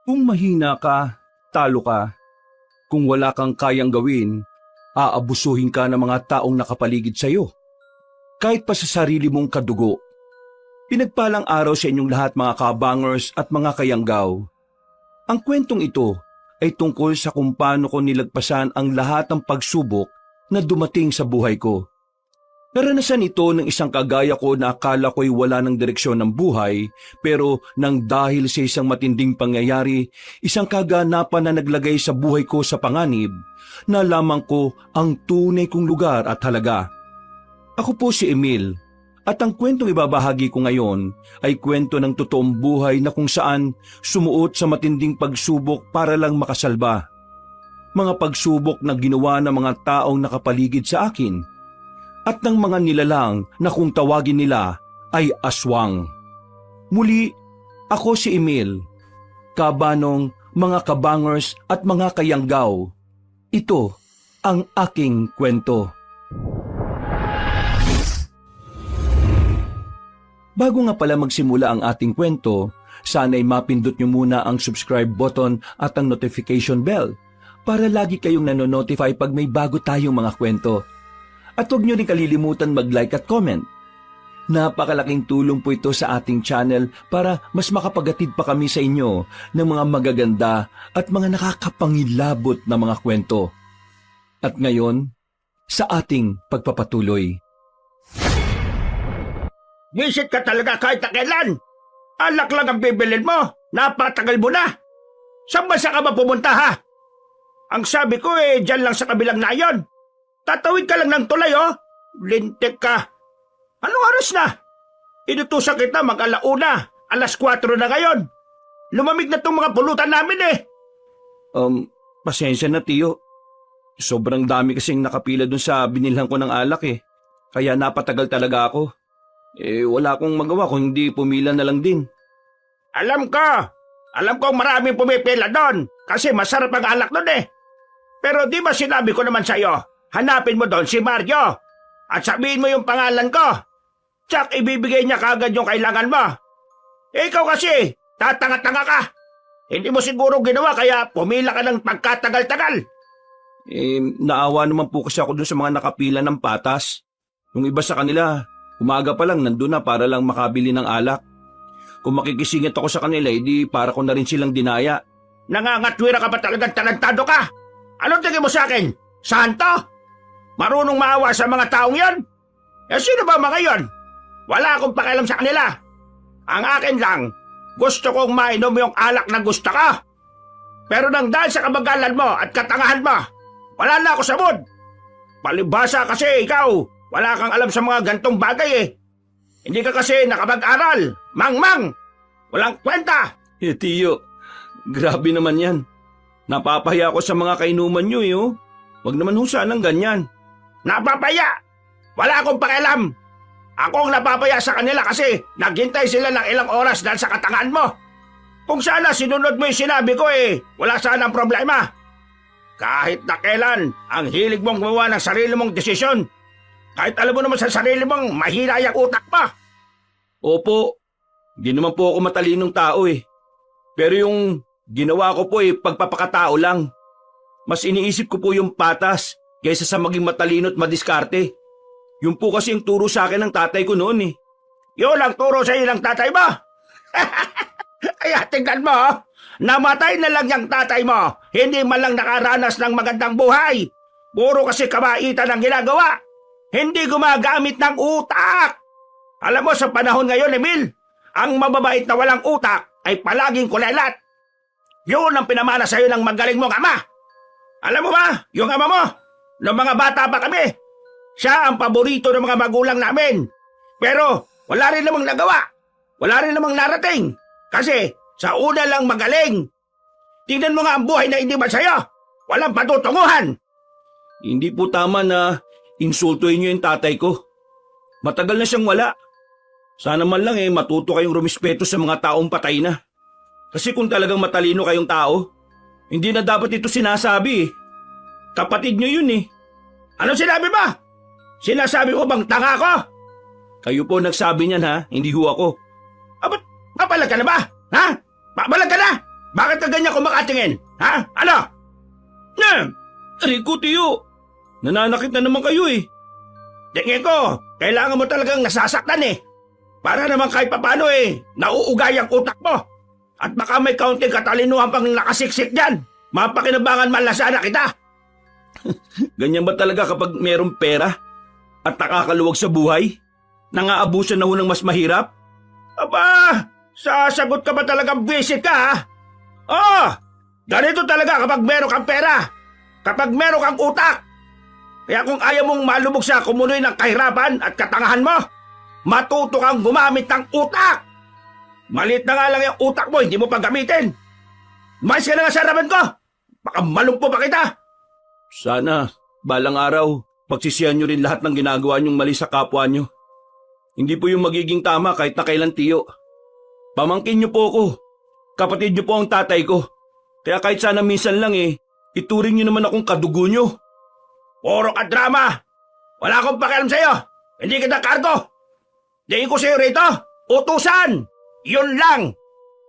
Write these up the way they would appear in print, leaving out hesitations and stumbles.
Kung mahina ka, talo ka. Kung wala kang kayang gawin, aabusuhin ka ng mga taong nakapaligid sa iyo. Kahit pa sa sarili mong kadugo. Pinagpalang araw sa inyong lahat mga kabangers at mga kayanggaw. Ang kwentong ito ay tungkol sa kung paano ko nilagpasan ang lahat ng pagsubok na dumating sa buhay ko. Naranasan ito ng isang kagaya ko na akala ko'y wala ng direksyon ng buhay, pero nang dahil sa isang matinding pangyayari, isang kaganapan na naglagay sa buhay ko sa panganib, nalaman ko ang tunay kong lugar at halaga. Ako po si Emil, at ang kwentong ibabahagi ko ngayon ay kwento ng totoong buhay na kung saan sumuot sa matinding pagsubok para lang makasalba. Mga pagsubok na ginawa ng mga taong nakapaligid sa akin, at ng mga nilalang na kung tawagin nila ay aswang. Muli, ako si Emil, kabanong mga kabangers at mga kayanggaw. Ito ang aking kwento. Bago nga pala magsimula ang ating kwento, sana'y mapindot nyo muna ang subscribe button at ang notification bell para lagi kayong nanonotify pag may bago tayong mga kwento. At huwag nyo rin kalilimutan mag-like at comment. Napakalaking tulong po ito sa ating channel para mas makapagatid pa kami sa inyo ng mga magaganda at mga nakakapangilabot na mga kwento. At ngayon, sa ating pagpapatuloy. Visit ka talaga kahit na kailan. Alak lang ang bibilin mo. Napatagal mo na. Saan bansa ka ba pumunta ha? Ang sabi ko dyan lang sa kabilang nayon. Tatawid ka lang ng tulay Lintik ka. Anong oras na? Inutusan kita mag-alauna. 4:00 na ngayon. Lumamig na tong mga pulutan namin Pasensya na tiyo. Sobrang dami kasing nakapila dun sa binilhan ko ng alak Kaya napatagal talaga ako. Wala akong magawa kung hindi pumila na lang din. Alam ko maraming pumipila doon kasi masarap ang alak doon Pero di ba sinabi ko naman sa'yo, hanapin mo doon si Mario at sabihin mo yung pangalan ko. Tsak ibibigay niya kagad yung kailangan mo. Ikaw kasi, tatanga-tanga ka. Hindi mo siguro ginawa kaya pumila ka ng pagkatagal-tagal. Naawa naman po kasi ako dun sa mga nakapila ng patas. Yung iba sa kanila, umaga pa lang nandun na para lang makabili ng alak. Kung makikisingit ako sa kanila, di para ko na rin silang dinaya. Nangangatwira ka ba talagang talentado ka? Anong tingin mo sa akin? Santo? Marunong maawa sa mga taong yon? Sino ba mga yon? Wala akong pakialam sa kanila. Ang akin lang, gusto kong mainom yung alak na gusto ka. Pero nang dahil sa kabagalan mo at katangahan mo, wala na ako sa mood. Palibhasa kasi ikaw, wala kang alam sa mga gantong bagay Hindi ka kasi nakapag-aral. Mang-mang! Walang kwenta! Tiyo, grabe naman yan. Napapahiya ako sa mga kainuman nyo Wag naman sanang ganyan. Napapaya! Wala akong pakialam. Ako ang napapaya sa kanila kasi naghintay sila ng ilang oras dahil sa katangaan mo. Kung sana sinunod mo yung sinabi ko wala sanang problema. Kahit na kailan, ang hilig mong gumawa ng sarili mong desisyon. Kahit alam mo naman sa sarili mong mahina yung utak mo. Opo, di naman po ako matalinong tao Pero yung ginawa ko po pagpapakatao lang. Mas iniisip ko po yung patas kaysa sa maging matalino at madiskarte. Yung po kasi yung turo sa akin ng tatay ko noon Yun ang turo sa iyo ng tatay mo? Kaya tingnan mo, namatay na lang yung tatay mo. Hindi man lang nakaranas ng magandang buhay. Puro kasi kabaitan ang ginagawa. Hindi gumagamit ng utak. Alam mo sa panahon ngayon, Emil, ang mababait na walang utak ay palaging kulelat. Yun ang pinamana sa iyo ng magaling mong ama. Alam mo ba, yung ama mo, noong mga bata pa kami, siya ang paborito ng mga magulang namin. Pero wala rin namang nagawa. Wala rin namang narating. Kasi sa una lang magaling. Tingnan mo nga ang buhay na hindi ba sa'yo. Walang patutunguhan. Hindi po tama na insultuhin niyo yung tatay ko. Matagal na siyang wala. Sana man lang matuto kayong rumispeto sa mga taong patay na. Kasi kung talagang matalino kayong tao, hindi na dapat ito sinasabi Kapatid niyo yun Ano sinabi mo? Sinasabi mo bang tanga ko? Kayo po nagsabi niyan hindi ho ako. Ba't papalag ka na ba? Ha? Papalag ka na? Bakit ka ganyan kumakatingin? Ha? Ano? Aray ko, Tiyo. Nananakit na naman kayo eh. Tingin ko, kailangan mo talagang nasasaktan eh. Para naman kahit papano eh, nauugay ang utak mo. At baka may kaunting katalinuhan pang nakasiksik dyan. Mapakinabangan man lang sana kita. Ganyan ba talaga kapag merong pera? At nakakaluwag sa buhay? Nangaabusan na ho ng mas mahirap? Aba, sasagot ka ba talagang visit ka ha? Oo, ganito talaga kapag meron kang pera. Kapag meron kang utak. Kaya kung ayaw mong malubog sa kumunoy ng kahirapan at katangahan mo, matuto kang gumamit ng utak. Maliit na nga lang yung utak mo, hindi mo pa gamitin. Mais ka na nga sa harapan ko. Baka malumpo pa kita. Sana, balang araw, pagsisihan nyo rin lahat ng ginagawa nyong mali sa kapwa nyo. Hindi po yung magiging tama kahit na kailan, Tiyo. Pamangkin nyo po ako. Kapatid nyo po ang tatay ko. Kaya kahit sana minsan lang ituring nyo naman akong kadugo nyo. Puro ka drama. Wala akong pakialam sa'yo. Hindi kita kargo. Tingin ko sa'yo rito, utusan. Yun lang.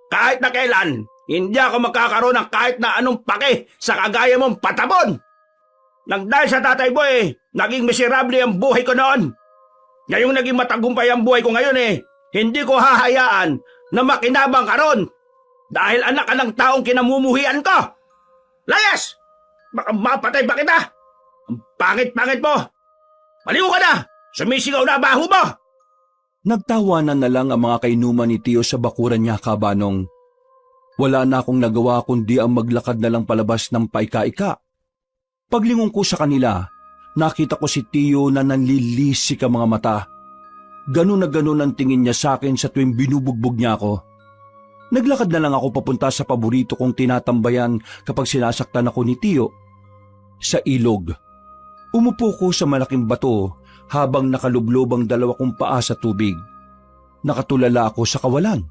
Kahit na kailan, hindi ako magkakaroon ng kahit na anong pake sa kagaya mong patabon. Nang dahil sa tatay mo naging miserable ang buhay ko noon. Ngayong naging matagumpay ang buhay ko ngayon hindi ko hahayaan na makinabang ka ron. Dahil anak ka ng taong kinamumuhian ko. Layas! Baka mapatay pa kita. Ang pangit-pangit mo. Maliw ka na! Sumisigaw na baho mo! Nagtawanan na lang ang mga kainuman ni Tiyo sa bakuran niya, Kabanong. Wala na akong nagawa kundi ang maglakad na lang palabas ng paika-ika. Paglingon ko sa kanila, nakita ko si Tiyo na nanlilisik ang mga mata. Ganun na ganun ang tingin niya sa akin sa tuwing binubugbog niya ako. Naglakad na lang ako papunta sa paborito kong tinatambayan kapag sinasaktan ako ni Tiyo. Sa ilog. Umupo ko sa malaking bato habang nakalublob ang dalawa kong paa sa tubig. Nakatulala ako sa kawalan.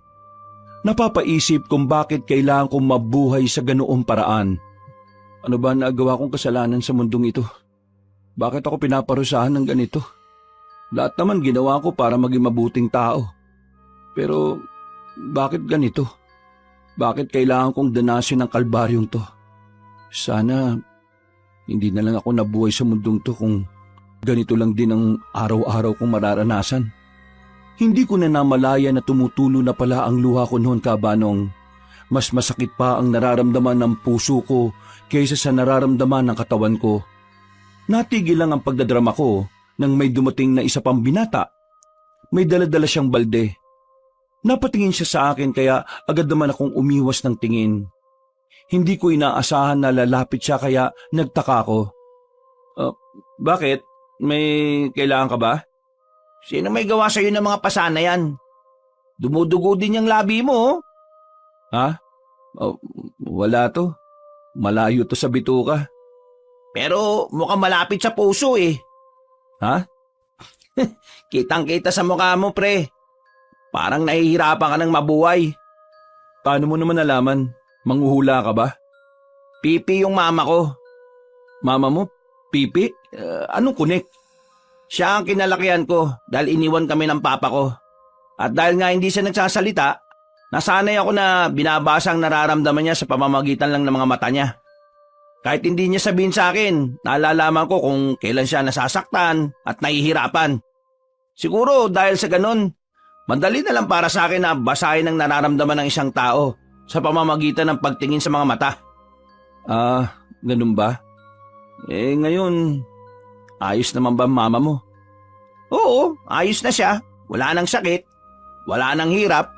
Napapaisip kung bakit kailangan kong mabuhay sa ganoong paraan. Ano ba nagawa kong kasalanan sa mundong ito? Bakit ako pinaparusahan ng ganito? Lahat naman ginawa ko para maging mabuting tao. Pero bakit ganito? Bakit kailangan kong danasin ang kalbaryong to? Sana hindi na lang ako nabuhay sa mundong to kung ganito lang din ang araw-araw kong mararanasan. Hindi ko na namalaya na tumutulo na pala ang luha ko noon, Kabanong. Mas masakit pa ang nararamdaman ng puso ko kaysa sa nararamdaman ng katawan ko. Natigil lang ang pagdadrama ko nang may dumating na isa pang binata. May daladala siyang balde. Napatingin siya sa akin kaya agad naman akong umiwas ng tingin. Hindi ko inaasahan na lalapit siya kaya nagtaka ako. Bakit? May kailangan ka ba? Sino may gawa sa'yo ng mga pasana yan? Dumudugo din yung labi mo. Ha? Wala to. Malayo to sa bituka. Pero mukhang malapit sa puso Ha? Kitang-kita sa mukha mo, pre. Parang nahihirapan ka ng mabuhay. Paano mo naman nalaman? Manghuhula ka ba? Pipi yung mama ko. Mama mo? Pipi? Anong kunik? Siya ang kinalakihan ko dahil iniwan kami ng papa ko. At dahil nga hindi siya nagsasalita, nasanay ako na binabasa ang nararamdaman niya sa pamamagitan lang ng mga mata niya. Kahit hindi niya sabihin sa akin, naalalaman ko kung kailan siya nasasaktan at nahihirapan. Siguro dahil sa ganun, madali na lang para sa akin na basahin ang nararamdaman ng isang tao sa pamamagitan ng pagtingin sa mga mata. Ganun ba? Ngayon, ayos naman ba mama mo? Oo, ayos na siya. Wala nang sakit. Wala nang hirap.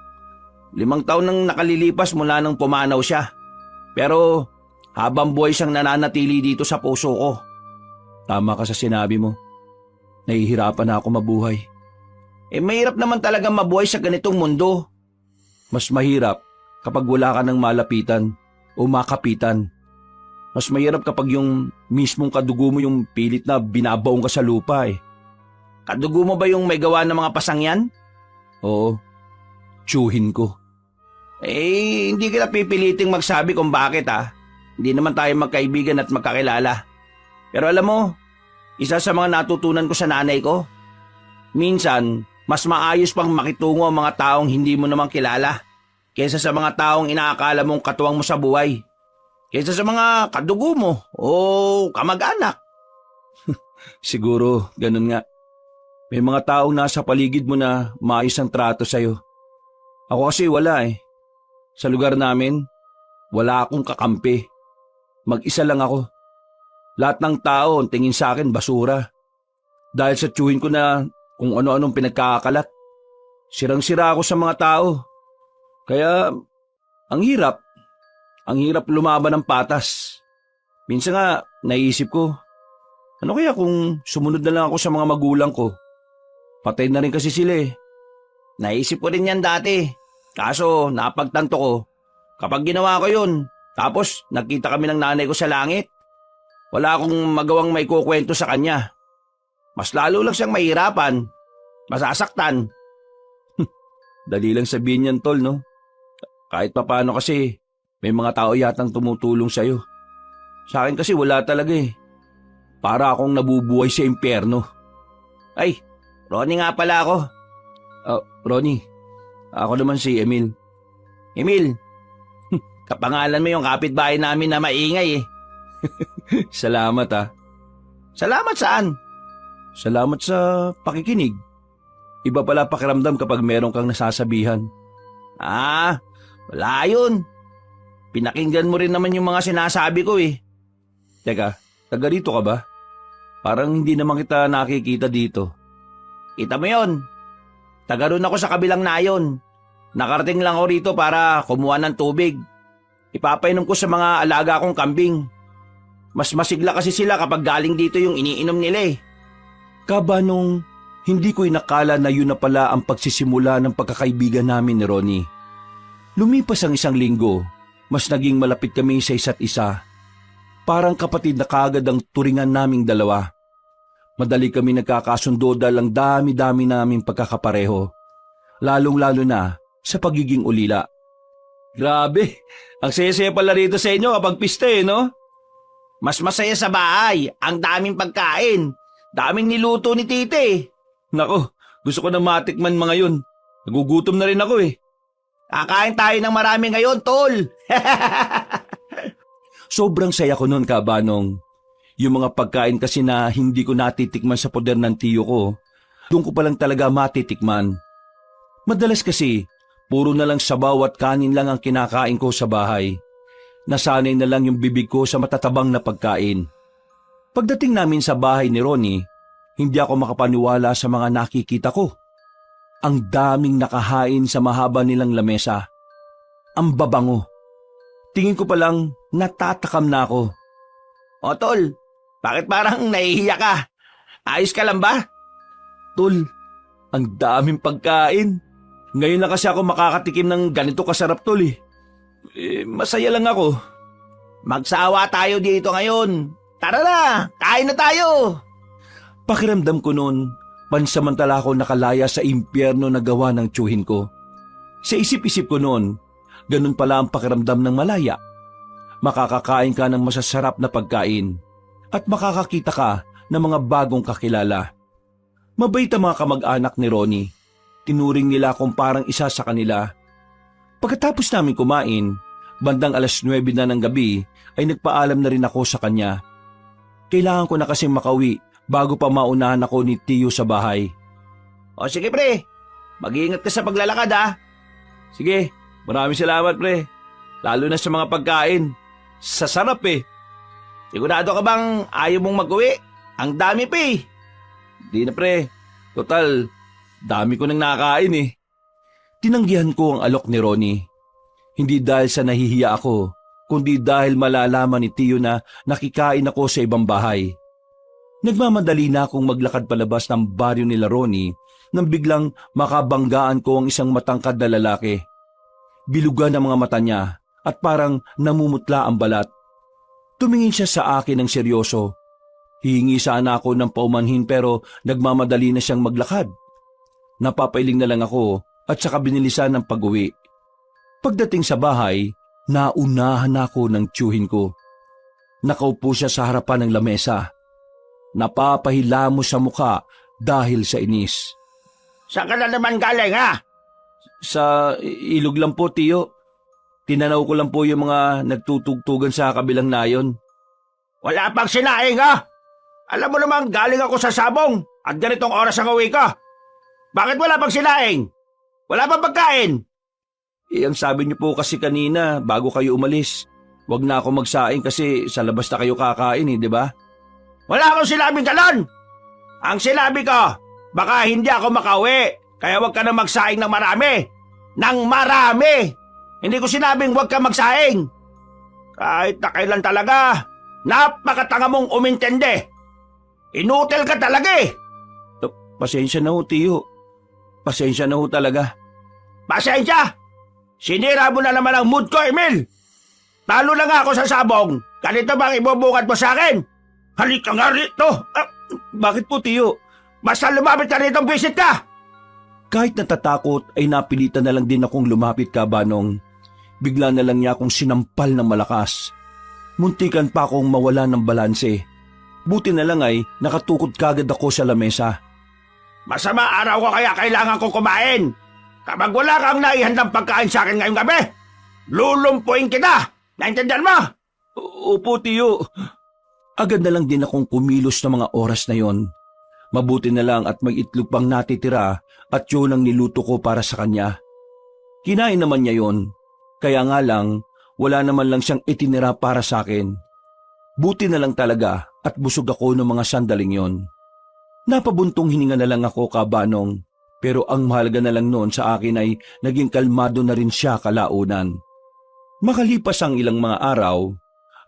5 taon nang nakalilipas mula nang pumanaw siya. Pero habang buhay siyang nananatili dito sa puso ko. Tama ka sa sinabi mo. Nahihirapan na ako mabuhay. Mahirap naman talagang mabuhay sa ganitong mundo. Mas mahirap kapag wala ka ng malapitan o makapitan. Mas mahirap kapag yung mismong kadugo mo yung pilit na binabaong ka sa lupa Kadugo mo ba yung may gawa ng mga pasangyan? Oo, tsuhin ko. Hindi kita pipiliting magsabi kung bakit Hindi naman tayo magkaibigan at magkakilala. Pero alam mo, isa sa mga natutunan ko sa nanay ko, minsan, mas maayos pang makitungo ang mga taong hindi mo naman kilala. kaysa sa mga taong inaakala mong katuwang mo sa buhay. Kaysa sa mga kadugo mo o kamag-anak. Siguro, ganun nga. May mga taong nasa paligid mo na maayos ang trato sa'yo. Ako kasi wala eh. Sa lugar namin, wala akong kakampi. Mag-isa lang ako. Lahat ng tao ang tingin sa akin basura. Dahil sa tiyuhin ko na kung ano-anong pinagkakalat. Sirang-sira ako sa mga tao. Kaya, ang hirap. Ang hirap lumaban ng patas. Minsan nga, naisip ko, ano kaya kung sumunod na lang ako sa mga magulang ko? Patay na rin kasi sila eh. Naisip ko rin yan dati. Kaso napagtanto ko, kapag ginawa ko yun, tapos nagkita kami ng nanay ko sa langit, wala akong magawang may kukwento sa kanya. Mas lalo lang siyang mahirapan, masasaktan. Dali lang sabihin yan, tol, no? Kahit papaano kasi, may mga tao yatang tumutulong sa'yo. Sa akin kasi wala talaga eh. Para akong nabubuhay sa impyerno. Ay, Ronnie nga pala ako. Ronnie, ako naman si Emil. Emil, kapangalan mo yung kapitbahay namin na maingay eh. Salamat ah. Salamat saan? Salamat sa pakikinig. Iba pala pakiramdam kapag meron kang nasasabihan. Wala yun. Pinakinggan mo rin naman yung mga sinasabi ko eh. Teka, taga rito ka ba? Parang hindi naman kita nakikita dito. Kita mo yun. Taga ron ako sa kabilang nayon. Nakarating lang ako rito para kumuha ng tubig. Ipapainom ko sa mga alaga kong kambing. Mas masigla kasi sila kapag galing dito yung iniinom nila eh. Kabanong, hindi ko inakala na yun na pala ang pagsisimula ng pagkakaibigan namin ni Ronnie. Lumipas ang isang linggo, mas naging malapit kami sa isa't isa. Parang kapatid na kaagad ang turingan naming dalawa. Madali kami nagkakasundo dahil ang dami-dami naming pagkakapareho. Lalong-lalo na sa pagiging ulila. Grabe, ang saya-saya pala rito sa inyo kapag piste, no? Mas masaya sa bahay, ang daming pagkain. Daming niluto ni tite. Nako, gusto ko na matikman mga yun. Nagugutom na rin ako eh. Kakain tayo ng marami ngayon, tol. Sobrang saya ko noon, Kabanong. Yung mga pagkain kasi na hindi ko natitikman sa poder ng tiyo ko, doon ko palang talaga matitikman. Madalas kasi, puro na lang sabaw at kanin lang ang kinakain ko sa bahay. Nasanay na lang yung bibig ko sa matatabang na pagkain. Pagdating namin sa bahay ni Ronnie, hindi ako makapaniwala sa mga nakikita ko. Ang daming nakahain sa mahaba nilang lamesa. Ang babango. Tingin ko palang natatakam na ako. O tol, bakit parang nahihiya ka? Ayos ka lang ba? Tol, ang daming pagkain. Ngayon lang kasi ako makakatikim ng ganito kasarap, tol eh. Masaya lang ako. Magsawa tayo dito ngayon. Tara na, kain na tayo. Pakiramdam ko noon, pansamantala ako nakalaya sa impyerno na gawa ng tiyuhin ko. Sa isip-isip ko noon, ganun pala ang pakiramdam ng malaya. Makakakain ka ng masasarap na pagkain at makakakita ka ng mga bagong kakilala. Mabait ang mga kamag-anak ni Ronnie. Tinuring nila akong parang isa sa kanila. Pagkatapos namin kumain, bandang 9:00 na ng gabi ay nagpaalam na rin ako sa kanya. Kailangan ko na kasi makauwi bago pa maunahan ako ni Tiyo sa bahay. O sige pre, mag-iingat ka sa paglalakad ha. Sige, maraming salamat pre. Lalo na sa mga pagkain. Sasarap eh. Sigurado ka bang ayaw mong mag-uwi? Ang dami pa eh. Di na pre. Total, dami ko nang nakain eh. Tinanggihan ko ang alok ni Ronnie. Hindi dahil sa nahihiya ako, kundi dahil malalaman ni Tiyo na nakikain ako sa ibang bahay. Nagmamadali na akong maglakad palabas ng baryo nila Ronnie nang biglang makabanggaan ko ang isang matangkad na lalaki. Bilugan ang mga mata niya at parang namumutla ang balat. Tumingin siya sa akin ng seryoso. Hihingi sana ako ng paumanhin pero nagmamadali na siyang maglakad. Napapailing na lang ako at saka binilisan ng pag-uwi. Pagdating sa bahay, naunahan ako ng tiyuhin ko. Nakaupo siya sa harapan ng lamesa. Napapahilamos sa mukha dahil sa inis. Saan ka na naman galing ha? Sa ilog lang po, Tiyo. Tinanaw ko lang po yung mga nagtutugtugan sa kabilang nayon. Wala pang sinaing ha? Alam mo naman galing ako sa sabong at ganitong oras ang uwi ko. Bakit wala pang sinaing? Wala pang pagkain? Ang sabi niyo po kasi kanina bago kayo umalis, wag na ako magsaing kasi sa labas na kayo kakain di ba? Wala akong sinabing ganon. Ang sinabi ko, baka hindi ako makauwi, kaya wag ka na magsaing ng marami. Nang marami! Hindi ko sinabing wag ka magsaing. Kahit na kailan talaga, napakatanga mong umintindi. Inutil ka talaga eh. Pasensya na ho, Tiyo. Pasensya na ho talaga. Pasensya! Sinira mo na naman ang mood ko, Emil. Talo na nga ako sa sabong. Ganito bang ibubungad mo sa akin? Halika nga rito. Bakit po, Tiyo? Basta lumapit ka rito, visit ka. Kahit natatakot ay napilitan na lang din akong lumapit ka, Banong. Bigla na lang niya akong sinampal ng malakas. Muntikan pa akong mawala ng balanse. Buti na lang ay nakatukod kagad ako sa lamesa. Masama araw ko kaya kailangan ko kumain. Kapag wala kang naihandang pagkain sa akin ngayong gabi, lulumpuin kita. Naintindihan mo? Opo, Tiyo. Agad na lang din akong kumilos ng mga oras na yon. Mabuti na lang at may itlog pang natitira at yun ang niluto ko para sa kanya. Kinain naman niya yon. Kaya nga lang, wala naman lang siyang itinira para sa akin. Buti na lang talaga at busog ako ng mga sandaling yon. Napabuntong hininga na lang ako, Kabanong, pero ang mahalaga na lang noon sa akin ay naging kalmado na rin siya kalaunan. Makalipas ang ilang mga araw,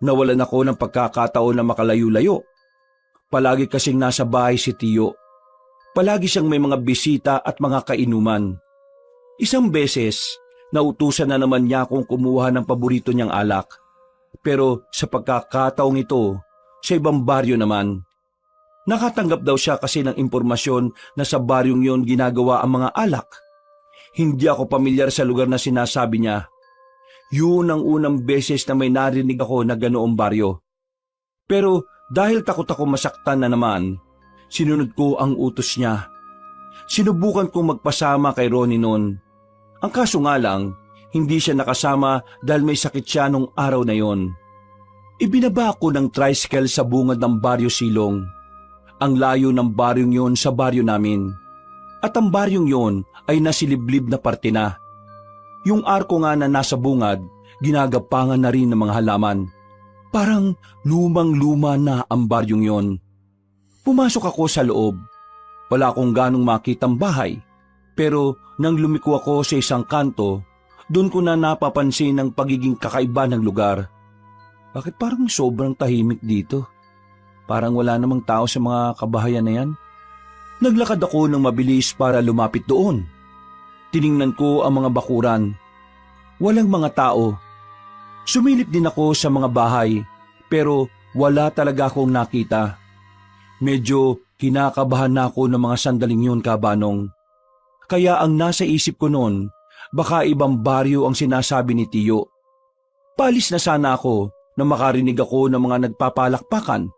nawalan ako ng pagkakataon na makalayo-layo. Palagi kasing nasa bahay si Tiyo. Palagi siyang may mga bisita at mga kainuman. Isang beses, nautusan na naman niya akong kumuha ng paborito niyang alak. Pero sa pagkakataong ito, sa ibang baryo naman. Nakatanggap daw siya kasi ng impormasyon na sa baryong yon ginagawa ang mga alak. Hindi ako pamilyar sa lugar na sinasabi niya. Yun ang unang beses na may narinig ako na ganoong baryo. Pero dahil takot ako masaktan na naman, sinunod ko ang utos niya. Sinubukan kong magpasama kay Ronnie noon. Ang kaso nga lang, hindi siya nakasama dahil may sakit siya nung araw na yon. Ibinaba ko ng tricycle sa bungad ng Baryo Silong. Ang layo ng baryong yon sa baryo namin. At ang baryong yon ay nasiliblib na parte na. Yung arko nga na nasa bungad, ginagapangan na rin ng mga halaman. Parang lumang-luma na ang baryong yon. Pumasok ako sa loob. Wala akong ganong makitang bahay. Pero nang lumiko ako sa isang kanto, doon ko na napapansin ang pagiging kakaiba ng lugar. Bakit parang sobrang tahimik dito? Parang wala namang tao sa mga kabahayan na yan. Naglakad ako ng mabilis para lumapit doon. Tiningnan ko ang mga bakuran. Walang mga tao. Sumilip din ako sa mga bahay, pero wala talaga akong nakita. Medyo kinakabahan na ako ng mga sandaling yun, Kabanong. Kaya ang nasa isip ko noon, baka ibang baryo ang sinasabi ni Tiyo. Palis na sana ako na makarinig ako ng mga nagpapalakpakan.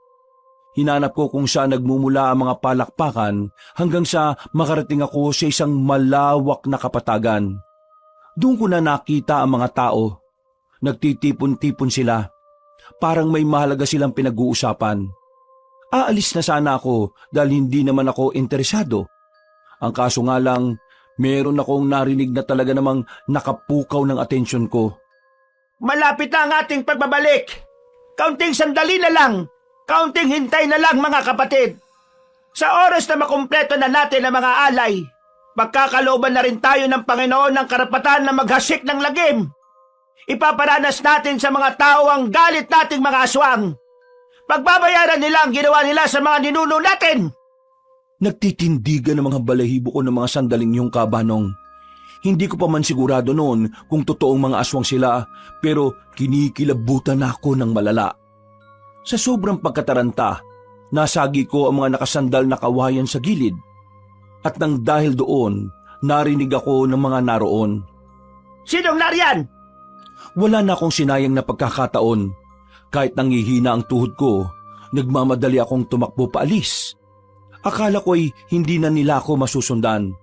Hinanap ko kung saan nagmumula ang mga palakpakan hanggang sa makarating ako sa isang malawak na kapatagan. Doon ko na nakita ang mga tao. Nagtitipon-tipon sila. Parang may mahalaga silang pinag-uusapan. Aalis na sana ako dahil hindi naman ako interesado. Ang kaso nga lang, meron akong narinig na talaga namang nakapukaw ng atensyon ko. Malapit na ang ating pagbabalik. Kaunting sandali na lang. Kaunting hintay na lang, mga kapatid. Sa oras na makumpleto na natin ang mga alay, magkakalooban na rin tayo ng Panginoon ng karapatan na maghasik ng lagim. Ipaparanas natin sa mga tao ang galit nating mga aswang. Pagbabayaran nila ang ginawa nila sa mga ninuno natin. Nagtitindigan ang mga balahibo ko ng mga sandaling yung, Kabanong. Hindi ko pa man sigurado noon kung totoong mga aswang sila, pero kinikilabutan ako ng malala. Sa sobrang pagkataranta, nasagi ko ang mga nakasandal na kawayan sa gilid. At nang dahil doon, narinig ako ng mga naroon. Sinong nariyan? Wala na akong sinayang na pagkakataon. Kahit nangihina ang tuhod ko, nagmamadali akong tumakbo paalis. Akala ko'y hindi na nila ako masusundan.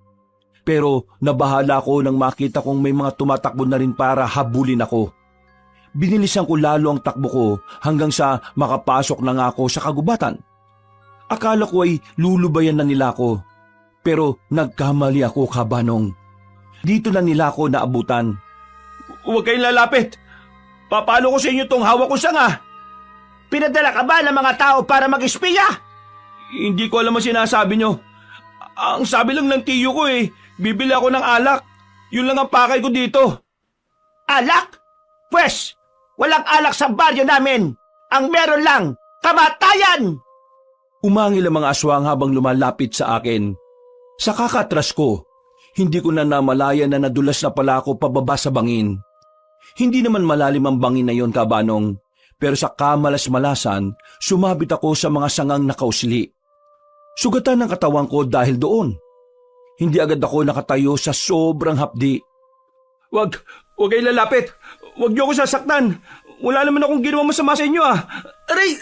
Pero nabahala ko nang makita kong may mga tumatakbo na rin para habulin ako. Binilisan ko lalo ang takbo ko hanggang sa makapasok na nga ako sa kagubatan. Akala ko ay lulubayan na nila ako. Pero nagkamali ako, Kabanong. Dito na nila ako naabutan. Huwag kayong lalapit. Papalo ko sa inyo tong hawak ko sanga. Pinadala ka ba ng mga tao para mag-espiya? Hindi ko alam ang sinasabi nyo. Ang sabi lang ng tiyo ko bibili ako ng alak. Yun lang ang pakay ko dito. Alak? Pwes, walang alak sa baryo namin. Ang meron lang, kamatayan! Umangil ang mga aswang habang lumalapit sa akin. Sa kakatras ko, hindi ko na namalayan na nadulas na pala ako pababa sa bangin. Hindi naman malalim ang bangin na yon, Kabanong, pero sa kamalas-malasan, sumabit ako sa mga sangang nakausli. Sugatan ng katawan ko dahil doon. Hindi agad ako nakatayo sa sobrang hapdi. Wag kayo lalapit. Wag niyo ako sasaktan. Wala naman akong ginawa masama sa inyo Aray!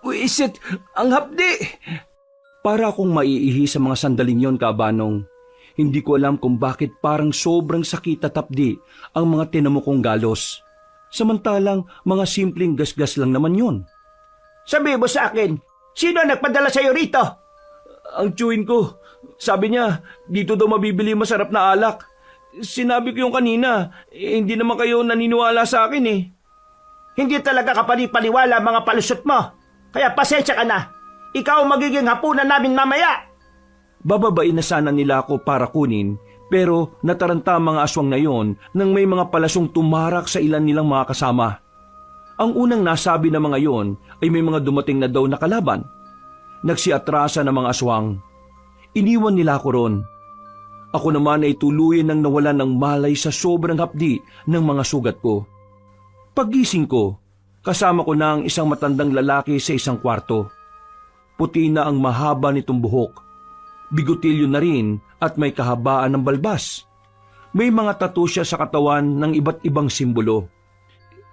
Wisit! Ang hapdi! Para akong maiihi sa mga sandaling yon, Kabanong. Hindi ko alam kung bakit parang sobrang sakit at hapdi ang mga tinamo kong galos. Samantalang mga simpleng gasgas lang naman yon. Sabi mo sa akin, sino nagpadala sa'yo rito? Ang tiyuhin ko, sabi niya, dito daw mabibili masarap na alak. Sinabi ko yung kanina, hindi naman kayo naniniwala sa akin Hindi talaga kapanipaniwala mga palusot mo. Kaya pasensya ka na. Ikaw ang magiging hapunan namin mamaya. Bababain na sana nila ako para kunin, pero nataranta ang mga aswang na yon nang may mga palasong tumarak sa ilan nilang mga kasama. Ang unang nasabi ng mga yon ay may mga dumating na daw na kalaban. Nagsiatrasa ng mga aswang. Iniwan nila ako ron. Ako naman ay tuluyan nang nawalan ng malay sa sobrang hapdi ng mga sugat ko. Paggising ko, kasama ko na ang isang matandang lalaki sa isang kwarto. Puti na ang mahaba nitong buhok. Bigotilyo na rin at may kahabaan ng balbas. May mga tattoo siya sa katawan ng iba't ibang simbolo.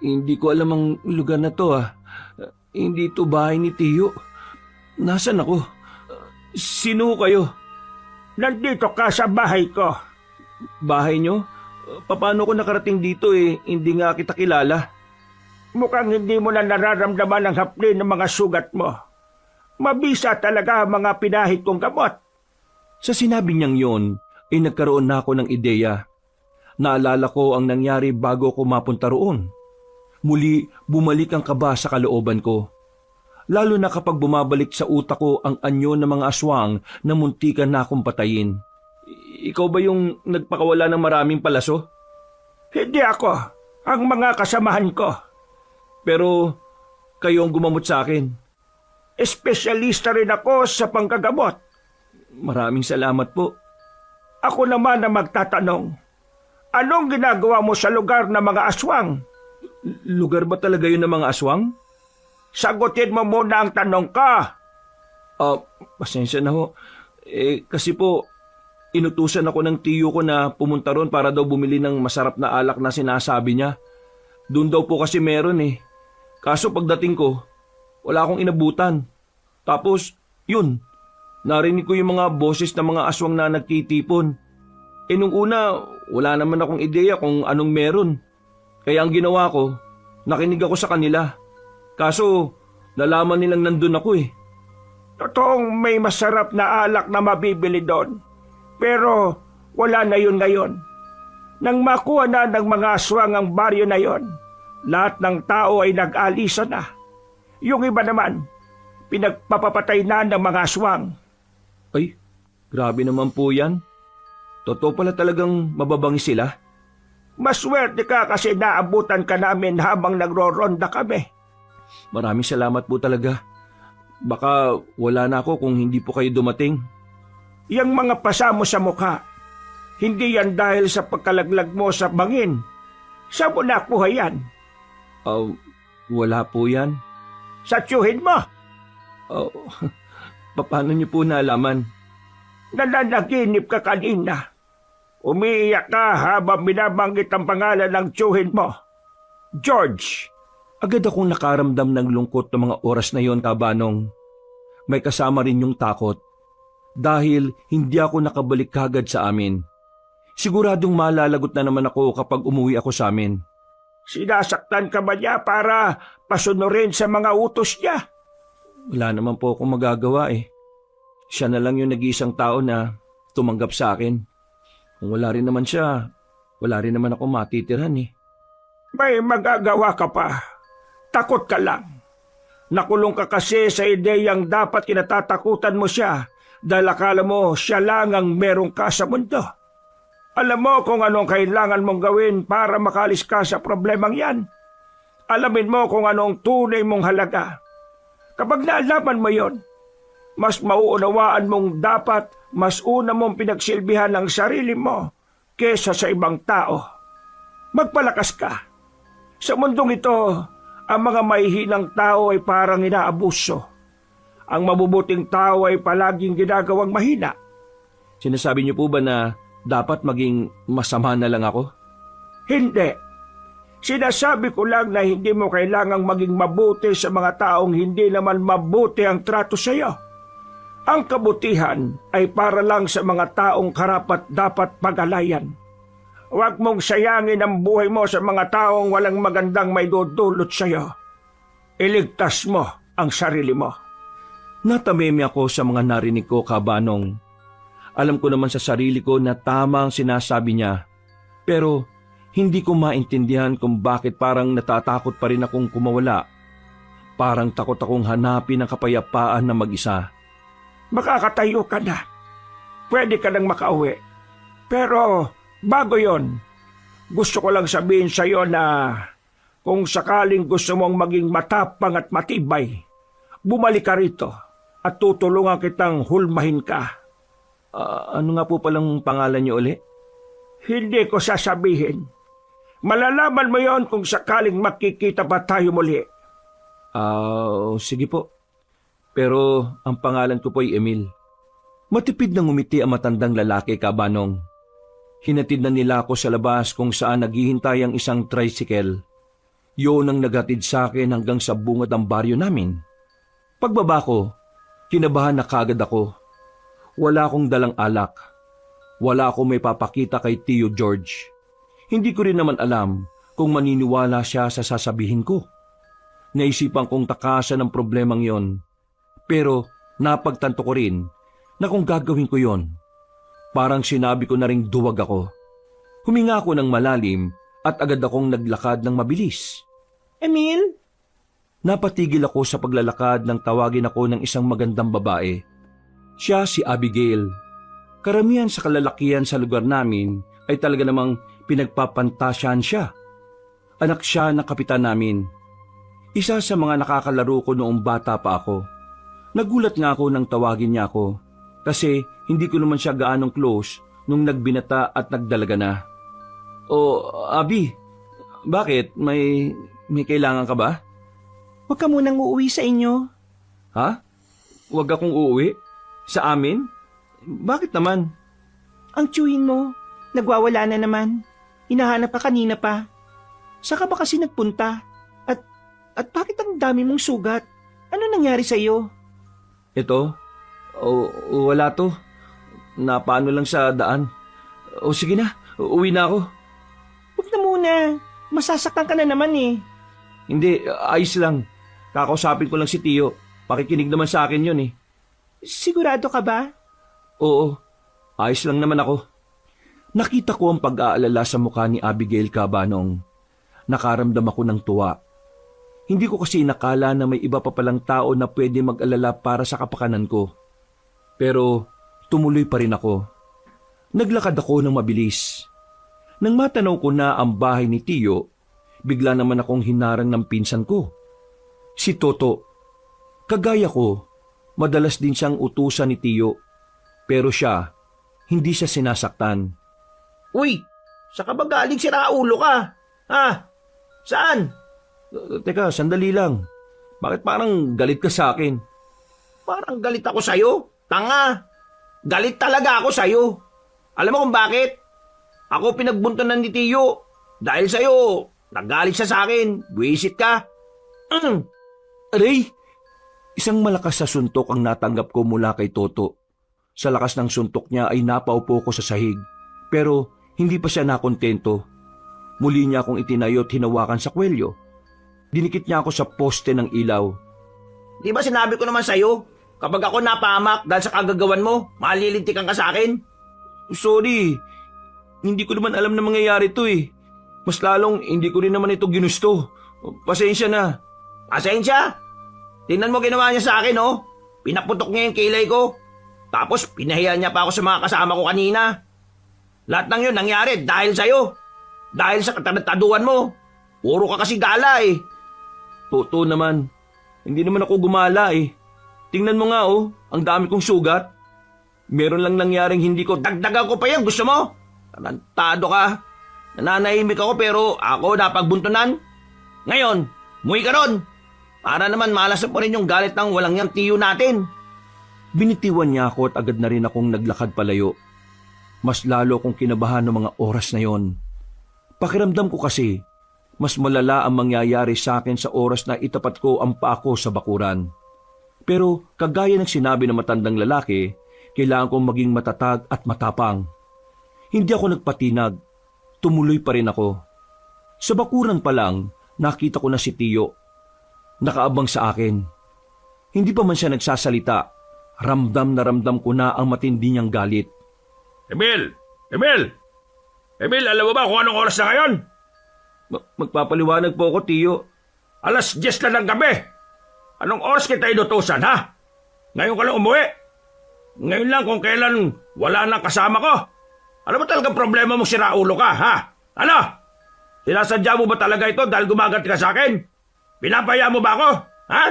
Hindi ko alam ang lugar na to Hindi to bahay ni Tiyo. Nasaan ako? Sino kayo? Nandito ka sa bahay ko. Bahay nyo? Paano ko nakarating dito hindi nga kita kilala. Mukhang hindi mo na nararamdaman ang hapli ng mga sugat mo. Mabisa talaga ang mga pinahid kong gamot. Sa sinabi niyang yon, ay nagkaroon na ako ng ideya. Naalala ko ang nangyari bago ko mapunta roon. Muli, bumalik ang kaba sa kalooban ko. Lalo na kapag bumabalik sa utak ko ang anyo ng mga aswang na muntikan na akong patayin. Ikaw ba yung nagpakawala ng maraming palaso? Hindi ako. Ang mga kasamahan ko. Pero kayo ang gumamot sa akin. Espesyalista rin ako sa panggagamot. Maraming salamat po. Ako naman ang magtatanong. Anong ginagawa mo sa lugar ng mga aswang? Lugar ba talaga yun ng mga aswang? Sagutin mo muna ang tanong ka. Pasensya na ho. Kasi po, inutusan ako ng tiyo ko na pumunta ron para daw bumili ng masarap na alak na sinasabi niya. Doon daw po kasi meron Kaso pagdating ko, wala akong inabutan. Tapos, yun, narinig ko yung mga boses ng mga aswang na nagtitipon. Nung una, wala naman akong ideya kung anong meron. Kaya ang ginawa ko, nakinig ako sa kanila. Kaso, nalaman nilang nandun ako Totoong may masarap na alak na mabibili doon. Pero wala na yun ngayon. Nang makuha na ng mga aswang ang baryo na yon, lahat ng tao ay nag-alisa na. Yung iba naman, pinagpapapatay na ng mga aswang. Ay, grabe naman po yan. Totoo pala talagang mababangis sila. Maswerte ka kasi naabutan ka namin habang nagro-ronda kami. Maraming salamat po talaga. Baka wala na ako kung hindi po kayo dumating. Yang mga pasa mo sa mukha, hindi yan dahil sa pagkalaglag mo sa bangin. Saan mo nakuha yan? Wala po yan. Sa tiyuhin mo? Paano niyo po naalaman? Nananaginip ka kanina. Umiiyak ka habang binabanggit ang pangalan ng tiyuhin mo. George. Agad akong nakaramdam ng lungkot ng mga oras na yon, Kabanong. May kasama rin yung takot. Dahil hindi ako nakabalik kagad sa amin. Siguradong malalagot na naman ako kapag umuwi ako sa amin. Sinasaktan ka ba niya para pasunurin sa mga utos niya? Wala naman po akong magagawa eh. Siya na lang yung nag-iisang tao na tumanggap sa akin. Kung wala rin naman siya, wala rin naman ako matitirhan eh. May magagawa ka pa. Takot ka lang. Nakulong ka kasi sa ideyang dapat kinatatakutan mo siya dahil akala mo siya lang ang meron ka sa mundo. Alam mo kung anong kailangan mong gawin para makalis ka sa problemang yan. Alamin mo kung anong tunay mong halaga. Kapag naalaman mo yon, mas mauunawaan mong dapat mas una mong pinagsilbihan ang sarili mo kesa sa ibang tao. Magpalakas ka. Sa mundong ito, ang mga mahihinang tao ay parang inaabuso. Ang mabubuting tao ay palaging ginagawang mahina. Sinasabi niyo po ba na dapat maging masama na lang ako? Hindi. Sinasabi ko lang na hindi mo kailangang maging mabuti sa mga taong hindi naman mabuti ang trato sa iyo. Ang kabutihan ay para lang sa mga taong karapat dapat pag-alayan. Huwag mong sayangin ang buhay mo sa mga taong walang magandang may dudulot sa iyo. Iligtas mo ang sarili mo. Natameme ako sa mga narinig ko, Kabanong. Alam ko naman sa sarili ko na tama ang sinasabi niya, pero hindi ko maintindihan kung bakit parang natatakot pa rin akong kumawala. Parang takot akong hanapin ang kapayapaan na mag-isa. Makakatayo ka na. Pwede ka nang makauwi. Pero bago yon, gusto ko lang sabihin sa iyo na kung sakaling gusto mong maging matapang at matibay, bumalik ka rito at tutulungan kitang hulmahin ka. Ano nga po palang pangalan niyo uli? Hindi ko sasabihin. Malalaman mo yon kung sakaling makikita pa tayo muli. Sige po. Pero ang pangalan ko po ay Emil. Matipid na ngumiti ang matandang lalaki, Kabanong. Hinatid na nila ako sa labas kung saan naghihintay ang isang tricycle. Yun ang naghatid sa akin hanggang sa bungad ang baryo namin. Pagbaba ko, kinabahan na kagad ako. Wala akong dalang alak. Wala akong may papakita kay Tio George. Hindi ko rin naman alam kung maniniwala siya sa sasabihin ko. Naisipan kong takasan ang problemang yon. Pero napagtanto ko rin na kung gagawin ko yon, parang sinabi ko na ring duwag ako. Huminga ako ng malalim at agad akong naglakad ng mabilis. Emil? Napatigil ako sa paglalakad nang tawagin ako ng isang magandang babae. Siya si Abigail. Karamihan sa kalalakihan sa lugar namin ay talaga namang pinagpapantasyan siya. Anak siya ng kapitan namin. Isa sa mga nakakalaro ko noong bata pa ako. Nagulat nga ako nang tawagin niya ako kasi hindi ko naman siya gaanong close nung nagbinata at nagdalaga na. Abi, bakit? May kailangan ka ba? Huwag ka munang uuwi sa inyo. Ha? Huwag akong uuwi? Sa amin? Bakit naman? Ang tiyuhin mo, nagwawala na naman. Hinahanap ka kanina pa. Saka ba kasi nagpunta? At bakit ang dami mong sugat? Ano nangyari sa iyo? Ito? Wala to. Napaano lang sa daan. Sige na, uwi na ako. Huwag na muna. Masasaktan ka na naman eh. Hindi, ayos lang. Kakausapin ko lang si Tio. Pakikinig naman sa akin yun eh. Sigurado ka ba? Oo, ayos lang naman ako. Nakita ko ang pag-aalala sa mukha ni Abigail, Kabanong. Nakaramdam ako ng tuwa. Hindi ko kasi nakala na may iba pa palang tao na pwede mag-alala para sa kapakanan ko. Pero tumuloy pa rin ako. Naglakad ako ng mabilis. Nang matanaw ko na ang bahay ni Tio, bigla naman akong hinarang ng pinsan ko. Si Toto. Kagaya ko, madalas din siyang utusan ni Tio. Pero siya, hindi siya sinasaktan. Uy, saka ba galing si Raulo ka? Ha? Saan? Teka, sandali lang. Bakit parang galit ka sa akin? Parang galit ako sa'yo. Tanga. Galit talaga ako sa'yo. Alam mo kung bakit? Ako pinagbuntanan ni Tiyo. Dahil sa'yo, nagalit siya sa akin. Buwisit ka. Aray! Isang malakas na suntok ang natanggap ko mula kay Toto. Sa lakas ng suntok niya ay napaupo ko sa sahig. Pero Hindi pa siya nakontento. Muli niya akong itinayo at hinawakan sa kwelyo. Dinikit niya ako sa poste ng ilaw. Di ba sinabi ko naman sa'yo, kapag ako napahamak dahil sa kagagawan mo, malilintikan ka sa akin? Sorry, hindi ko naman alam na mangyayari to eh. Mas lalong hindi ko rin naman ito ginusto. Pasensya na. Pasensya? Tingnan mo ginawa niya sa akin, oh. Pinaputok niya yung kilay ko. Tapos pinahiya niya pa ako sa mga kasama ko kanina. Lahat ng yun nangyari dahil sa'yo. Dahil sa katarataduan mo. Puro ka kasi gala eh. Totoo naman. Hindi naman ako gumala eh. Tingnan mo nga oh, ang dami kong sugat. Meron lang nangyaring hindi ko... Dagdagan ko pa yan, gusto mo? Tarantado ka. Nananahimik ako pero ako napagbuntunan. Ngayon, muwi ka ron. Para naman malasan pa rin yung galit ng walang yang tiyo natin. Binitiwan niya ako at agad na rin akong naglakad palayo. Mas lalo akong kinabahan ng mga oras na yon. Pakiramdam ko kasi, mas malala ang mangyayari sa akin sa oras na itapat ko ang paa ko sa bakuran. Pero kagaya ng sinabi ng matandang lalaki, kailangan kong maging matatag at matapang. Hindi ako nagpatinag. Tumuloy pa rin ako. Sa bakuran pa lang, nakita ko na si Tiyo. Nakaabang sa akin. Hindi pa man siya nagsasalita. Ramdam na ramdam ko na ang matindi niyang galit. Emil! Emil! Emil, alam mo ba kung anong oras na ngayon? Magpapaliwanag po ako, Tiyo. Alas 10 na ng gabi. Anong oras kita inutusan, ha? Ngayon ka lang umuwi. Ngayon lang kung kailan wala nang kasama ko. Ano ba talagang problema mo, siraulo ka, ha? Ano? Sinasadya mo ba talaga ito dahil gumaganti ka sa akin? Pinapaya mo ba ako, ha?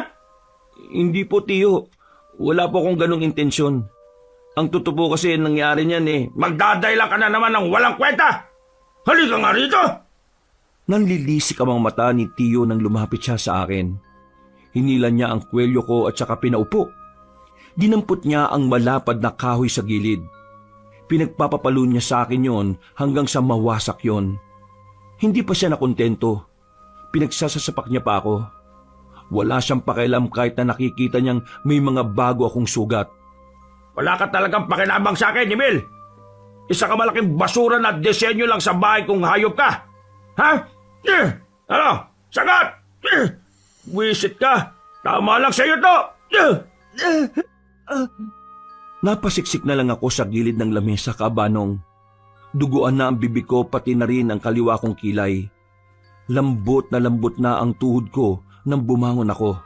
Hindi po, Tiyo. Wala po akong ganong intensyon. Ang totoo po kasi nangyari niyan eh. Magdadayla ka na naman ng walang kwenta. Halika nga rito. Nanlilisik ang mga mata ni Tiyo nang lumapit siya sa akin. Hinilan niya ang kwelyo ko at saka pinaupo. Dinampot niya ang malapad na kahoy sa gilid. Pinagpapapalo niya sa akin yon hanggang sa mawasak yon. Hindi pa siya nakontento. Pinagsasasapak niya pa ako. Wala siyang pakialam kahit na nakikita niyang may mga bago akong sugat. Wala ka talagang pakinabang sa akin, Emil. Isa ka malaking basura na disenyo lang sa bahay kung hayop ka. Ha? Ano? Sagat! Wisit ka. Tama lang sa'yo to. Napasiksik na lang ako sa gilid ng lamesa, Kabanong. Duguan na ang bibig ko pati na rin ang kaliwa kong kilay. Lambot na ang tuhod ko nang bumangon ako.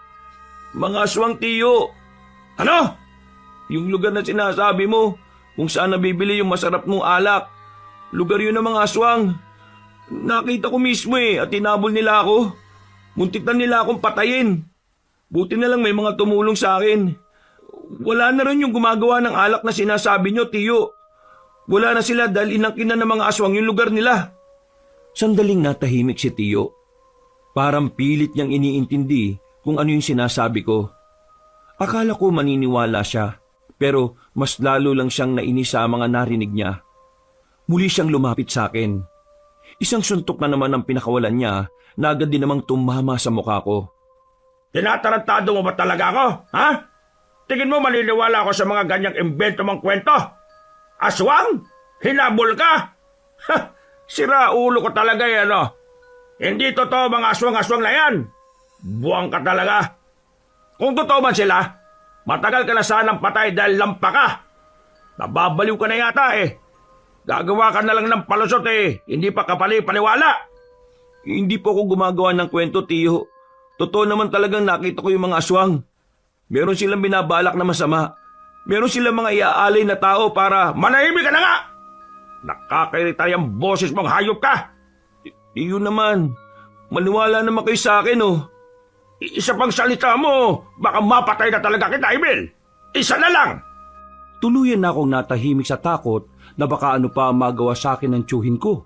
Mga aswang, Tiyo! Ano? Yung lugar na sinasabi mo, kung saan nabibili yung masarap mong alak. Lugar yun ng mga aswang. Nakita ko mismo at tinabol nila ako. Muntik na nila akong patayin. Buti na lang may mga tumulong sa akin. Wala na rin yung gumagawa ng alak na sinasabi nyo, Tiyo. Wala na sila dahil inangkin na ng mga aswang yung lugar nila. Sandaling natahimik si Tiyo. Parang pilit niyang iniintindi kung ano yung sinasabi ko. Akala ko maniniwala siya. Pero mas lalo lang siyang nainis sa mga narinig niya. Muli siyang lumapit sa akin. Isang suntok na naman ang pinakawalan niya na agad din namang tumama sa mukha ko. Tinatarantado mo ba talaga ako? Ha? Tingin mo maniniwala ako sa mga ganyang imbento mong kwento? Aswang? Hinabol ka? Ha! Sira ulo ko talaga ano? Hindi totoo mga aswang-aswang na yan. Buwang ka talaga. Kung totoo man sila, matagal ka na sanang patay dahil lampa ka. Nababaliw ka na yata Gagawa ka na lang ng palusot Hindi pa kapali-paniwala. Hindi po ako gumagawa ng kwento, Tiyo. Totoo naman talagang nakita ko yung mga aswang. Meron silang binabalak na masama. Meron silang mga iaalay na tao para... Manahimik ka na nga! Nakakairita yung boses mong hayop ka. Tiyo naman, maniwala naman kayo sa akin Isa pang salita mo, baka mapatay na talaga kita, Emil. Isa na lang! Tuluyan na akong natahimik sa takot na baka ano pa magawa sa akin ng tiyuhin ko.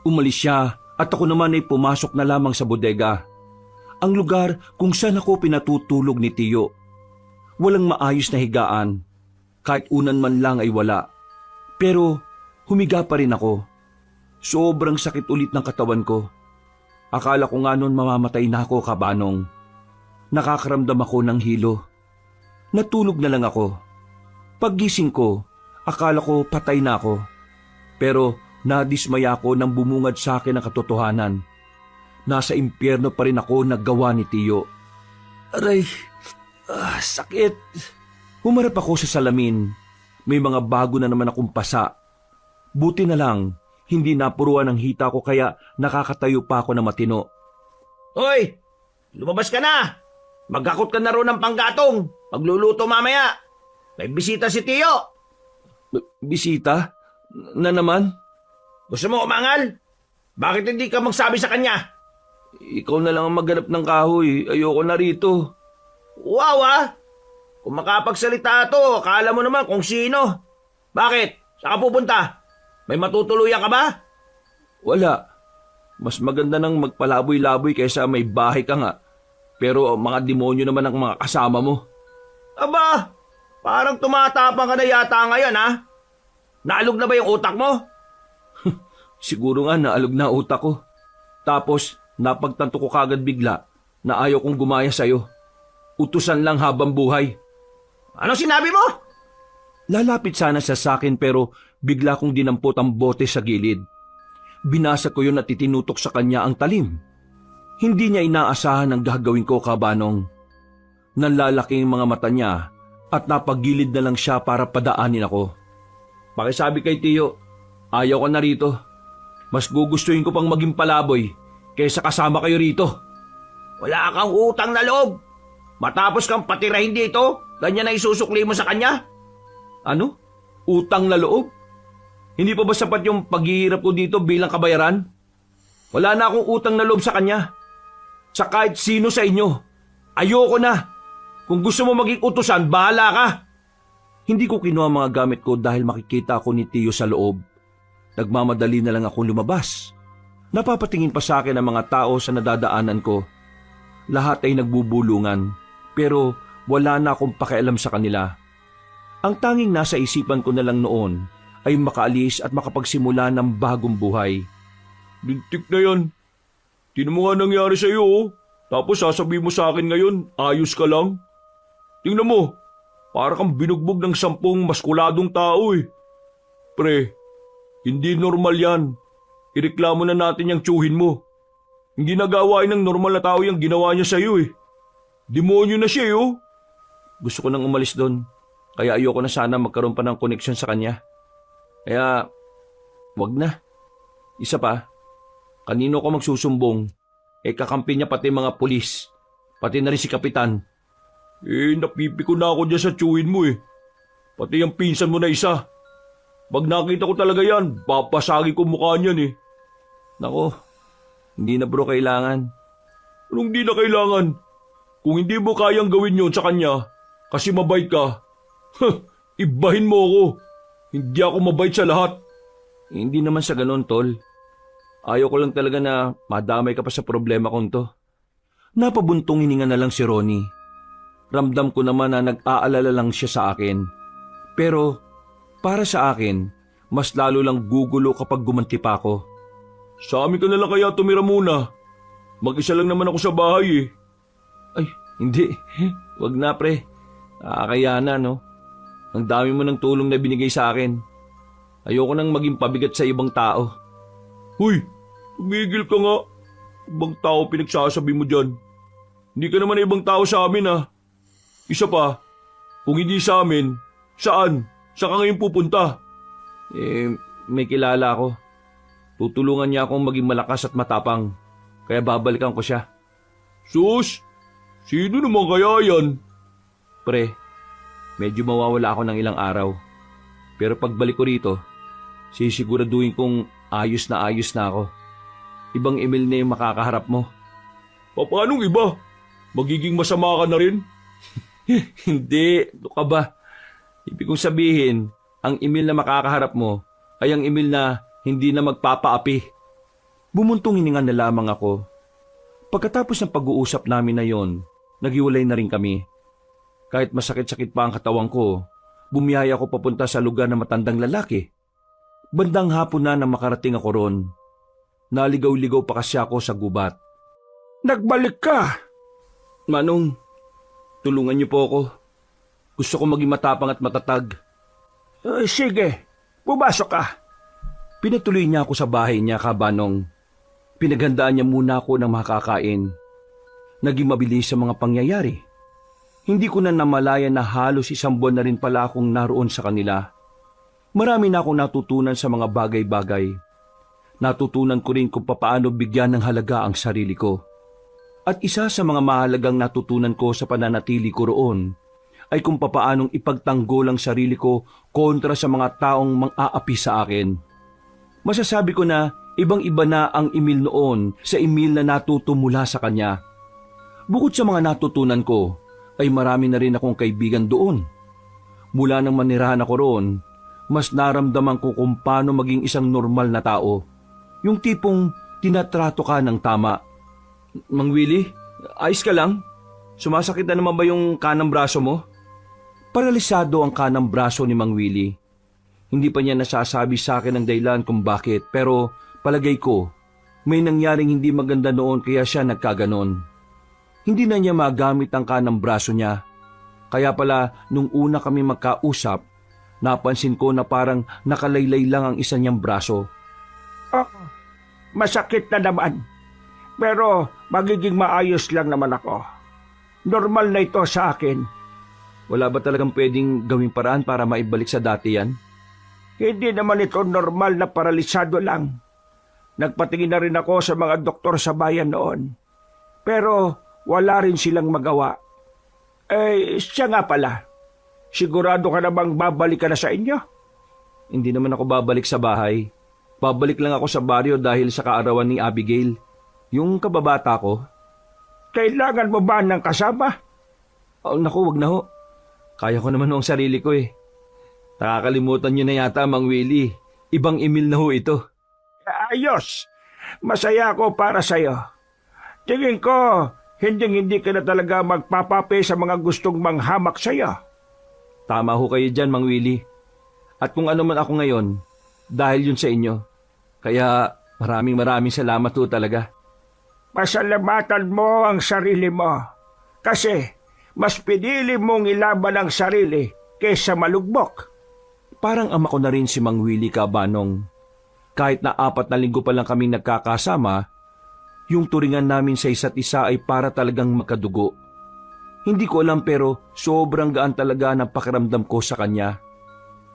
Umalis siya at ako naman ay pumasok na lamang sa bodega. Ang lugar kung saan ako pinatutulog ni Tiyo. Walang maayos na higaan. Kahit unan man lang ay wala. Pero humiga pa rin ako. Sobrang sakit ulit ng katawan ko. Akala ko nga noon mamamatay na ako, Kabanong. Nakakaramdam ako ng hilo. Natulog na lang ako. Paggising ko, akala ko patay na ako. Pero Nadismaya ako nang bumungad sa akin ang katotohanan. Nasa impyerno pa rin ako naggawa ni Tiyo. Aray, sakit. Humarap ako sa salamin. May mga bago na naman akong pasa. Buti na lang, hindi napuruan ang hita ko kaya nakakatayo pa ako na matino. Hoy! Lumabas ka na! Magakot ka na ro ng panggatong. Magluluto mamaya. May bisita si Tiyo. Bisita? Na naman? Gusto mo umangal? Bakit hindi ka magsabi sa kanya? Ikaw na lang ang maghanap ng kahoy. Ayoko na rito. Wow Kung makapagsalita to, akala mo naman kung sino. Bakit? Saan ka pupunta? May matutuluyan ka ba? Wala. Mas maganda nang magpalaboy-laboy kaysa may bahay ka nga. Pero mga demonyo naman ang mga kasama mo. Aba, parang tumatapang ka na yata ngayon ha? Naalog na ba yung utak mo? Siguro nga naalog na utak ko. Tapos napagtanto ko kagad bigla na ayaw kong gumaya sa'yo. Utusan lang habang buhay. Ano sinabi mo? Lalapit sana siya sa akin pero bigla kong dinampot ang bote sa gilid. Binasa ko yun at itinutok sa kanya ang talim. Hindi niya inaasahan ang gagawin ko, kabanong. Nanlalaki ang mga mata niya at napagilid na lang siya para padaanin ako. Pakisabi kay Tiyo, ayaw ko na rito. Mas gugustuhin ko pang maging palaboy kaysa kasama kayo rito. Wala kang utang na loob. Matapos kang patirahin dito, ganyan na isusukli mo sa kanya? Ano? Utang na loob? Hindi pa ba sapat yung paghihirap ko dito bilang kabayaran? Wala na akong utang na loob sa kanya. Sa kahit sino sa inyo. Ayoko na. Kung gusto mo maging utusan, bahala ka. Hindi ko kinuha mga gamit ko dahil makikita ako ni Tiyo sa loob. Nagmamadali na lang akong lumabas. Napapatingin pa sa akin ang mga tao sa nadadaanan ko. Lahat ay nagbubulungan, pero wala na akong pakialam sa kanila. Ang tanging nasa isipan ko na lang noon ay makaalis at makapagsimula ng bagong buhay. Lintik na yan. Tingnan mo nga nangyari sa iyo. Tapos sasabihin mo sa akin ngayon, ayos ka lang. Tingnan mo, para kang binugbog ng 10 maskuladong tao eh. Pre, hindi normal yan. Ireklamo na natin yung tsuhin mo. Hindi nagawain ng normal na tao yung ginawa niya sa iyo eh. Demonyo na siya eh. Gusto ko nang umalis doon. Kaya ayoko na sana magkaroon pa ng koneksyon sa kanya. Kaya, wag na. Isa pa, kanino ko magsusumbong? Kakampi niya pati mga pulis. Pati na rin si Kapitan. Napipiko na ako dyan sa tsuhin mo eh. Pati yung pinsan mo na isa. Pag nakita ko talaga yan, papasagi ko mukha niyan eh. Nako, hindi na bro kailangan. Anong di na kailangan? Kung hindi mo kayang gawin yun sa kanya, kasi mabait ka, ibahin mo ako. Hindi ako mabait sa lahat. Hindi naman sa ganon, tol. Ayaw ko lang talaga na madamay ka pa sa problema kong to. Napabuntong hininga na lang si Ronnie. Ramdam ko naman na nag-aalala lang siya sa akin. Pero para sa akin, mas lalo lang gugulo kapag gumanti pa ako. Sa amin ka na lang kaya tumira muna. Mag-isa lang naman ako sa bahay eh. Ay, hindi. Wag na pre. Nakakaya na no. Ang dami mo ng tulong na binigay sa akin. Ayoko nang maging pabigat sa ibang tao. Huy, tumigil ka nga. Ibang tao pinagsasabi mo dyan. Hindi ka naman ibang tao sa amin ah. Isa pa, kung hindi sa amin, saan? Saan ka ngayon pupunta? May kilala ako. Tutulungan niya akong maging malakas at matapang. Kaya babalikan ko siya. Sus! Sino naman kaya yan? Pre, medyo mawawala ako ng ilang araw. Pero pagbalik ko rito, sisiguraduhin kong ayos na ako. Ibang Emil na yung makakaharap mo. Paanong iba? Magiging masama ka na rin? Hindi, ano ka ba? Ibig kong sabihin, ang Emil na makakaharap mo ay ang Emil na hindi na magpapaapi. Bumuntong hininga na lamang ako. Pagkatapos ng pag-uusap namin na yon, naghiwalay na rin kami. Kahit masakit-sakit pa ang katawan ko, bumiyaya ako papunta sa lugar ng matandang lalaki. Bandang hapon na nang makarating ako ron. Naligaw-ligaw pa kasi ako sa gubat. Nagbalik ka! Manong, tulungan niyo po ako. Gusto ko maging matapang at matatag. Sige, pumasok ka. Pinatuloy niya ako sa bahay niya, Kabanong. Pinaghandaan niya muna ako ng makakain. Naging mabilis sa mga pangyayari. Hindi ko na namalayan na halos 1 buwan na rin pala akong naroon sa kanila. Marami na akong natutunan sa mga bagay-bagay. Natutunan ko rin kung papaano bigyan ng halaga ang sarili ko. At isa sa mga mahalagang natutunan ko sa pananatili ko roon ay kung papaanong ipagtanggol ang sarili ko kontra sa mga taong mang-aapi sa akin. Masasabi ko na ibang-iba na ang Emil noon sa Emil na natuto mula sa kanya. Bukod sa mga natutunan ko, ay marami na rin akong kaibigan doon. Mula nang manirahan ako roon, mas naramdaman ko kung paano maging isang normal na tao. Yung tipong tinatrato ka ng tama. Mang Willie, ayos ka lang? Sumasakit na naman ba yung kanang braso mo? Paralisado ang kanang braso ni Mang Willie. Hindi pa niya nasasabi sa akin ang dahilan kung bakit, pero palagay ko, may nangyaring hindi maganda noon kaya siya nagkaganon. Hindi na niya magamit ang kanang braso niya. Kaya pala, nung una kami magkausap, napansin ko na parang nakalaylay lang ang isa niyang braso. Oh, masakit na naman. Pero magiging maayos lang naman ako. Normal na ito sa akin. Wala ba talagang pwedeng gawing paraan para maibalik sa dati yan? Hindi naman ito normal na paralisado lang. Nagpatingin na rin ako sa mga doktor sa bayan noon. Pero wala rin silang magawa. Siya nga pala. Sigurado ka na bang babalik ka na sa inyo? Hindi naman ako babalik sa bahay. Babalik lang ako sa baryo dahil sa kaarawan ni Abigail. Yung kababata ko. Kailangan mo ba ng kasama? Oh, naku, wag na ho. Kaya ko naman ho ang sarili ko eh. Nakakalimutan niyo na yata, Mang Willie. Ibang Emil na ho ito. Ayos. Masaya ako para sa'yo. Tingin ko, hindi ka na talaga magpapape sa mga gustong manghamak sa'yo. Tama ho kayo dyan, Mang Willie. At kung ano man ako ngayon, dahil yun sa inyo. Kaya maraming salamat ho talaga. Pasalamatan mo ang sarili mo. Kasi mas pinili mong ilaban ang sarili kaysa malugbok. Parang ama ko na rin si Mang Willie, Kabanong. Kahit na 4 na linggo pa lang kaming nagkakasama, yung turingan namin sa isa't isa ay para talagang makadugo. Hindi ko alam pero sobrang gaan talaga ng pakiramdam ko sa kanya.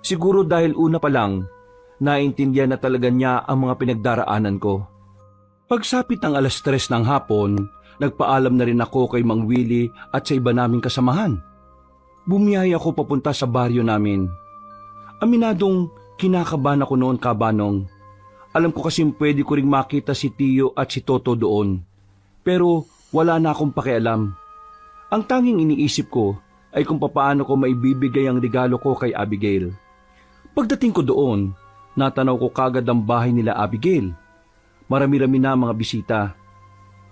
Siguro dahil una pa lang, naintindihan na talaga niya ang mga pinagdaraanan ko. Pagsapit ng 3:00 ng hapon, nagpaalam na rin ako kay Mang Willie at sa iba naming kasamahan. Bumiyaya ako papunta sa baryo namin. Aminadong kinakabahan ako noon, Kabanong. Alam ko kasing pwede ko ring makita si Tio at si Toto doon. Pero wala na akong pakialam. Ang tanging iniisip ko ay kung papaano ko maibibigay ang regalo ko kay Abigail. Pagdating ko doon, natanaw ko kagad ang bahay nila Abigail. Marami-rami na mga bisita.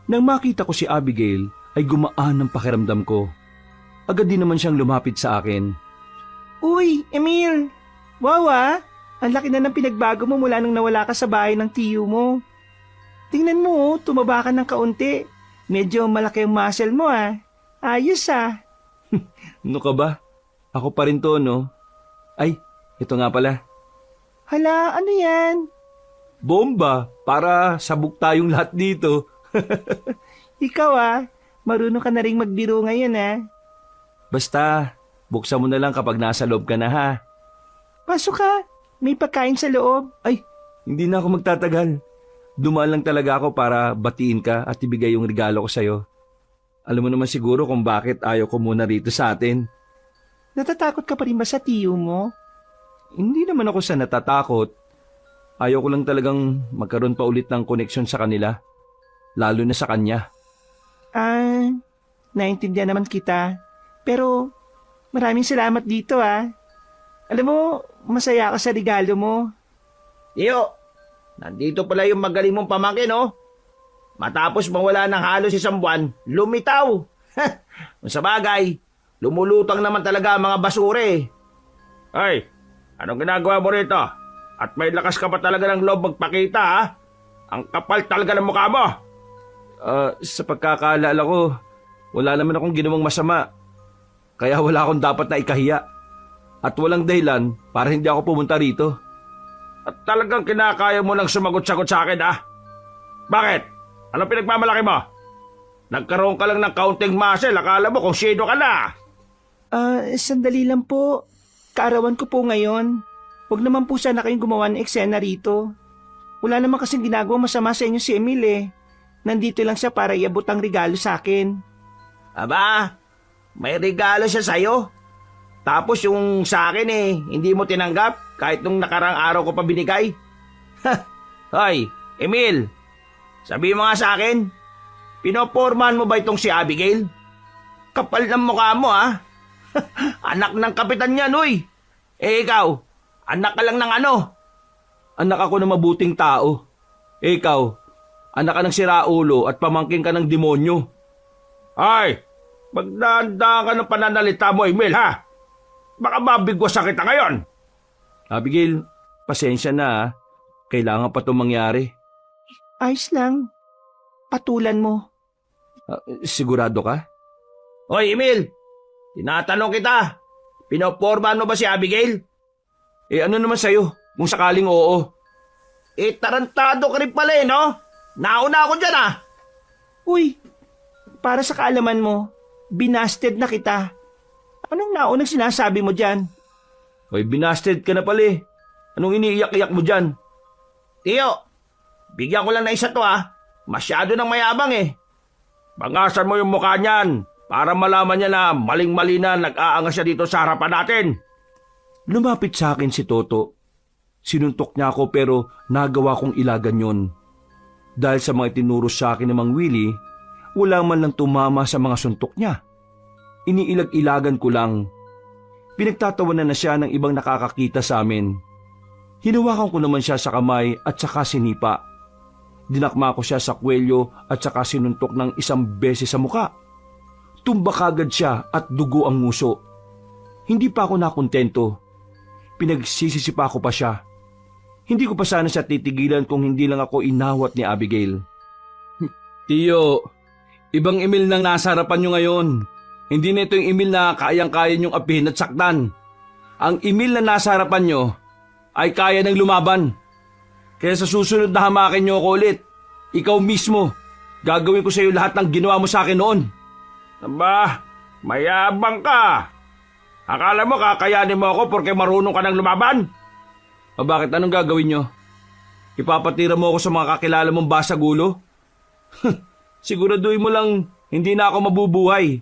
Nang makita ko si Abigail, ay gumaan ang pakiramdam ko. Agad din naman siyang lumapit sa akin. Uy, Emil! Wow ah! Ang laki na ng pinagbago mo mula nung nawala ka sa bahay ng tiyo mo. Tingnan mo, tumaba ka ng kaunti. Medyo malaki ang muscle mo ah. Ayos ah. Ano ka ba? Ako pa rin to, no? Ay, ito nga pala. Hala, ano yan? Bomba! Para sabog tayong lahat dito. Ikaw ah, marunong ka na rin magbiro ngayon ah. Basta, buksan mo na lang kapag nasa loob ka na ha. Pasok ka, may pagkain sa loob. Ay, hindi na ako magtatagal. Dumaan lang talaga ako para batiin ka at ibigay yung regalo ko sa'yo. Alam mo naman siguro kung bakit ayaw ko muna rito sa atin. Natatakot ka pa rin ba sa tiyo mo? Hindi naman ako sa natatakot. Ayaw ko lang talagang magkaroon pa ulit ng koneksyon sa kanila. Lalo na sa kanya. Naintindihan naman kita. Pero maraming salamat dito ah. Alam mo, masaya ako sa regalo mo. Tio, nandito pala yung magaling mong pamangkin, oh. Matapos mawala ng halos 1 buwan, lumitaw. Sa bagay, lumulutang naman talaga ang mga basura eh. Ay, anong ginagawa mo rito? At may lakas ka pa talaga ng loob magpakita, ha? Ang kapal talaga ng mukha mo. Sa pagkakaalala ko, wala naman akong ginawang masama. Kaya wala akong dapat na ikahiya. At walang dahilan para hindi ako pumunta rito. At talagang kinakaya mo nang sumagot-sagot sa akin, ah? Bakit? Ano pinagmamalaki mo? Nagkaroon ka lang ng kaunting muscle, akala mo kung sino ka na. Sandali lang po. Kaarawan ko po ngayon. Huwag naman po sana kayong gumawa ng eksena rito. Wala naman kasing ginagawa masama sa inyo si Emil eh. Nandito lang siya para iabot ang regalo sa akin. Aba, may regalo siya sa'yo. Tapos yung sa akin eh, hindi mo tinanggap kahit nung nakarang araw ko pa binigay. Hoy, Emil, sabi mo nga sa akin, pinopormahan mo ba itong si Abigail? Kapal ng mukha mo, ah. Anak ng kapitan yan, uy. Eh ikaw, anak ka lang ng ano? Anak ako ng mabuting tao. Ikaw, anak ka ng siraulo at pamangking ka ng demonyo. Ay, magdanda ka ng pananalita mo, Emil, ha? Baka mabigwasan kita ngayon. Abigail, pasensya na ha. Kailangan pa itong mangyari. Ayos lang. Patulan mo. Sigurado ka? Hoy, Emil, tinatanong kita, pinopormahan mo ba si Abigail? Eh ano naman sa'yo kung sakaling oo? Eh, tarantado ka rin pala eh, no? Nauna ako dyan, ah. Uy, para sa kaalaman mo, binasted na kita. Anong naunang sinasabi mo dyan? Hoy, binasted ka na pala eh. Anong iniiyak-iyak mo dyan? Tiyo, bigyan ko lang na isa to, ah. Masyado nang mayabang eh. Bangasan mo yung mukha niyan para malaman niya na maling-mali na nag-aangas siya dito sa harapan natin. Lumapit sa akin si Toto. Sinuntok niya ako pero nagawa kong ilagan yon. Dahil sa mga tinuro sa akin ng Mang Willie, wala man lang tumama sa mga suntok niya. Iniilag-ilagan ko lang. Pinagtatawanan na siya ng ibang nakakakita sa amin. Hinawakan ko naman siya sa kamay at saka sinipa. Dinakma ko siya sa kwelyo at saka sinuntok ng isang beses sa muka. Tumbak agad siya at dugo ang nguso. Hindi pa ako nakontento. Pinagsisisipa ko pa siya. Hindi ko pa sana siya titigilan kung hindi lang ako inawat ni Abigail. Tiyo, ibang Emil nang nasa harapan nyo ngayon. Hindi na ito yung Emil na kayang-kaya nyong apihin at saktan. Ang Emil na nasa harapan nyo ay kaya ng lumaban. Kaya sa susunod na hamakin nyo ako ulit, ikaw mismo, gagawin ko sa iyo lahat ng ginawa mo sa akin noon. Aba, mayabang ka. Akala mo kakayanin mo ako porque marunong ka ng lumaban? O bakit anong gagawin nyo? Ipapatira mo ako sa mga kakilala mong basagulo? Siguraduhin mo lang hindi na ako mabubuhay.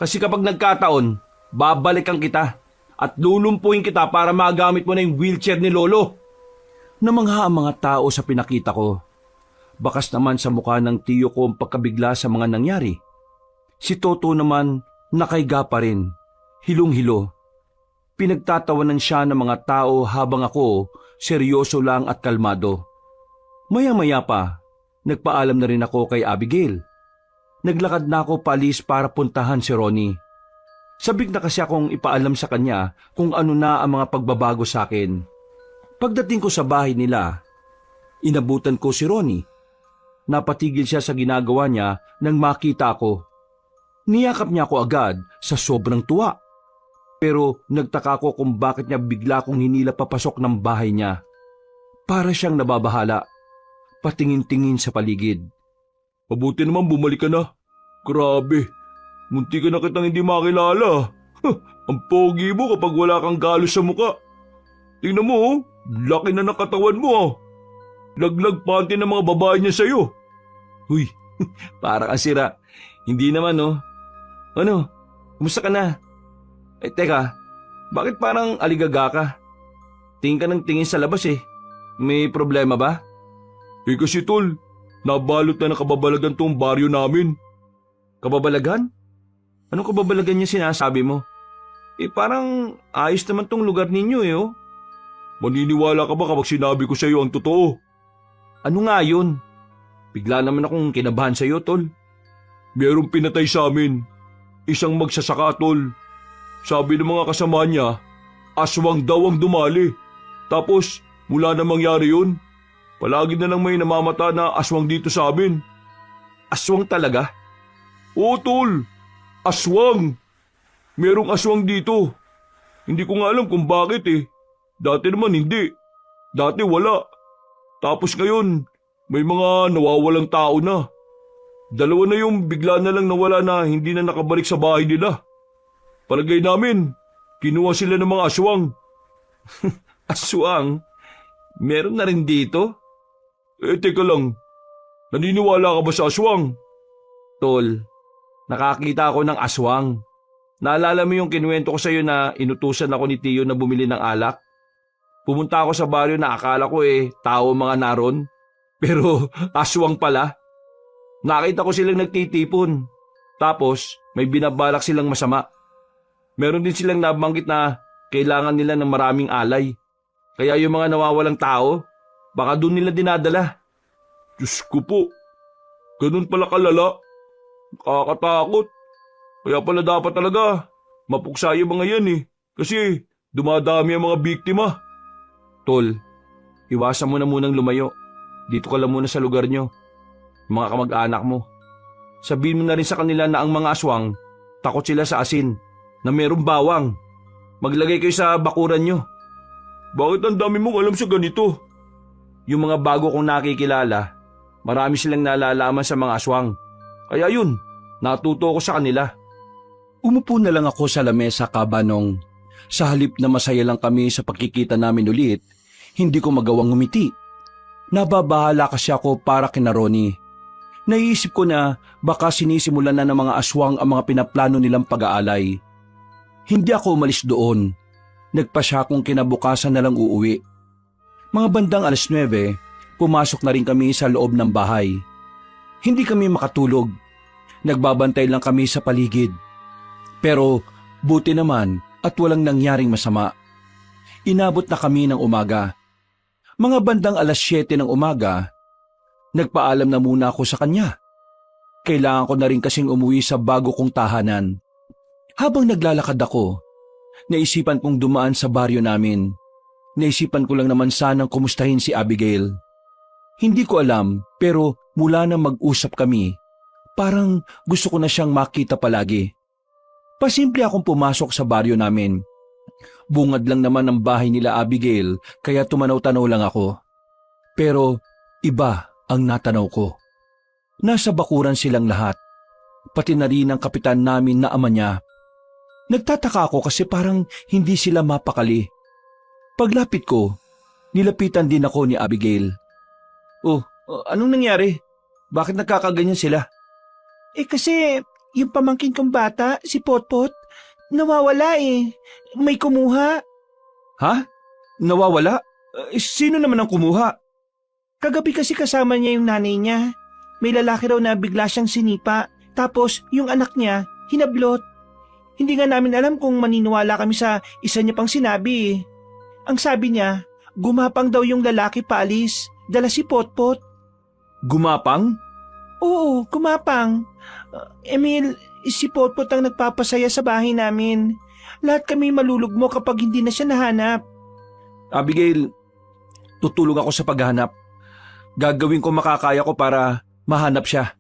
Kasi kapag nagkataon, babalikan kita at lulumpuhin kita para magamit mo na yung wheelchair ni Lolo. Namangha ang mga tao sa pinakita ko. Bakas naman sa mukha ng tiyo ko ang pagkabigla sa mga nangyari. Si Toto naman nakaiga pa rin, hilong-hilo. Pinagtatawanan siya ng mga tao habang ako seryoso lang at kalmado. Maya-maya pa, nagpaalam na rin ako kay Abigail. Naglakad na ako paalis para puntahan si Ronnie. Sabik na kasi akong ipaalam sa kanya kung ano na ang mga pagbabago sa akin. Pagdating ko sa bahay nila, inabutan ko si Ronnie. Napatigil siya sa ginagawa niya nang makita ako. Niyakap niya ako agad sa sobrang tuwa. Pero nagtaka ko kung bakit niya bigla kong hinila papasok ng bahay niya. Para siyang nababahala, patingin-tingin sa paligid. Mabuti naman bumalik ka na. Grabe, munti ka na kitang hindi makilala. Ang pogi mo kapag wala kang galos sa muka. Tingnan mo, oh. Laki na ng katawan mo, ah. Laglag panty ng mga babae niya sa'yo. Uy, parang asira. Hindi naman, oh. Ano, kumusta ka na? Eh, teka, bakit parang aligaga ka? Tingin ka ng tingin sa labas eh. May problema ba? Eh kasi tol, nabalot na ng kababalagan tong baryo namin. Kababalagan? Anong kababalagan niya sinasabi mo? Eh parang ayos naman tong lugar ninyo eh, oh. Maniniwala ka ba kapag sinabi ko sa iyo ang totoo? Ano nga yun? Bigla naman akong kinabahan sa iyo, tol. Merong pinatay sa amin. Isang magsasaka, tol. Sabi ng mga kasama niya, aswang daw ang dumali. Tapos, mula na mangyari yun, palagi na lang may namamata na aswang dito sa amin. Aswang talaga? Oo, tol. Aswang. Merong aswang dito. Hindi ko nga alam kung bakit eh. Dati naman hindi. Dati wala. Tapos ngayon, may mga nawawalang tao na. 2 na yung bigla na lang nawala na hindi na nakabalik sa bahay nila. Palagay namin, kinuha sila ng mga aswang. Aswang? Meron na rin dito? Teka lang. Naniniwala ka ba sa aswang? Tol, nakakita ako ng aswang. Naalala mo yung kinuwento ko sa'yo na inutusan ako ni Tiyo na bumili ng alak? Pumunta ako sa baryo na akala ko tao mga naron. Pero aswang pala. Nakita ko silang nagtitipon. Tapos may binabalak silang masama. Meron din silang nabanggit na kailangan nila ng maraming alay. Kaya yung mga nawawalang tao, baka doon nila dinadala. Diyos ko po. Ganun pala kalala. Nakakatakot. Kaya pala dapat talaga mapuksa yung mga yan Kasi dumadami ang mga biktima. Tol, iwasan mo na munang lumayo. Dito ka lang muna sa lugar nyo. Mga kamag-anak mo. Sabihin mo na rin sa kanila na ang mga aswang, takot sila sa asin, na merong bawang. Maglagay kayo sa bakuran nyo. Bakit ang dami mong alam sa ganito? Yung mga bago kong nakikilala, marami silang nalalaman sa mga aswang. Kaya yun, natuto ko sa kanila. Umupo na lang ako sa lamesa, Kabanong. Sa halip na masaya lang kami sa pagkikita namin ulit, hindi ko magawang ngumiti. Nababahala kasi ako para kina Ronnie. Naiisip ko na baka sinisimulan na ng mga aswang ang mga pinaplano nilang pag-aalay. Hindi ako umalis doon. Nagpasya kong kinabukasan na lang uuwi. Mga bandang 9:00, pumasok na rin kami sa loob ng bahay. Hindi kami makatulog. Nagbabantay lang kami sa paligid. Pero buti naman at walang nangyaring masama. Inabot na kami ng umaga. Mga bandang 7:00 ng umaga, nagpaalam na muna ako sa kanya. Kailangan ko na rin kasing umuwi sa bago kong tahanan. Habang naglalakad ako, naisipan kong dumaan sa baryo namin. Naisipan ko lang naman sanang kumustahin si Abigail. Hindi ko alam, pero mula na mag-usap kami, parang gusto ko na siyang makita palagi. Pasimple akong pumasok sa baryo namin. Bungad lang naman ang bahay nila Abigail, kaya tumanaw-tanaw lang ako. Pero iba ang natanaw ko. Nasa bakuran silang lahat, pati na rin ang kapitan namin na ama niya. Nagtataka ako kasi parang hindi sila mapakali. Paglapit ko, nilapitan din ako ni Abigail. Oh, anong nangyari? Bakit nagkakaganyan sila? Kasi yung pamangkin kong bata, si Potpot, nawawala May kumuha. Ha? Nawawala? Sino naman ang kumuha? Kagabi kasi kasama niya yung nanay niya. May lalaki raw na bigla siyang sinipa. Tapos yung anak niya, hinablot. Hindi nga namin alam kung maniniwala kami sa isa niya pang sinabi. Ang sabi niya, gumapang daw yung lalaki paalis. Dala si Potpot. Gumapang? Oo, gumapang. Emil, si Potpot ang nagpapasaya sa bahay namin. Lahat kami malulugmo kapag hindi na siya nahanap. Abigail, tutulong ako sa paghahanap. Gagawin ko makakaya ko para mahanap siya.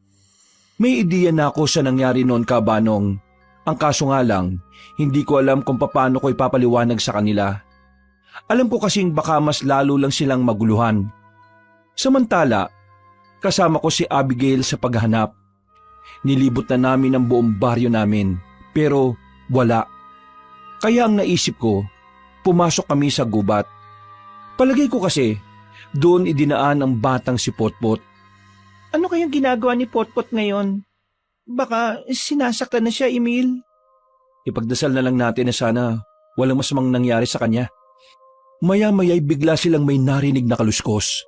May ideya na ako sa nangyari noon, Kabanong. Ang kaso nga lang, hindi ko alam kung paano ko ipapaliwanag sa kanila. Alam ko kasing baka mas lalo lang silang maguluhan. Samantala, kasama ko si Abigail sa paghahanap. Nilibot na namin ang buong baryo namin, pero wala. Kaya ang naisip ko, pumasok kami sa gubat. Palagay ko kasi, doon idinaan ang batang si Potpot. Ano kayang ginagawa ni Potpot ngayon? Baka sinasaktan na siya, Emil. Ipagdasal na lang natin na sana walang masamang nangyari sa kanya. Maya-maya'y bigla silang may narinig na kaluskos.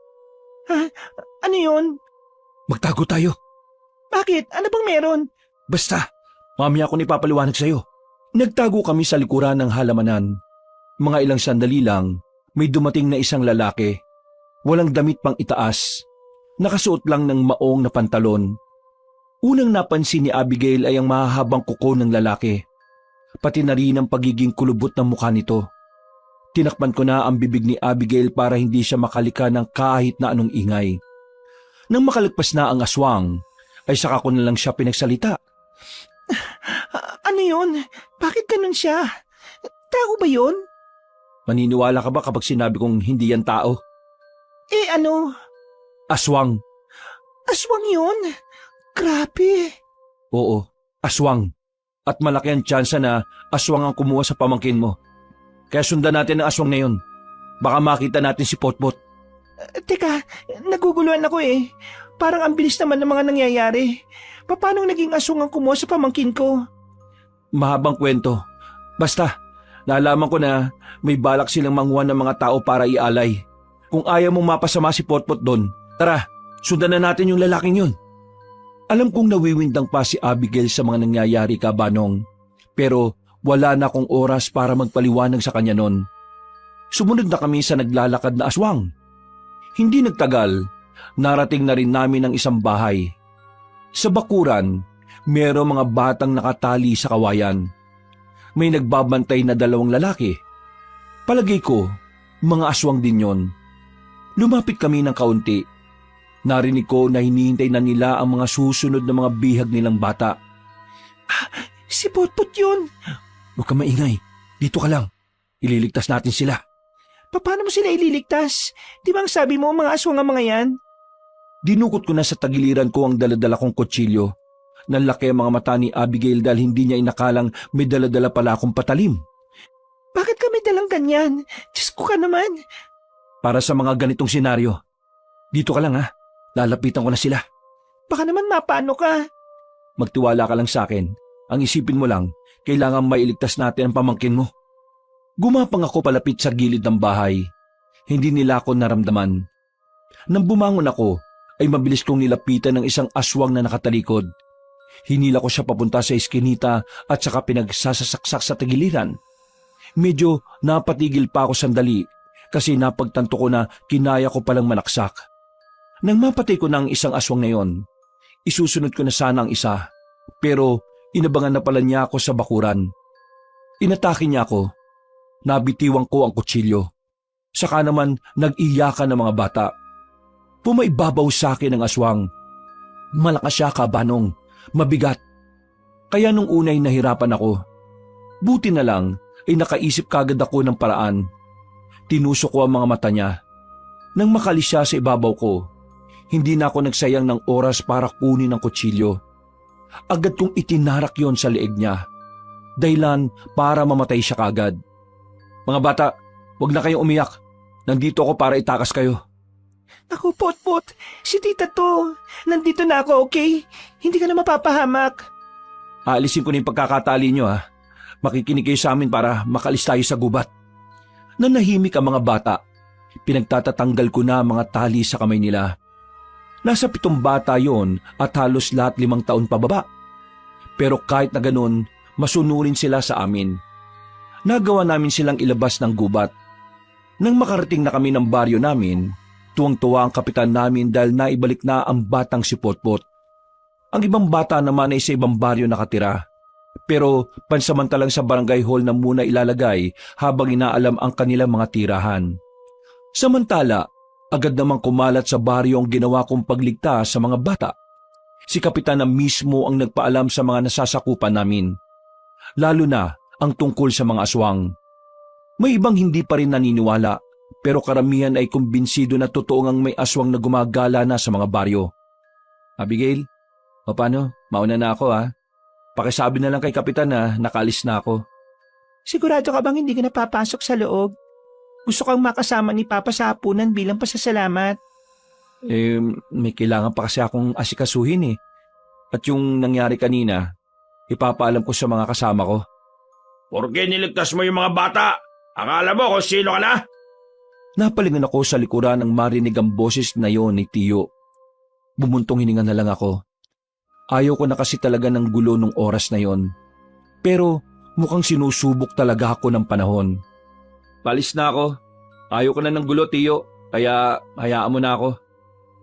Ha? Ano yun? Magtago tayo. Bakit? Ano bang meron? Basta, mamaya ako ipapaliwanag sa'yo. Nagtago kami sa likuran ng halamanan. Mga ilang sandali lang, may dumating na isang lalaki. Walang damit pang itaas. Nakasuot lang ng maong na pantalon. Unang napansin ni Abigail ay ang mahahabang kuko ng lalaki. Pati na rin ang pagiging kulubot ng mukha nito. Tinakpan ko na ang bibig ni Abigail para hindi siya makalika ng kahit na anong ingay. Nang makalagpas na ang aswang, ay saka ko na lang siya pinagsalita. Ano yun? Bakit ganun siya? Tao ba yun? Maniniwala ka ba kapag sinabi kong hindi yan tao? Ano? Aswang. Aswang yun? Grabe. Oo, aswang. At malaki ang tsansa na aswang ang kumuha sa pamangkin mo. Kaya sundan natin ang aswang na yun. Baka makita natin si Potpot. Teka, naguguluhan ako eh. Parang ang bilis naman ng mga nangyayari. Paano naging aswang ang kumuha sa pamangkin ko? Mahabang kwento. Basta, nalaman ko na may balak silang manguha ng mga tao para ialay. Kung ayaw mong mapasama si Potpot doon, tara, sundan na natin yung lalaking yun. Alam kong nawiwindang pa si Abigail sa mga nangyayari ka, Banong. Pero wala na akong oras para magpaliwanag sa kanya noon. Sumunod na kami sa naglalakad na aswang. Hindi nagtagal, narating na rin namin ang isang bahay. Sa bakuran, merong mga batang nakatali sa kawayan. May nagbabantay na 2 lalaki. Palagay ko, mga aswang din yon. Lumapit kami ng kaunti. Narinig ko na hinihintay na nila ang mga susunod na mga bihag nilang bata. Si Potpot yun. Huwag kang maingay, dito ka lang. Ililigtas natin sila. Paano mo sila ililigtas? Di ba ang sabi mo mga aswang ang mga yan? Dinukot ko na sa tagiliran ko ang daladala kong kutsilyo. Nanlaki ang mga mata ni Abigail dahil hindi niya inakalang may daladala pala akong patalim. Bakit kami dalang ganyan? Diyos ko ka naman. Para sa mga ganitong senaryo. Dito ka lang ha, lalapitan ko na sila. Baka naman mapaano ka. Magtiwala ka lang sa akin. Ang isipin mo lang, kailangan mailigtas natin ang pamangkin mo. Gumapang ako palapit sa gilid ng bahay. Hindi nila ako naramdaman. Nang bumangon ako, ay mabilis kong nilapitan ng isang aswang na nakatalikod. Hinila ko siya papunta sa iskinita at saka pinagsasasaksak sa tagiliran. Medyo napatigil pa ako sandali kasi napagtanto ko na kinaya ko palang manaksak. Nang mapatay ko na ang isang aswang na yon, isusunod ko na sana ang isa, pero inabangan na pala niya ako sa bakuran. Inatake niya ako. Nabitiwang ko ang kutsilyo. Saka naman nag-iyakan ng mga bata. Pumaibabaw sa akin ang aswang. Malakas siya, Kabanong. Mabigat. Kaya nung unay nahirapan ako. Buti na lang ay nakaisip kagad ako ng paraan. Tinusok ko ang mga mata niya. Nang makalis siya sa ibabaw ko, hindi na ako nagsayang ng oras para kunin ang kutsilyo. Agad kong itinarak yon sa leeg niya. Dahilan para mamatay siya kagad. Mga bata, huwag na kayong umiyak. Nandito ako para itakas kayo. Ako, Potpot. Si tita to. Nandito na ako, okay? Hindi ka na mapapahamak. Aalisin ko na yung pagkakatali nyo ha. Makikinig kayo sa amin para makalis tayo sa gubat. Nanahimik ang mga bata. Pinagtatatanggal ko na ang mga tali sa kamay nila. Nasa 7 bata yon at halos lahat 5 taon pababa. Pero kahit na ganun, masunurin sila sa amin. Nagawa namin silang ilabas ng gubat. Nang makarating na kami ng baryo namin, tuwang-tuwa ang kapitan namin dahil naibalik na ang batang si Potpot. Ang ibang bata naman ay sa ibang baryo nakatira. Pero pansamantalang sa barangay hall na muna ilalagay habang inaalam ang kanilang mga tirahan. Samantala, agad namang kumalat sa baryo ang ginawa kong pagligtas sa mga bata. Si kapitan na mismo ang nagpaalam sa mga nasasakupan namin. Lalo na ang tungkol sa mga aswang. May ibang hindi pa rin naniniwala, pero karamihan ay kumbinsido na totoo ngang may aswang na gumagala na sa mga baryo. Abigail, o paano? Mauna na ako ha. Pakisabi na lang kay kapitan na nakalis na ako. Sigurado ka bang hindi ka napapasok sa loob? Gusto kang makasama ni Papa sa hapunan bilang pasasalamat. May kailangan pa kasi akong asikasuhin eh. At yung nangyari kanina, ipapaalam ko sa mga kasama ko. Porke niligtas mo yung mga bata? Akala mo kung sino ka na? Napalingon ako sa likuran ng marinig ang boses na yon ni Tiyo. Bumuntong hininga na lang ako. Ayaw ko na kasi talaga ng gulo nung oras na yon. Pero mukhang sinusubok talaga ako ng panahon. Palis na ako. Ayaw ko na ng gulo, Tiyo. Kaya hayaan mo na ako.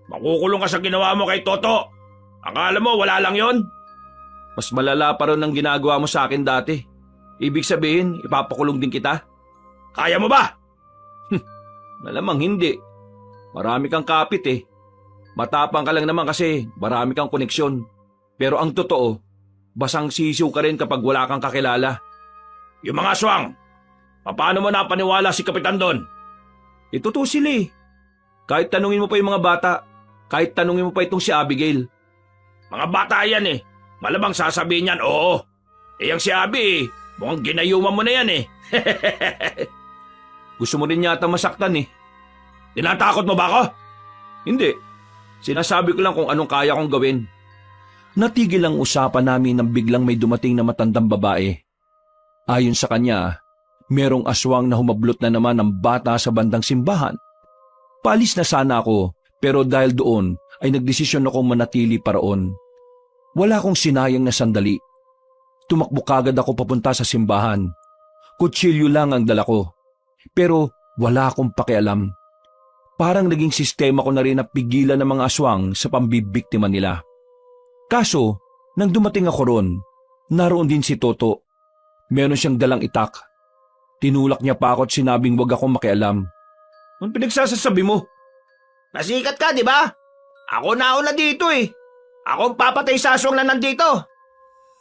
Makukulong ka sa ginawa mo kay Toto. Akala mo wala lang yon? Mas malala pa rin ang ginagawa mo sa akin dati. Ibig sabihin, ipapakulong din kita? Kaya mo ba? Malamang hindi. Marami kang kapit eh. Matapang ka lang naman kasi marami kang koneksyon. Pero ang totoo, basang sisiw ka rin kapag wala kang kakilala. Yung mga aswang, paano mo napaniwala si Kapitan doon? Totoo sila eh. Kahit tanungin mo pa yung mga bata, kahit tanungin mo pa itong si Abigail. Mga bata yan eh. Malamang sasabihin yan, oo. Eh yung si Abi, mukhang ginayuman mo na yan eh. Gusto mo rin yata masaktan eh. Tinatakot mo ba ako? Hindi. Sinasabi ko lang kung anong kaya kong gawin. Natigil ang usapan namin nang biglang may dumating na matandang babae. Ayon sa kanya, merong aswang na humablot na naman ng bata sa bandang simbahan. Paalis na sana ako, pero dahil doon ay nagdesisyon ako manatili paraon. Wala akong sinayang na sandali. Tumakbo kagad ako papunta sa simbahan. Kutsilyo lang ang dala ko. Pero wala akong pakialam. Parang naging sistema ko na rin na pigilan ng mga aswang sa pambibiktima nila. Kaso, nang dumating ako ron, naroon din si Toto. Meron siyang dalang itak. Tinulak niya pa ako at sinabing wag akong makialam. Anong pinagsasasabi mo? Nasikat ka, di ba? Ako nauna dito eh. Ako ang papatay sa aswang na nandito.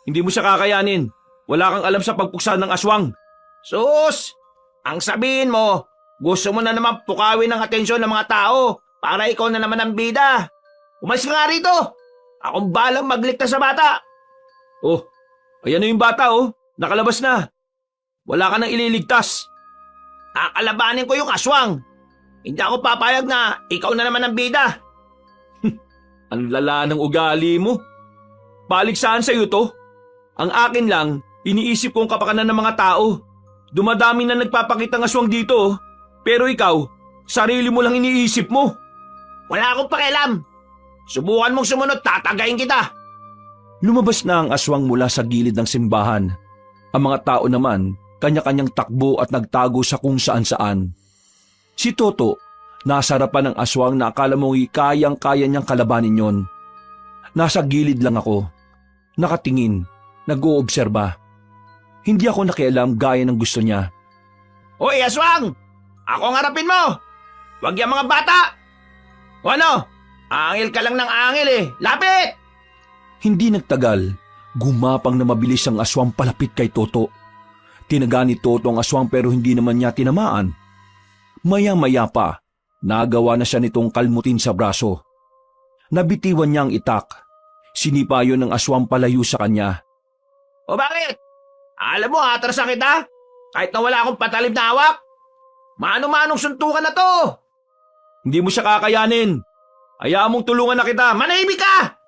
Hindi mo siya kakayanin. Wala kang alam sa pagpuksa ng aswang. Sus! Ang sabihin mo, gusto mo na naman pukawin ang atensyon ng mga tao para ikaw na naman ang bida. Umalis ka nga rito. Akong balang magligtas sa bata. Oh, ayan na yung bata oh. Nakalabas na. Wala ka nang ililigtas. Kakalabanin ko yung aswang. Hindi ako papayag na ikaw na naman ang bida. Ang lala ng ugali mo. Paligsahan sa'yo to. Ang akin lang, iniisip kong kapakanan ng mga tao. Dumadami na nagpapakitang aswang dito oh. Pero ikaw, sarili mo lang iniisip mo. Wala akong pakialam. Subukan mong sumunod, tatagayin kita. Lumabas na ang aswang mula sa gilid ng simbahan. Ang mga tao naman, kanya-kanyang takbo at nagtago sa kung saan-saan. Si Toto, nasa harapan ng aswang na akala mong kayang-kaya niyang kalabanin yon. Nasa gilid lang ako. Nakatingin, nag-oobserba. Hindi ako nakialam gaya ng gusto niya. Hoy, aswang! Ako ang harapin mo! Huwag yung mga bata! O ano? Angil ka lang ng angil eh. Lapit! Hindi nagtagal, gumapang na mabilis ang aswang palapit kay Toto. Tinaga ni Toto ang aswang pero hindi naman niya tinamaan. Maya-maya pa, nagawa na siya nitong kalmutin sa braso. Nabitiwan niya ang itak. Sinipa yun ng aswang palayo sa kanya. O bakit? Alam mo, atrasan kita? Kahit na wala akong patalim na hawak? Mano-manong suntukan na to! Hindi mo siya kakayanin. Hayaan mong tulungan na kita. Manahimik ka!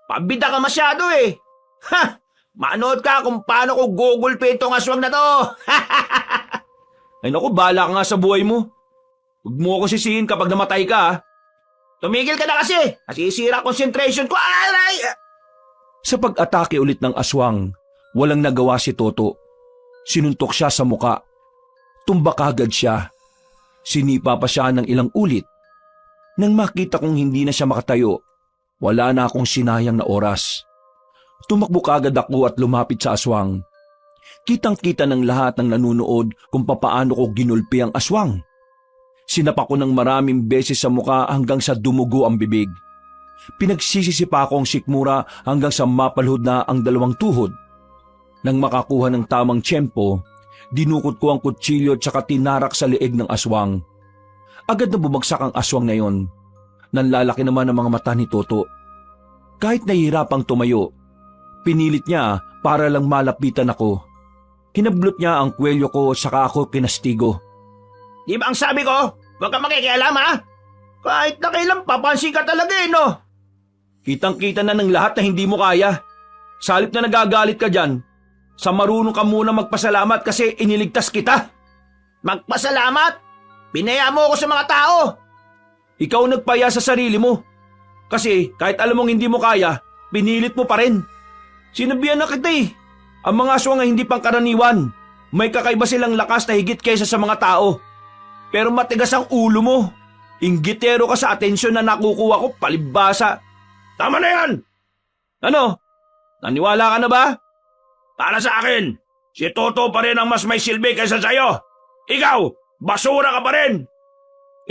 Pabida ka masyado eh. Ha! Manood ka kung paano ko gugulpin tong aswang na to. Ay naku, bahala ka nga sa buhay mo. Huwag mo ako sisihin kapag namatay ka ha. Tumigil ka na kasi. Nasisira concentration ko. Aray! Sa pag-atake ulit ng aswang, walang nagawa si Toto. Sinuntok siya sa muka. Tumbak agad siya. Sinipa pa siya ng ilang ulit. Nang makita kong hindi na siya makatayo, wala na akong sinayang na oras. Tumakbo kaagad ako at lumapit sa aswang. Kitang-kita ng lahat ng nanunood kung papaano ko ginulpi ang aswang. Sinapa ko ng maraming beses sa muka hanggang sa dumugo ang bibig. Pinagsisisipa ko ang sikmura hanggang sa mapalhod na ang dalawang tuhod. Nang makakuha ng tamang tiyempo, dinukot ko ang kutsilyo at saka tinarak sa leeg ng aswang. Agad na bumagsak ang aswang na yon. Nanlalaki naman ang mga mata ni Toto. Kahit nahihirapang tumayo, pinilit niya para lang malapitan ako. Hinablot niya ang kwelyo ko at saka ako kinastigo. Di ba ang sabi ko? Huwag ka makikialam ha? Kahit na kailan papansin ka talaga eh no? Kitang-kita na ng lahat na hindi mo kaya. Sa halip na nagagalit ka dyan, sa marunong ka muna magpasalamat kasi iniligtas kita. Magpasalamat? Pinaya mo ako sa mga tao. Ikaw nagpaya sa sarili mo. Kasi kahit alam mong hindi mo kaya, pinilit mo pa rin. Sinabihan na kita eh. Ang mga aswang ay hindi pangkaraniwan. May kakaiba silang lakas na higit kaysa sa mga tao. Pero matigas ang ulo mo. Inggitero ka sa atensyon na nakukuha ko, palibasa. Tama na yan! Ano? Naniwala ka na ba? Para sa akin, si Toto pa rin ang mas may silbi kaysa sa'yo. Ikaw, basura ka pa rin.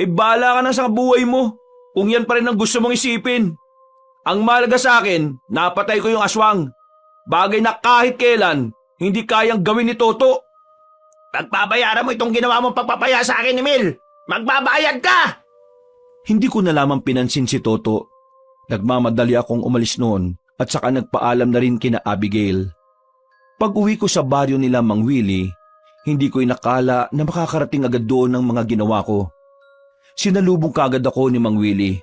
Bahala ka na sa buhay mo. Kung yan pa rin ang gusto mong isipin. Ang mahalaga sa akin, napatay ko yung aswang. Bagay na kahit kailan, hindi kayang gawin ni Toto. Pagpabayaran mo itong ginawa mong pagpapaya sa akin, Emil. Magbabayad ka! Hindi ko na lamang pinansin si Toto. Nagmamadali akong umalis noon at saka nagpaalam na rin kina Abigail. Pag-uwi ko sa baryo nila Mang Willie, hindi ko inakala na makakarating agad doon ang mga ginawa ko. Sinalubong kagad ako ni Mang Willie.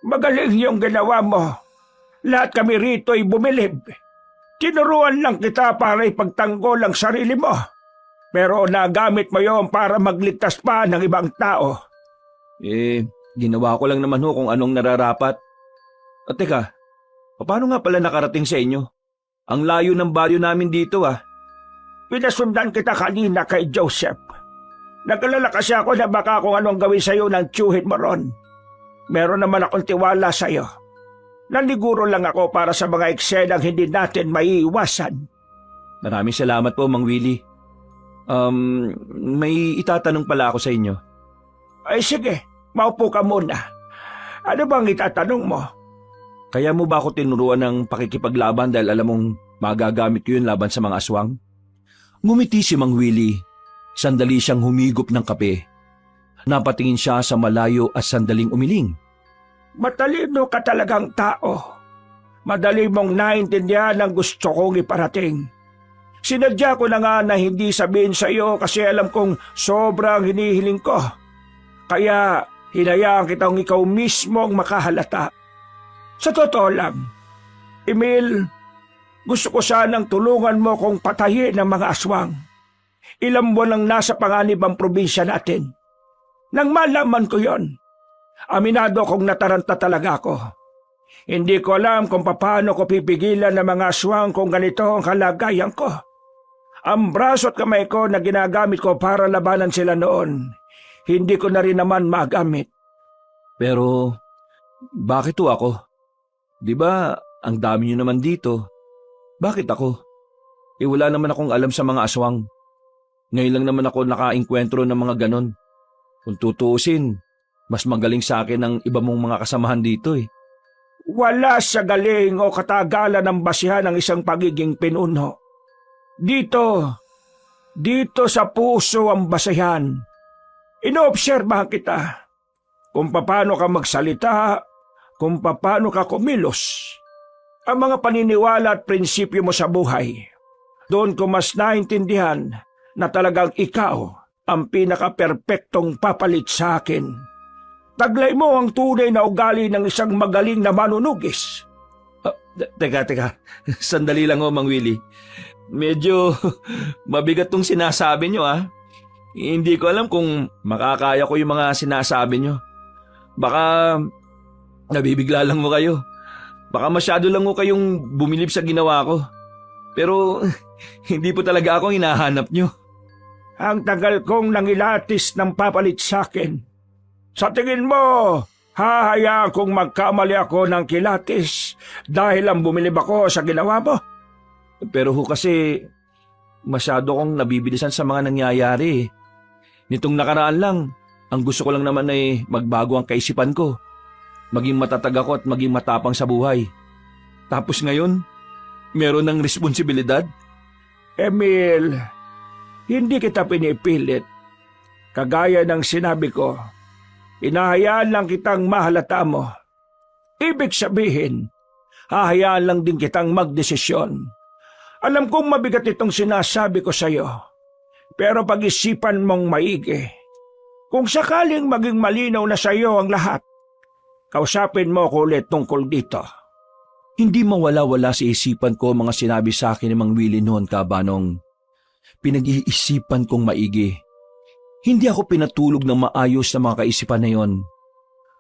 Magaling yung ginawa mo. Lahat kami rito ay bumilib. Tinuruan lang kita para ipagtanggol ang sarili mo. Pero nagamit mo yon para magligtas pa ng ibang tao. Ginawa ko lang naman ho kung anong nararapat. At teka, paano nga pala nakarating sa inyo? Ang layo ng baryo namin dito Pinasundan kita kanina kay Joseph. Nag-alala kasi ako na baka kung anong gawin sa'yo ng tiyuhin mo ron. Meron naman akong tiwala sa'yo. Naniguro lang ako para sa mga eksenang hindi natin maiiwasan. Maraming salamat po, Mang Willie. May itatanong pala ako sa inyo. Ay sige, maupo ka muna. Ano bang itatanong mo? Kaya mo ba ako tinuruan ng pakikipaglaban dahil alam mong magagamit ko yun laban sa mga aswang? Ngumiti si Mang Willie. Sandali siyang humigop ng kape. Napatingin siya sa malayo at sandaling umiling. Matalino ka talagang tao. Madali mong naintindihan ang gusto kong iparating. Sinadya ko na nga na hindi sabihin sa iyo kasi alam kong sobrang hinihiling ko. Kaya hinayaan kitang ikaw mismo ang makahalata. Sa totoo lang, Emil, gusto ko sanang tulungan mo kong patayin ang mga aswang. Ilang buwan lang nasa panganib ang probinsya natin. Nang malaman ko yon, aminado kong nataranta talaga ako. Hindi ko alam kung paano ko pipigilan ng mga aswang kung ganito ang kalagayan ko. Ang braso at kamay ko na ginagamit ko para labanan sila noon, hindi ko na rin naman magamit. Pero, bakit to ako? Di ba, ang dami nyo naman dito. Bakit ako? Wala naman akong alam sa mga aswang. Ngayon lang naman ako nakaengkwentro ng mga ganon. Kung tutuusin, mas magaling sa akin ang iba mong mga kasamahan dito Wala sa galing o katagalan ng basihan ng isang pagiging pinuno. Dito sa puso ang basihan. Inoobserbahan kita kung paano ka magsalita, kung paano ka kumilos. Ang mga paniniwala at prinsipyo mo sa buhay. Doon ko mas naintindihan na talagang ikaw ang pinaka-perpektong papalit sa akin. Taglay mo ang tunay na ugali ng isang magaling na manunugis. Teka. Sandali lang Mang Willie. Medyo mabigat tong sinasabi nyo Hindi ko alam kung makakaya ko yung mga sinasabi nyo. Baka nabibigla lang mo kayo. Baka masyado lang mo kayong bumilib sa ginawa ko. Pero hindi po talaga ako hinahanap nyo. Ang tagal kong nangilatis ng papalit sa akin. Sa tingin mo, hahayaan kong magkamali ako ng kilatis dahil ang bumilib ako sa ginawa mo? Pero kasi masyado kong nabibilisan sa mga nangyayari. Nitong nakaraan lang, ang gusto ko lang naman ay magbago ang kaisipan ko. Maging matatag ako at maging matapang sa buhay. Tapos ngayon, meron ng responsibilidad. Emil, hindi kita pinipilit. Kagaya ng sinabi ko, inahayaan lang kitang mahalata mo. Ibig sabihin, hahayaan lang din kitang magdesisyon. Alam kong mabigat itong sinasabi ko sa iyo, pero pag-isipan mong maigi. Kung sakaling maging malinaw na sa iyo ang lahat, kausapin mo ko ulit tungkol dito. Hindi mawala-wala sa isipan ko mga sinabi sa akin ni Mang Willie noon, Kabanong. Pinag-iisipan kong maigi. Hindi ako pinatulog ng maayos na mga kaisipan na yon.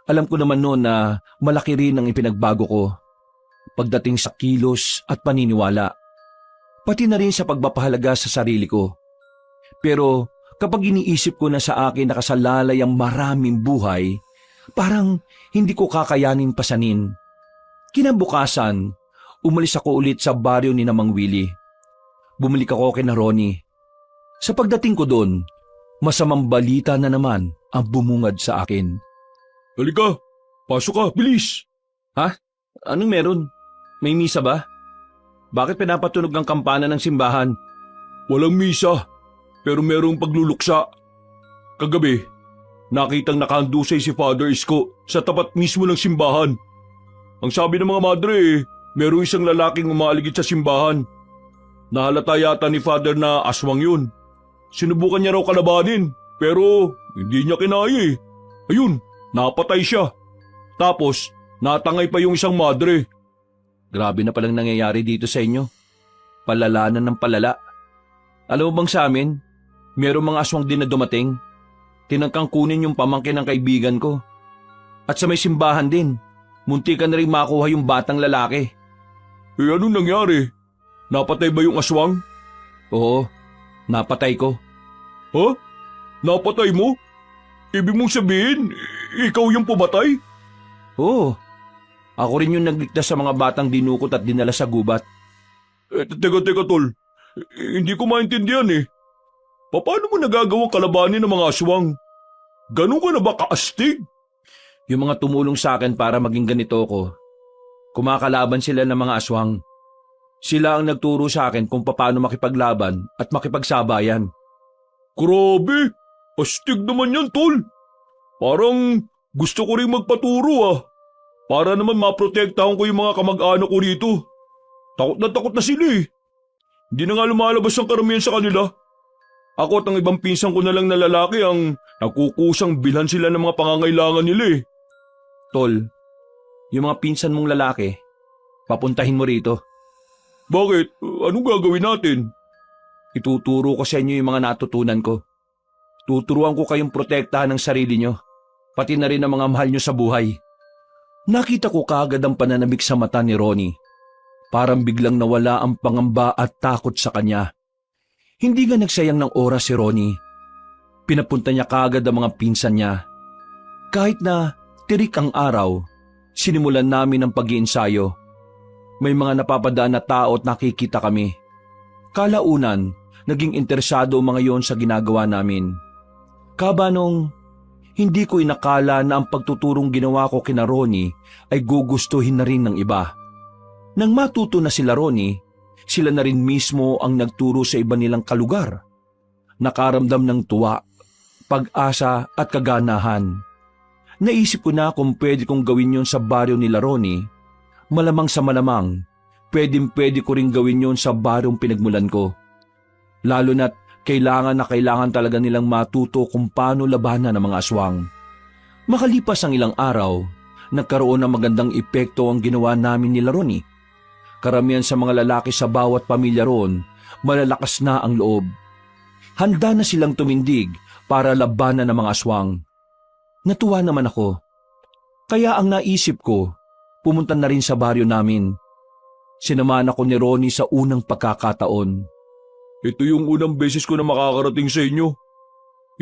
Alam ko naman noon na malaki rin ang ipinagbago ko. Pagdating sa kilos at paniniwala. Pati na rin sa pagpapahalaga sa sarili ko. Pero kapag iniisip ko na sa akin nakasalalay ang maraming buhay, parang hindi ko kakayanin pasanin. Kinabukasan, umalis ako ulit sa baryo ni Mang Willie. Bumalik ako kina Ronnie. Sa pagdating ko doon, masamang balita na naman ang bumungad sa akin. Halika, pasok ka, bilis! Ha? Anong meron? May misa ba? Bakit pinapatunog ang kampana ng simbahan? Walang misa, pero merong pagluluksa. Kagabi, nakitang nakahandusay si Father Isko sa tapat mismo ng simbahan. Ang sabi ng mga madre merong isang lalaking umaaligid sa simbahan. Nahalata yata ni Father na aswang yun. Sinubukan niya raw kalabanin pero hindi niya kinaya. Ayun, napatay siya. Tapos, natangay pa yung isang madre. Grabe na palang nangyayari dito sa inyo. Palalanan ng palala. Alam mo bang sa amin, merong mga aswang din na dumating. Tinangkang kunin yung pamangkin ng kaibigan ko. At sa may simbahan din, munti ka na rin makuha yung batang lalaki. Anong nangyari? Napatay ba yung aswang? Oo, napatay ko. Ha? Napatay mo? Ibig mong sabihin, ikaw yung pumatay? Oo, ako rin yung nagligtas sa mga batang dinukot at dinala sa gubat. Teka tol, hindi ko maintindihan Paano mo nagagawang kalabanin ng mga aswang? Ganun ka na ba kaastig? Yung mga tumulong sa akin para maging ganito ko, kumakalaban sila ng mga aswang. Sila ang nagturo sa akin kung paano makipaglaban at makipagsabayan. Grabe, astig naman yan tol. Parang gusto ko rin magpaturo para naman maprotektahan ko yung mga kamag-anak ko rito. Takot na sila Hindi na nga lumalabas ang karamihan sa kanila. Ako at ang ibang pinsan ko na lang na lalaki ang nagkukusang bilhan sila ng mga pangangailangan nila Tol, yung mga pinsan mong lalaki, papuntahin mo rito. Bakit? Anong gagawin natin? Ituturo ko sa inyo yung mga natutunan ko. Tuturuan ko kayong protektahan ng sarili nyo, pati na rin ang mga mahal nyo sa buhay. Nakita ko kaagad ang pananabik sa mata ni Ronnie. Parang biglang nawala ang pangamba at takot sa kanya. Hindi nga nagsayang ng oras si Ronnie. Pinapunta niya kaagad ang mga pinsan niya. Kahit na tirik ang araw, sinimulan namin ang pag-iensayo. May mga napapadaan na tao at nakikita kami. Kalaunan, naging interesado ang mga yon sa ginagawa namin. Kabanong, hindi ko inakala na ang pagtuturong ginawa ko kina Ronnie ay gugustuhin na rin ng iba. Nang matuto na sila Ronnie, sila na rin mismo ang nagturo sa iba nilang kalugar. Nakaramdam ng tuwa, pag-asa at kaganahan. Naisip ko na kung pwede kong gawin yon sa baryo nila Ronnie, malamang sa malamang, pwede ko rin gawin yon sa baryong pinagmulan ko. Lalo na't kailangan talaga nilang matuto kung paano labanan ng mga aswang. Makalipas ang ilang araw, nagkaroon ng magandang epekto ang ginawa namin nila Ronnie. Karamihan sa mga lalaki sa bawat pamilya roon, malalakas na ang loob. Handa na silang tumindig para labanan ng mga aswang. Natuwa naman ako. Kaya ang naisip ko, pumunta na rin sa baryo namin. Sinamahan ako ni Ronnie sa unang pagkakataon. Ito yung unang beses ko na makakarating sa inyo.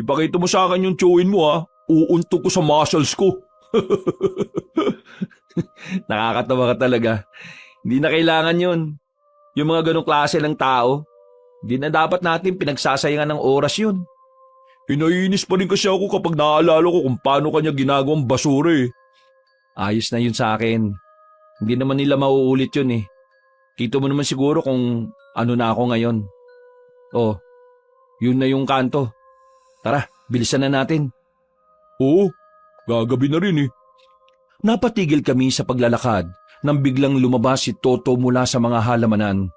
Ipakita mo sa akin yung chewin mo Uuntok ko sa muscles ko. Nakakatawa ka talaga. Hindi na kailangan yun. Yung mga ganong klase ng tao, hindi na dapat natin pinagsasayangan ng oras yun. Hinainis pa rin kasi ako kapag naaalala ko kung paano kanya ginagawang basura Ayos na yun sa akin. Hindi naman nila mauulit yun Kita mo naman siguro kung ano na ako ngayon. Oh, yun na yung kanto. Tara, bilisan na natin. Oo, gagabi na rin Napatigil kami sa paglalakad nang biglang lumabas si Toto mula sa mga halamanan.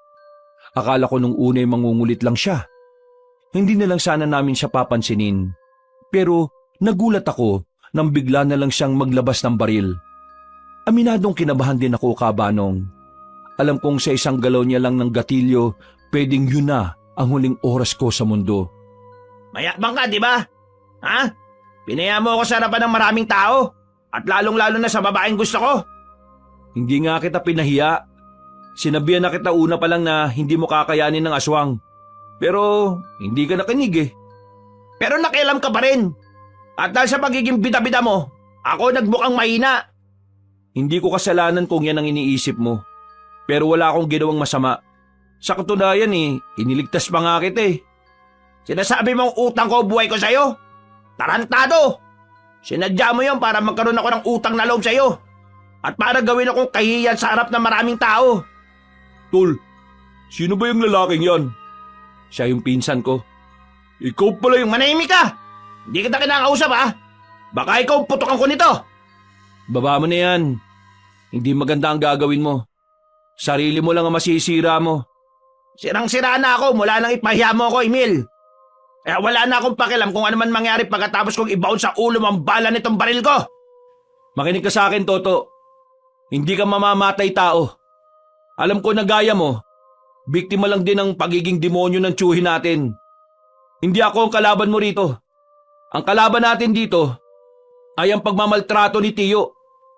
Akala ko nung una'y mangungulit lang siya. Hindi na lang sana namin siya papansinin. Pero nagulat ako nang bigla na lang siyang maglabas ng baril. Aminadong kinabahan din ako, Kabanong. Alam kong sa isang galaw niya lang ng gatilyo, pwedeng yun na ang huling oras ko sa mundo. Mayakbang ka, di ba? Ha? Pinaya mo ako sa harapan ng maraming tao. At lalong-lalo na sa babaeng gusto ko. Hindi nga kita pinahiya. Sinabihan na kita una pa lang na hindi mo kakayanin ng aswang. Pero hindi ka nakinig Pero nakialam ka pa rin. At dahil sa pagiging bida-bida mo, ako nagmukhang mahina. Hindi ko kasalanan kung yan ang iniisip mo. Pero wala akong ginawang masama. Sa katunayan iniligtas pa nga kita Sinasabi mong utang ko buhay ko sa'yo? Tarantado! Sinadya mo yon para magkaroon ako ng utang na loob sa'yo. At para gawin akong kahiyan sa harap ng maraming tao. Tol, sino ba yung lalaking yan? Siya yung pinsan ko. Ikaw pala yung... Manahimik ka! Hindi kita kinakausap Baka ikaw putukan ko nito. Baba mo na yan. Hindi maganda ang gagawin mo. Sarili mo lang ang masisira mo. Sirang-sira na ako mula nang ipahiya mo ako, Emil. Kaya wala na akong pakialam kung ano man mangyari pagkatapos kong ibaon sa ulo mo ang bala nitong baril ko. Makinig ka sa akin, Toto. Hindi ka mamamatay tao. Alam ko na gaya mo, biktima lang din ng pagiging demonyo ng tiyuhin natin. Hindi ako ang kalaban mo rito. Ang kalaban natin dito ay ang pagmamaltrato ni Tiyo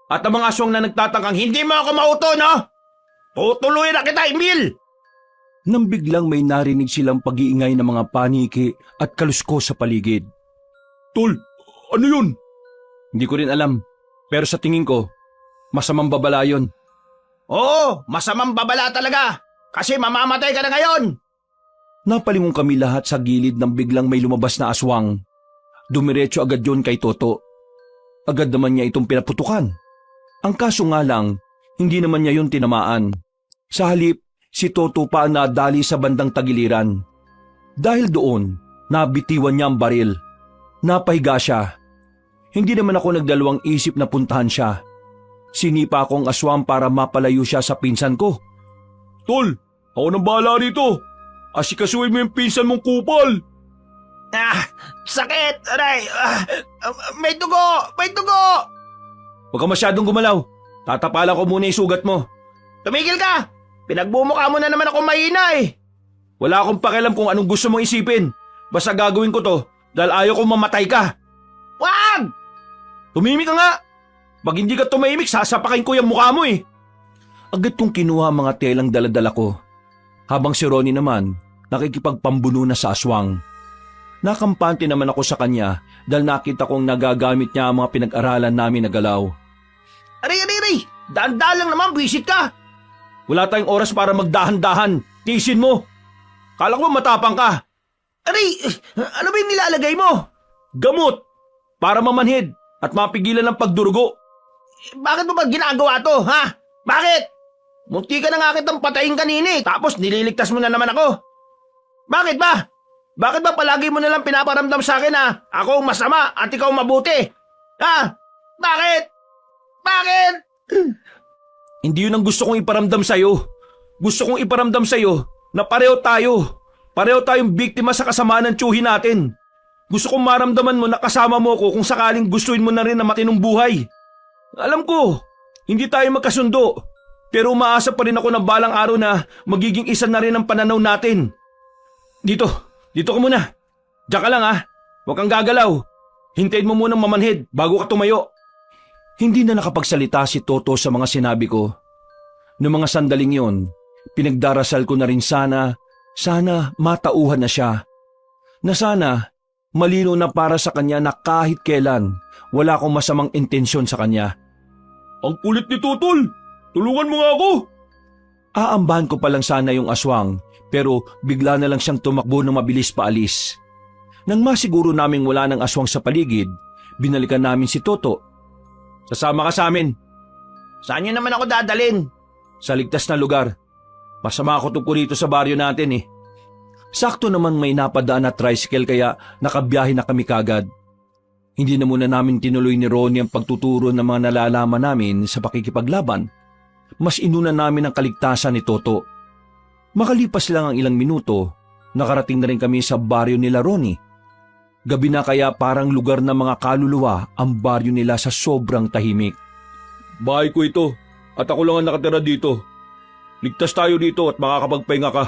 at ang mga aswang na nagtatangkang Hindi mo ako mauto, no? Tutuluyan na kita, Emil! Nang biglang may narinig silang pag-iingay ng mga paniki at kalusko sa paligid. Tol, ano yun? Hindi ko rin alam, pero sa tingin ko, masamang babala yun. Oo, masamang babala talaga. Kasi mamamatay ka na ngayon. Napalingon kami lahat sa gilid nang biglang may lumabas na aswang. Dumiretso agad yun kay Toto. Agad naman niya itong pinaputukan. Ang kaso nga lang, hindi naman niya yun tinamaan. Sa halip, si Toto pa ang nadali sa bandang tagiliran. Dahil doon, nabitiwan niya ang baril. Napahiga siya. Hindi naman ako nagdalawang isip na puntahan siya. Sinipa ko ang aswang para mapalayo siya sa pinsan ko. Tol, ako nang bahala rito. Asikasuhin mo yung pinsan mong kupal. Sakit! Aray! May dugo! May dugo! Huwag ka masyadong gumalaw. Tatapalan ko muna yung sugat mo. Tumigil ka! Pinagbumukha mo na naman ako mahina eh. Wala akong pakialam kung anong gusto mong isipin. Basta gagawin ko to dahil ayaw kong mamatay ka. Wag! Tumimik ka nga! Pag hindi ka tumahimik, sasapakin ko yung mukha mo eh. Agad kong kinuha ang mga telang daladala ko. Habang si Ronnie naman, nakikipagpambuno na sa aswang. Nakampante naman ako sa kanya dahil nakita kong nagagamit niya ang mga pinag-aralan namin na galaw. Aray! Daan-daan lang naman, buwisit ka! Wala tayong oras para magdahan-dahan. Tiisin mo. Kala ko matapang ka. Aray! Ano ba yung nilalagay mo? Gamot! Para mamanhid at mapigilan ng pagdurugo. Bakit mo ba ginagawa to, ha? Bakit? Munti ka na nga kitang patayin kanina eh, tapos nililigtas mo na naman ako. Bakit ba? Bakit ba palagi mo nalang pinaparamdam sa akin na ako ang masama at ikaw mabuti? Ha? Bakit? Bakit? Hindi yun ang gusto kong iparamdam sa'yo. Gusto kong iparamdam sa'yo na pareho tayo. Pareho tayong biktima sa kasamaan ng tiyuhin natin. Gusto kong maramdaman mo na kasama mo ko kung sakaling gustuin mo na rin na matinong buhay. Alam ko, hindi tayo magkasundo. Pero umaasa pa rin ako na balang araw na magiging isa na rin ang pananaw natin. Dito ka muna. Diyan ka lang ha. Huwag kang gagalaw. Hintayin mo munang mamanhid bago ka tumayo. Hindi na nakapagsalita si Toto sa mga sinabi ko. Noong mga sandaling yon, pinagdarasal ko na rin sana matauhan na siya. Na sana, malino na para sa kanya na kahit kailan, wala akong masamang intensyon sa kanya. Ang kulit ni Tutol. Tulungan mo nga ako. Aambahan ko pa lang sana yung aswang, pero bigla na lang siyang tumakbo ng mabilis paalis. Nang masiguro naming wala ng aswang sa paligid, binalikan namin si Toto. Sasama ka sa amin. Saan niyo naman ako dadalin? Sa ligtas na lugar. Masama ako tungkol rito sa baryo natin eh. Sakto naman may napadaan na tricycle kaya nakabiyahe na kami kagad. Hindi na muna namin tinuloy ni Ronnie ang pagtuturo ng mga nalalaman namin sa pakikipaglaban. Mas inuna namin ang kaligtasan ni Toto. Makalipas lang ang ilang minuto, nakarating na rin kami sa baryo nila Ronnie. Gabi na kaya parang lugar ng mga kaluluwa ang baryo nila sa sobrang tahimik. Bahay ko ito at ako lang ang nakatira dito. Ligtas tayo dito at makakapagpahinga ka.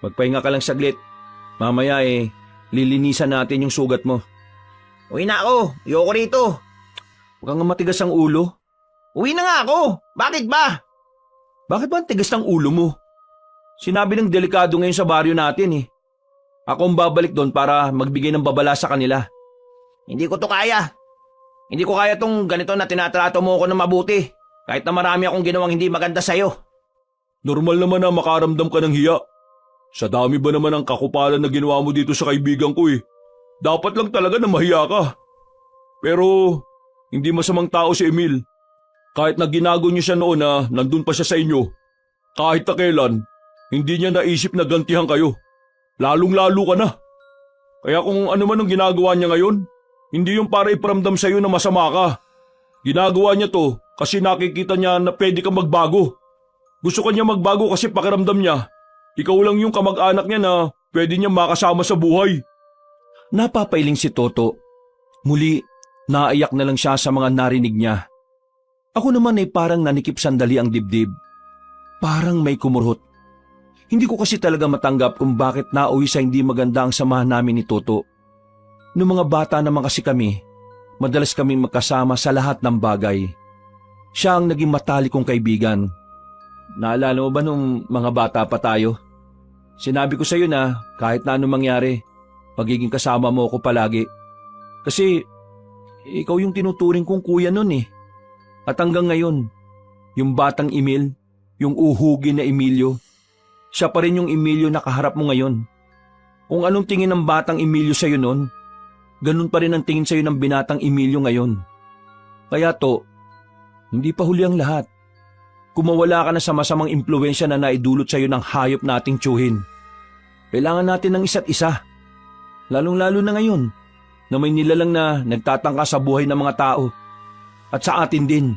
Magpahinga ka lang saglit. Mamaya lilinisan natin yung sugat mo. Uwi na ako. Ayoko rito. Huwag kang matigas ang ulo. Uwi na nga ako. Bakit ba? Bakit ba ang tigas ng ulo mo? Sinabi ng delikado ngayon sa baryo natin eh. Ako ang babalik doon para magbigay ng babala sa kanila. Hindi ko to kaya. Hindi ko kaya tong ganito na tinatrato mo ko ng mabuti. Kahit na marami akong ginawang hindi maganda sa'yo. Normal naman na makaramdam ka ng hiya. Sa dami ba naman ang kakupalan na ginawa mo dito sa kaibigan ko eh. Dapat lang talaga na mahiya ka. Pero hindi masamang tao si Emil. Kahit na ginago niyo siya noon na nandun pa siya sa inyo, kahit na kailan, hindi niya naisip na gantihan kayo. Lalong-lalo ka na. Kaya kung ano man ang ginagawa niya ngayon, Hindi yung para iparamdam sa'yo na masama ka. Ginagawa niya to kasi nakikita niya na pwede kang magbago. Gusto kanya magbago kasi pakiramdam niya, ikaw lang yung kamag-anak niya na pwede niya makasama sa buhay. Napapailing si Toto. Muli, naiyak na lang siya sa mga narinig niya. Ako naman ay parang nanikip sandali ang dibdib. Parang may kumurhot. Hindi ko kasi talaga matanggap kung bakit nauwi sa hindi maganda ang samahan namin ni Toto. Noong mga bata naman kasi kami, madalas kaming magkasama sa lahat ng bagay. Siya ang naging matalik kong kaibigan. Naalala mo ba nung mga bata pa tayo? Sinabi ko sa iyo na kahit na anong mangyari, magiging kasama mo ako palagi. Kasi ikaw yung tinuturing kong kuya nun eh. At hanggang ngayon, yung batang Emil, yung uhugi na Emilio, siya pa rin yung Emilio na kaharap mo ngayon. Kung anong tingin ng batang Emilio sa'yo nun, ganun pa rin ang tingin sa'yo ng binatang Emilio ngayon. Kaya to, hindi pa huli ang lahat. Kung mawala ka na sa masamang impluwensya na naidulot sa'yo ng hayop nating tiyuhin, kailangan natin ng isa't isa. Lalong-lalo na ngayon, na may nilalang na nagtatangka sa buhay ng mga tao. At sa atin din.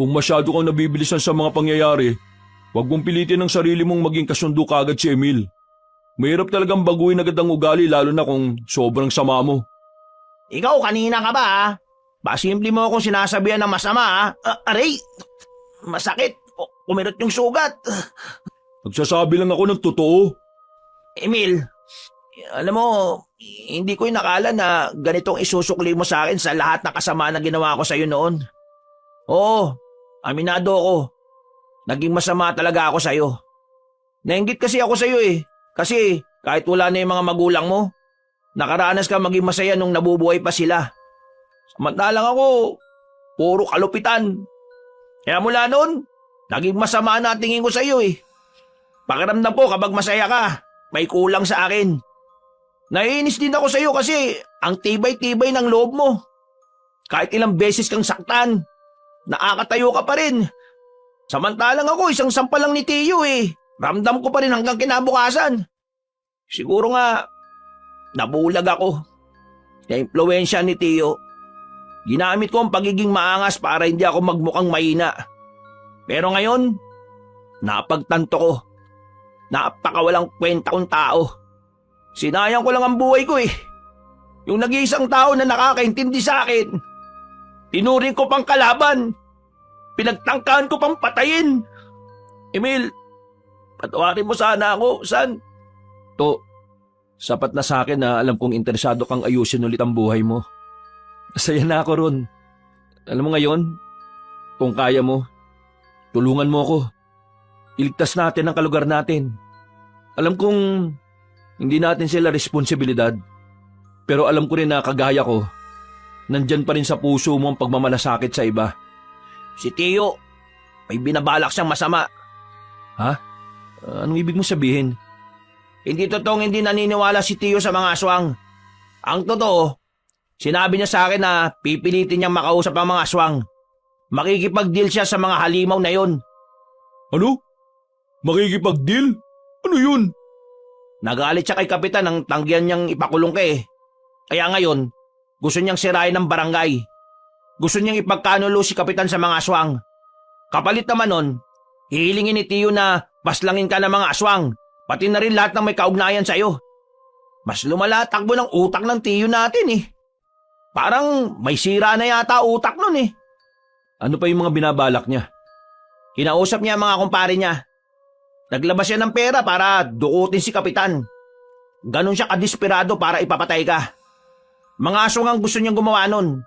Kung masyado kang nabibilisan sa mga pangyayari, huwag mong pilitin ang sarili mong maging kasundo kagad si Emil. Mahirap talagang baguhin agad ang ugali lalo na kung sobrang sama mo. Ikaw kanina ka ba ha? Simple mo akong sinasabihan ng masama ha? Aray! Masakit! Kumirot yung sugat! Nagsasabi lang ako ng totoo. Emil, alam mo, hindi ko inakala na ganitong isusukli mo sa akin sa lahat ng kasama na ginawa ko sa iyo noon. Oo, aminado ako. Naging masama talaga ako sa iyo. Nainggit kasi ako sa iyo eh. Kasi kahit wala na yung mga magulang mo, nakaranas ka maging masaya nung nabubuhay pa sila. Samantalang ako, puro kalupitan. Kaya mula noon, naging masama na tingin ko sa iyo eh. Pakiramdam ko kapag masaya ka, may kulang sa akin. Naiinis din ako sa iyo kasi ang tibay-tibay ng loob mo. Kahit ilang beses kang saktan, nakakatayo ka pa rin. Samantalang ako, isang sampal lang ni Tiyo eh. Ramdam ko pa rin hanggang kinabukasan. Siguro nga, nabulag ako. Na-impluwensya ni Tiyo. Ginamit ko ang pagiging maangas para hindi ako magmukhang mahina. Pero ngayon, napagtanto ko. Napakawalang kwenta kong tao. Sinayang ko lang ang buhay ko eh. Yung nag-iisang tao na nakakaintindi sa akin. Tinuring ko pang kalaban. Pinagtangkaan ko pang patayin. Emil, patawarin mo sana ako, san? To, sapat na sa akin na alam kong interesado kang ayusin ulit ang buhay mo. Masaya na ako ron. Alam mo ngayon, kung kaya mo, tulungan mo ako. Iligtas natin ang kalugar natin. Alam kong hindi natin sila responsibilidad. Pero alam ko rin na kagaya ko, nandyan pa rin sa puso mo ang pagmamalasakit sa iba. Si Tiyo, may binabalak siyang masama. Ha? Anong ibig mo sabihin? Hindi totoong hindi naniniwala si Tiyo sa mga aswang. Ang totoo, sinabi niya sa akin na pipilitin niyang makausap ang mga aswang. Makikipag-deal siya sa mga halimaw na yon. Ano? Makikipag-deal? Ano yun? Nagalit siya kay Kapitan nang tanggihan niyang ipakulong ka eh. Kaya ngayon, gusto niyang sirain ang barangay. Gusto niyang ipagkanulo si Kapitan sa mga aswang. Kapalit naman nun, hihilingin ni Tiyo na paslangin ka ng mga aswang, pati na rin lahat ng may kaugnayan sa'yo. Mas lumala takbo ng utak ng Tiyo natin eh. Parang may sira na yata utak nun eh. Ano pa yung mga binabalak niya? Kinausap niya ang mga kumpare niya. Naglabas siya ng pera para dukutin si Kapitan. Ganon siya kadesperado para ipapatay ka. Mga aswang ang gusto niyang gumawa nun.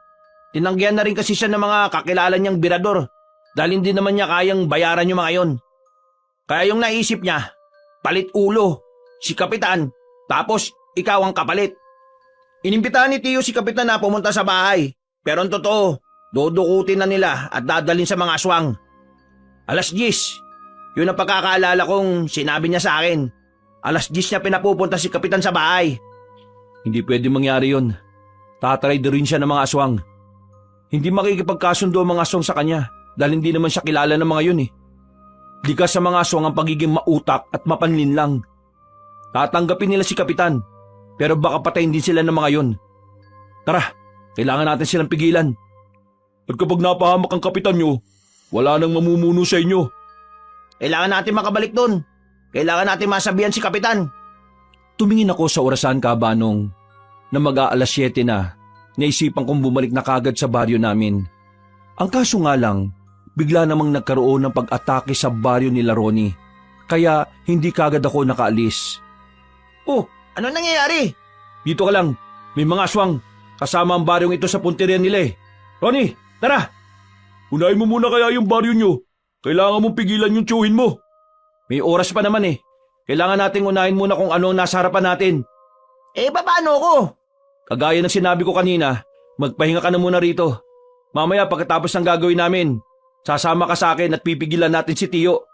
Tinanggihan na rin kasi siya ng mga kakilala niyang birador dahil hindi naman niya kayang bayaran yung mga yon. Kaya yung naisip niya, palit ulo, si Kapitan, tapos ikaw ang kapalit. Inimbitahan ni Tiyo si Kapitan na pumunta sa bahay. Pero ang totoo, dudukutin na nila at dadalhin sa mga aswang. 10:00. Yun ang pagkakaalala kong sinabi niya sa akin. 10:00 niya pinapupunta si Kapitan sa bahay. Hindi pwede mangyari yun. Tatry rin siya ng mga aswang. Hindi makikipagkasundo ang mga aswang sa kanya dahil hindi naman siya kilala ng mga yun eh. Likas sa mga aswang ang pagiging mautak at mapanlinlang. Tatanggapin nila si Kapitan pero baka patayin din sila ng mga yun. Tara, Kailangan natin silang pigilan. At kapag napahamak ang kapitan nyo, wala nang mamumuno sa inyo. Kailangan natin makabalik doon. Kailangan natin masabihan si Kapitan. Tumingin ako sa orasan kabanong na mag-aalas 7 na. Naisipan kong bumalik na kagad sa baryo namin. Ang kaso nga lang, bigla namang nagkaroon ng pag-atake sa baryo nila Ronnie. Kaya hindi kagad ako nakaalis. Oh, ano nangyayari? Dito ka lang, may mga aswang. Kasama ang baryong ito sa punteriya nila eh. Ronnie, tara! Unahin mo muna kaya yung baryo nyo. Kailangan mong pigilan yung tiyuhin mo. May oras pa naman eh. Kailangan nating unahin muna kung ano ang nasa harapan natin. Paano ko? Kagaya ng sinabi ko kanina, magpahinga ka na muna rito. Mamaya pagkatapos ng gagawin namin, sasama ka sa akin at pipigilan natin si Tio.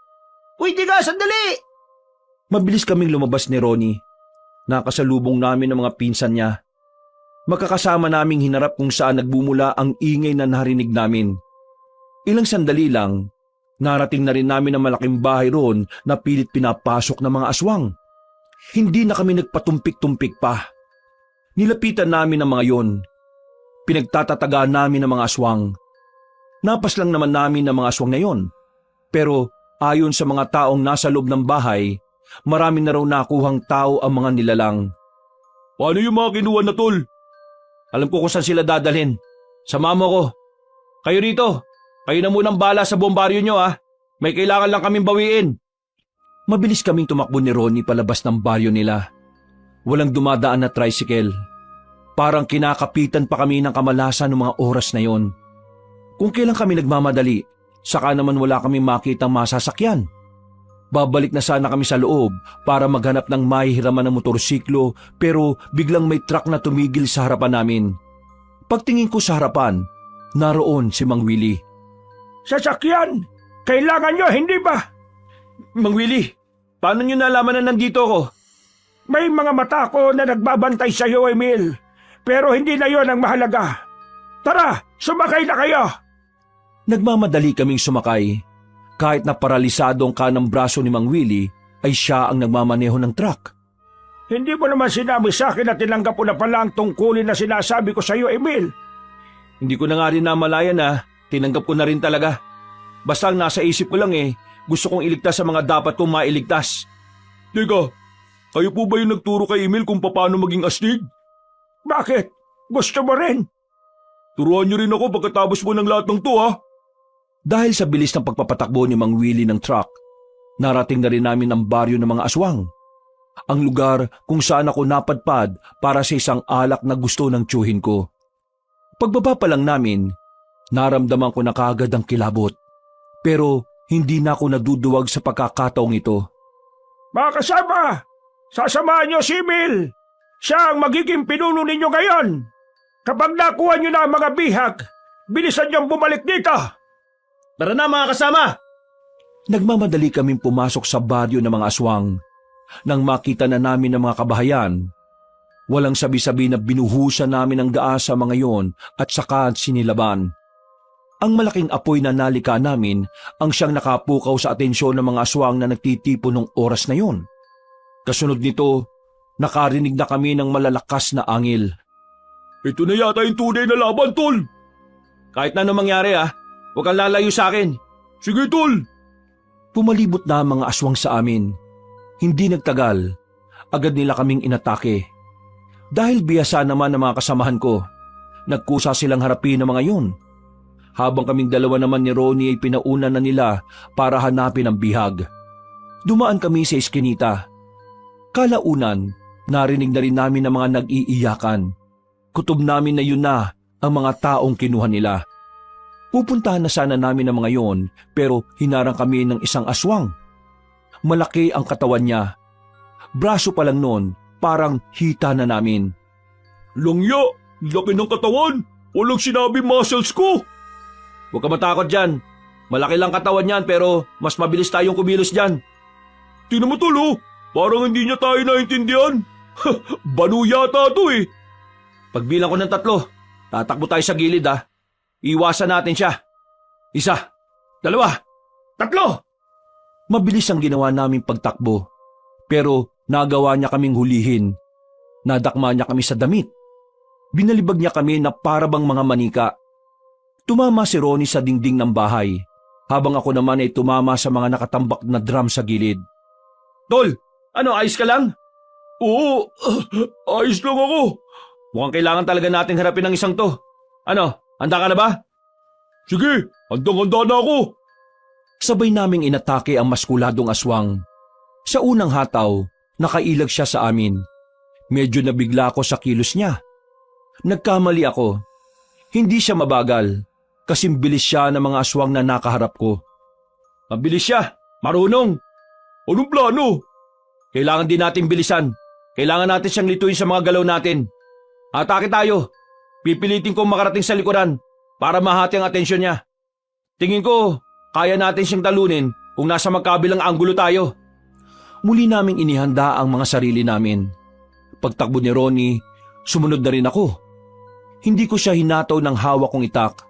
Uy, diga, sandali! Mabilis kaming lumabas ni Ronnie. Nakasalubong namin ang mga pinsan niya. Magkakasama naming hinarap kung saan nagbumula ang ingay na narinig namin. Ilang sandali lang, narating na rin namin ang malaking bahay roon na pilit pinapasok ng mga aswang. Hindi na kami nagpatumpik-tumpik pa. Nilapitan namin ang mga yon. Pinagtatatagaan namin ang mga aswang. Napas lang naman namin ang mga aswang na yon. Pero ayon sa mga taong nasa loob ng bahay, marami na raw nakuhang tao ang mga nilalang. Paano yung mga kinuha na tol? Alam ko kung saan sila dadalhin. Sama mo ko. Kayo rito. Kayo na munang bala sa bombaryo nyo ah. May kailangan lang kaming bawiin. Mabilis kaming tumakbo ni Ronnie palabas ng baryo nila. Walang dumadaan na tricycle. Parang kinakapitan pa kami ng kamalasan ng mga oras na yon. Kung kailan kami nagmamadali, saka naman wala kaming makitang masasakyan. Babalik na sana kami sa loob para maghanap ng mahihiraman ng motorsiklo pero biglang may truck na tumigil sa harapan namin. Pagtingin ko sa harapan, naroon si Mang Willie. Sasakyan! Kailangan nyo, hindi ba? Mang Willie, paano nyo nalaman na nandito ako? May mga mata ko na nagbabantay sa iyo, Emil. Pero hindi na yon ang mahalaga. Tara, sumakay na kayo! Nagmamadali kaming sumakay. Kahit na paralisado ang kanang braso ni Mang Willie, ay siya ang nagmamaneho ng truck. Hindi mo naman sinabi sa akin na tinanggap mo na pala ang tungkulin na sinasabi ko sa iyo, Emil. Hindi ko na nga rin namalayan na tinanggap ko na rin talaga. Basta ang nasa isip ko lang gusto kong iligtas sa mga dapat kong mailigtas. Teka, kayo po ba yung nagturo kay Emil kung paano maging astig? Bakit? Gusto mo rin? Turuan niyo rin ako pagkatapos mo ng lahat ng to ha. Dahil sa bilis ng pagpapatakbo ni Mang Willie ng truck, narating na rin namin ang baryo ng mga aswang. Ang lugar kung saan ako napadpad para sa isang alak na gusto ng tiyuhin ko. Pagbaba pa lang namin, naramdaman ko na kaagad ang kilabot. Pero hindi na ako naduduwag sa pagkakataong ito. Mga kasama, sasamahan niyo si Emil. Siya ang magiging pinuno ninyo ngayon. Kapag nakuha niyo na ang mga bihag, bilisan niyong bumalik dito. Tara na mga kasama! Nagmamadali kaming pumasok sa baryo ng mga aswang. Nang makita na namin ang mga kabahayan, walang sabi-sabi na binuhusan namin ang gaa sa mga yon at saka sinilaban. Ang malaking apoy na nalika namin ang siyang nakapukaw sa atensyon ng mga aswang na nagtitipo ng oras na yon. Kasunod nito, nakarinig na kami ng malalakas na angil. Ito na yata yung tunay na laban, tol. Kahit na anong mangyari huwag kang lalayo sa akin. Sige, tol. Pumalibot na ang mga aswang sa amin. Hindi nagtagal, agad nila kaming inatake. Dahil biyasa naman ng mga kasamahan ko, nagkusa silang harapin ang mga yun. Habang kaming dalawa naman ni Ronnie ay pinauna na nila para hanapin ang bihag. Dumaan kami sa eskinita. Kalaunan, narinig na rin namin ang mga nag-iiyakan. Kutob namin na yun na ang mga taong kinuha nila. Pupuntahan na sana namin ang mga yon pero hinarang kami ng isang aswang. Malaki ang katawan niya. Braso pa lang noon, parang hita na namin. Langya, laki ng katawan. Walang sinabi muscles ko. Huwag ka matakot dyan. Malaki lang katawan niyan pero mas mabilis tayong kumilos dyan. Tingnan mo, tol, oh. Parang hindi niya tayo naintindihan. Banu yata to eh. Pagbilang ko ng 3, tatakbo tayo sa gilid Iwasan natin siya. 1, 2, 3. Mabilis ang ginawa naming pagtakbo. Pero nagawa niya kaming hulihin. Nadakma niya kami sa damit. Binalibag niya kami na parabang mga manika. Tumama si Ronnie sa dingding ng bahay, habang ako naman ay tumama sa mga nakatambak na drum sa gilid. Tol, ano, ayos ka lang? Oo, ayos lang ako. Mukhang kailangan talaga nating harapin ang isang to. Ano, handa ka na ba? Sige, handang-handa na ako. Sabay naming inatake ang maskuladong aswang. Sa unang hataw, nakailag siya sa amin. Medyo nabigla ako sa kilos niya. Nagkamali ako. Hindi siya mabagal, kasing bilis siya ng mga aswang na nakaharap ko. Mabilis siya, marunong. Anong plano? Kailangan din natin bilisan. Kailangan natin siyang lituin sa mga galaw natin. Atake tayo. Pipilitin kong makarating sa likuran para mahati ang atensyon niya. Tingin ko, kaya natin siyang talunin kung nasa magkabilang anggulo tayo. Muli naming inihanda ang mga sarili namin. Pagtakbo ni Ronnie, sumunod na rin ako. Hindi ko siya hinataw ng hawak kong itak.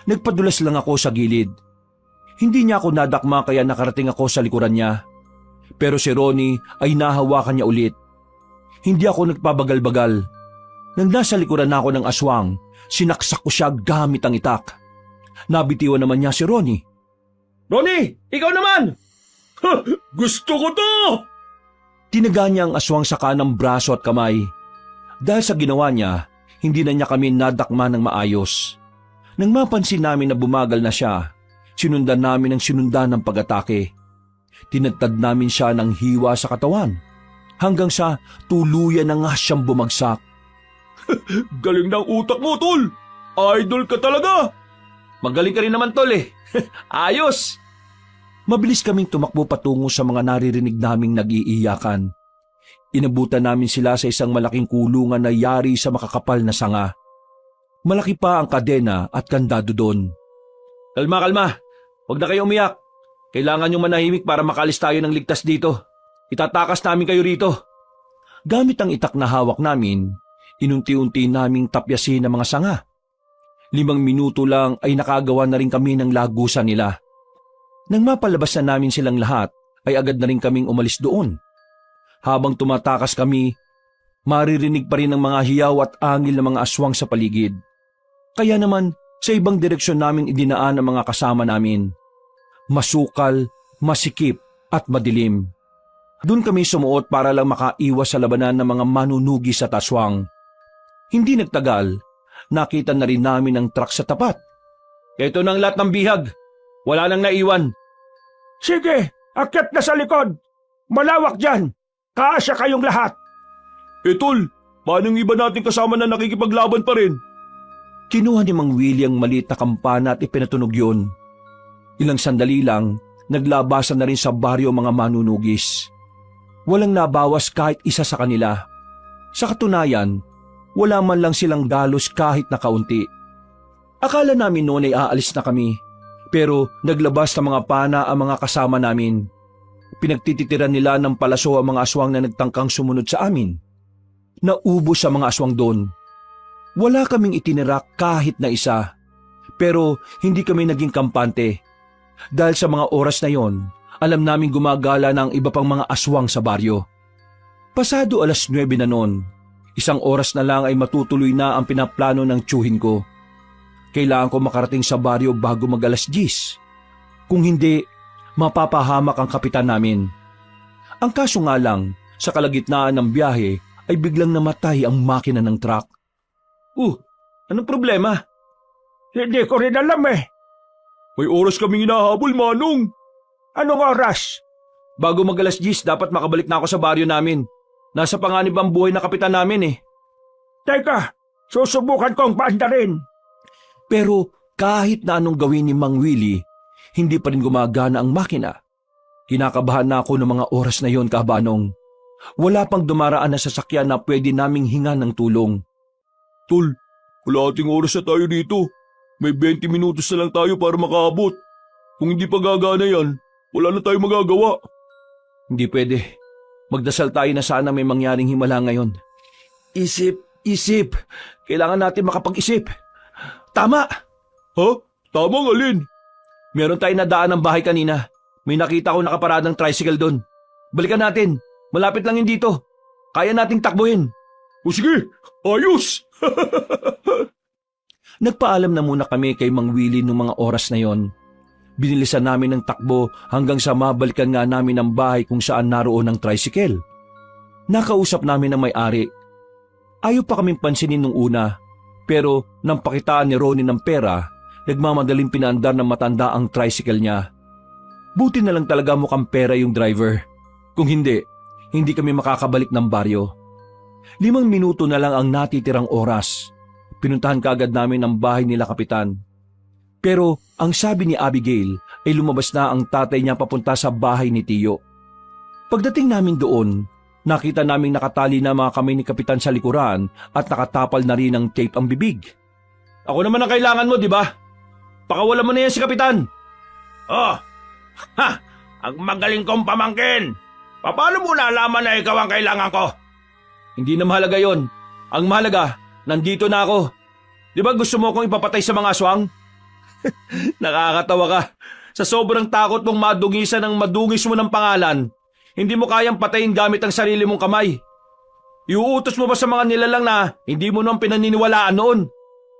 Nagpadulas lang ako sa gilid. Hindi niya ako nadakma kaya nakarating ako sa likuran niya. Pero si Ronnie ay nahawakan niya ulit. Hindi ako nagpabagal-bagal. Nang nasa likuran na ako ng aswang, sinaksak ko siya gamit ang itak. Nabitiwan naman niya si Ronnie. Ronnie, ikaw naman! Gusto ko to! Tinaga niya ang aswang sa kanang braso at kamay. Dahil sa ginawa niya, hindi na niya kami nadakma ng maayos. Nang mapansin namin na bumagal na siya, sinundan namin ang sinundan ng pag-atake. Tinadtad namin siya ng hiwa sa katawan, hanggang sa tuluyan na nga siyang bumagsak. Galing ng utak mo, tol! Idol ka talaga! Magaling ka rin naman, tol eh. Ayos! Mabilis kaming tumakbo patungo sa mga naririnig naming nag-iiyakan. Inabutan namin sila sa isang malaking kulungan na yari sa makakapal na sanga. Malaki pa ang kadena at kandado doon. Kalma, kalma. Huwag na kayo umiyak. Kailangan nyo manahimik para makalis tayo ng ligtas dito. Itatakas namin kayo rito. Gamit ang itak na hawak namin, inunti-unti naming tapyasin ang mga sanga. 5 minuto lang ay nakagawa na rin kami ng lagusan nila. Nang mapalabas na namin silang lahat, ay agad na rin kaming umalis doon. Habang tumatakas kami, maririnig pa rin ang mga hiyaw at angil ng mga aswang sa paligid. Kaya naman, sa ibang direksyon namin idinaan ang mga kasama namin. Masukal, masikip at madilim. Doon kami sumuot para lang makaiwas sa labanan ng mga manunugis at aswang. Hindi nagtagal, nakita na rin namin ang truck sa tapat. Ito na ang lahat ng bihag. Wala nang naiwan. Sige, akyat na sa likod. Malawak dyan. Kaasya kayong lahat. Tol, paano yung iba nating kasama na nakikipaglaban pa rin? Kinuha ni Mang Willie ang maliit na kampana at ipinatunog yun. Ilang sandali lang, naglabasan na rin sa baryo mga manunugis. Walang nabawas kahit isa sa kanila. Sa katunayan, wala man lang silang dalos kahit na kaunti. Akala namin noon ay aalis na kami, pero naglabas ng mga pana ang mga kasama namin. Pinagtititiran nila ng palaso ang mga aswang na nagtangkang sumunod sa amin. Naubos sa mga aswang doon. Wala kaming itinirak kahit na isa, pero hindi kami naging kampante. Dahil sa mga oras na yon, alam namin gumagala ng iba pang mga aswang sa baryo. Pasado 9:00 na noon, 1 oras na lang ay matutuloy na ang pinaplano ng tiyuhin ko. Kailangan ko makarating sa baryo bago mag-10:00. Kung hindi, mapapahamak ang kapitan namin. Ang kaso nga lang, sa kalagitnaan ng biyahe ay biglang namatay ang makina ng truck. Anong problema? Hindi ko rin alam eh. May oras kaming hinahabol, Manong. Anong oras? Bago mag-10:00, dapat makabalik na ako sa baryo namin. Nasa panganib ang buhay na kapitan namin eh. Teka, susubukan kong paandarin. Pero kahit na anong gawin ni Mang Willie, hindi pa rin gumagana ang makina. Kinakabahan na ako ng mga oras na yon, Kabanong. Wala pang dumaraan na sasakyan na pwede naming hinga ng tulong. Tol, kalahating oras na tayo dito. May 20 minutos na lang tayo para makaabot. Kung hindi pa gagana yan, wala na tayo magagawa. Hindi pwede. Magdasal tayo na sana may mangyaring himala ngayon. Isip. Kailangan natin makapag-isip. Tama! Ha? Tamang alin? Meron tayong nadaan ng bahay kanina. May nakita ko nakaparadang tricycle doon. Balikan natin. Malapit lang yun dito. Kaya nating takbuhin. O sige, ayos! Nagpaalam na muna kami kay Mang Willie nung mga oras na yon. Binilisan namin ng takbo hanggang sa mabalikan nga namin ang bahay kung saan naroon ang tricycle. Nakausap namin ang may-ari. Ayaw pa kaming pansinin nung una, pero nang pakitaan ni Ronnie ng pera, nagmamadaling pinaandar ng matanda ang tricycle niya. Buti na lang talaga mukhang pera yung driver. Kung hindi, hindi kami makakabalik ng baryo. 5 minuto na lang ang natitirang oras. Pinuntahan kaagad namin ang bahay nila Kapitan. Pero ang sabi ni Abigail ay lumabas na ang tatay niya papunta sa bahay ni Tiyo. Pagdating namin doon, nakita naming nakatali na mga kamay ni Kapitan sa likuran at nakatapal na rin ng tape ang bibig. Ako naman ang kailangan mo, di ba? Pakawalan mo na yan si Kapitan. Oh, ha! Ang magaling kong pamangkin! Paano mo nalaman na ikaw ang kailangan ko? Hindi na mahalaga yon. Ang mahalaga, nandito na ako. Di ba gusto mo akong ipapatay sa mga aswang? Nakakatawa ka. Sa sobrang takot mong madungisan ng madungis mo ng pangalan, hindi mo kayang patayin gamit ang sarili mong kamay. Iuutos mo ba sa mga nilalang na hindi mo nang pinaniniwalaan noon?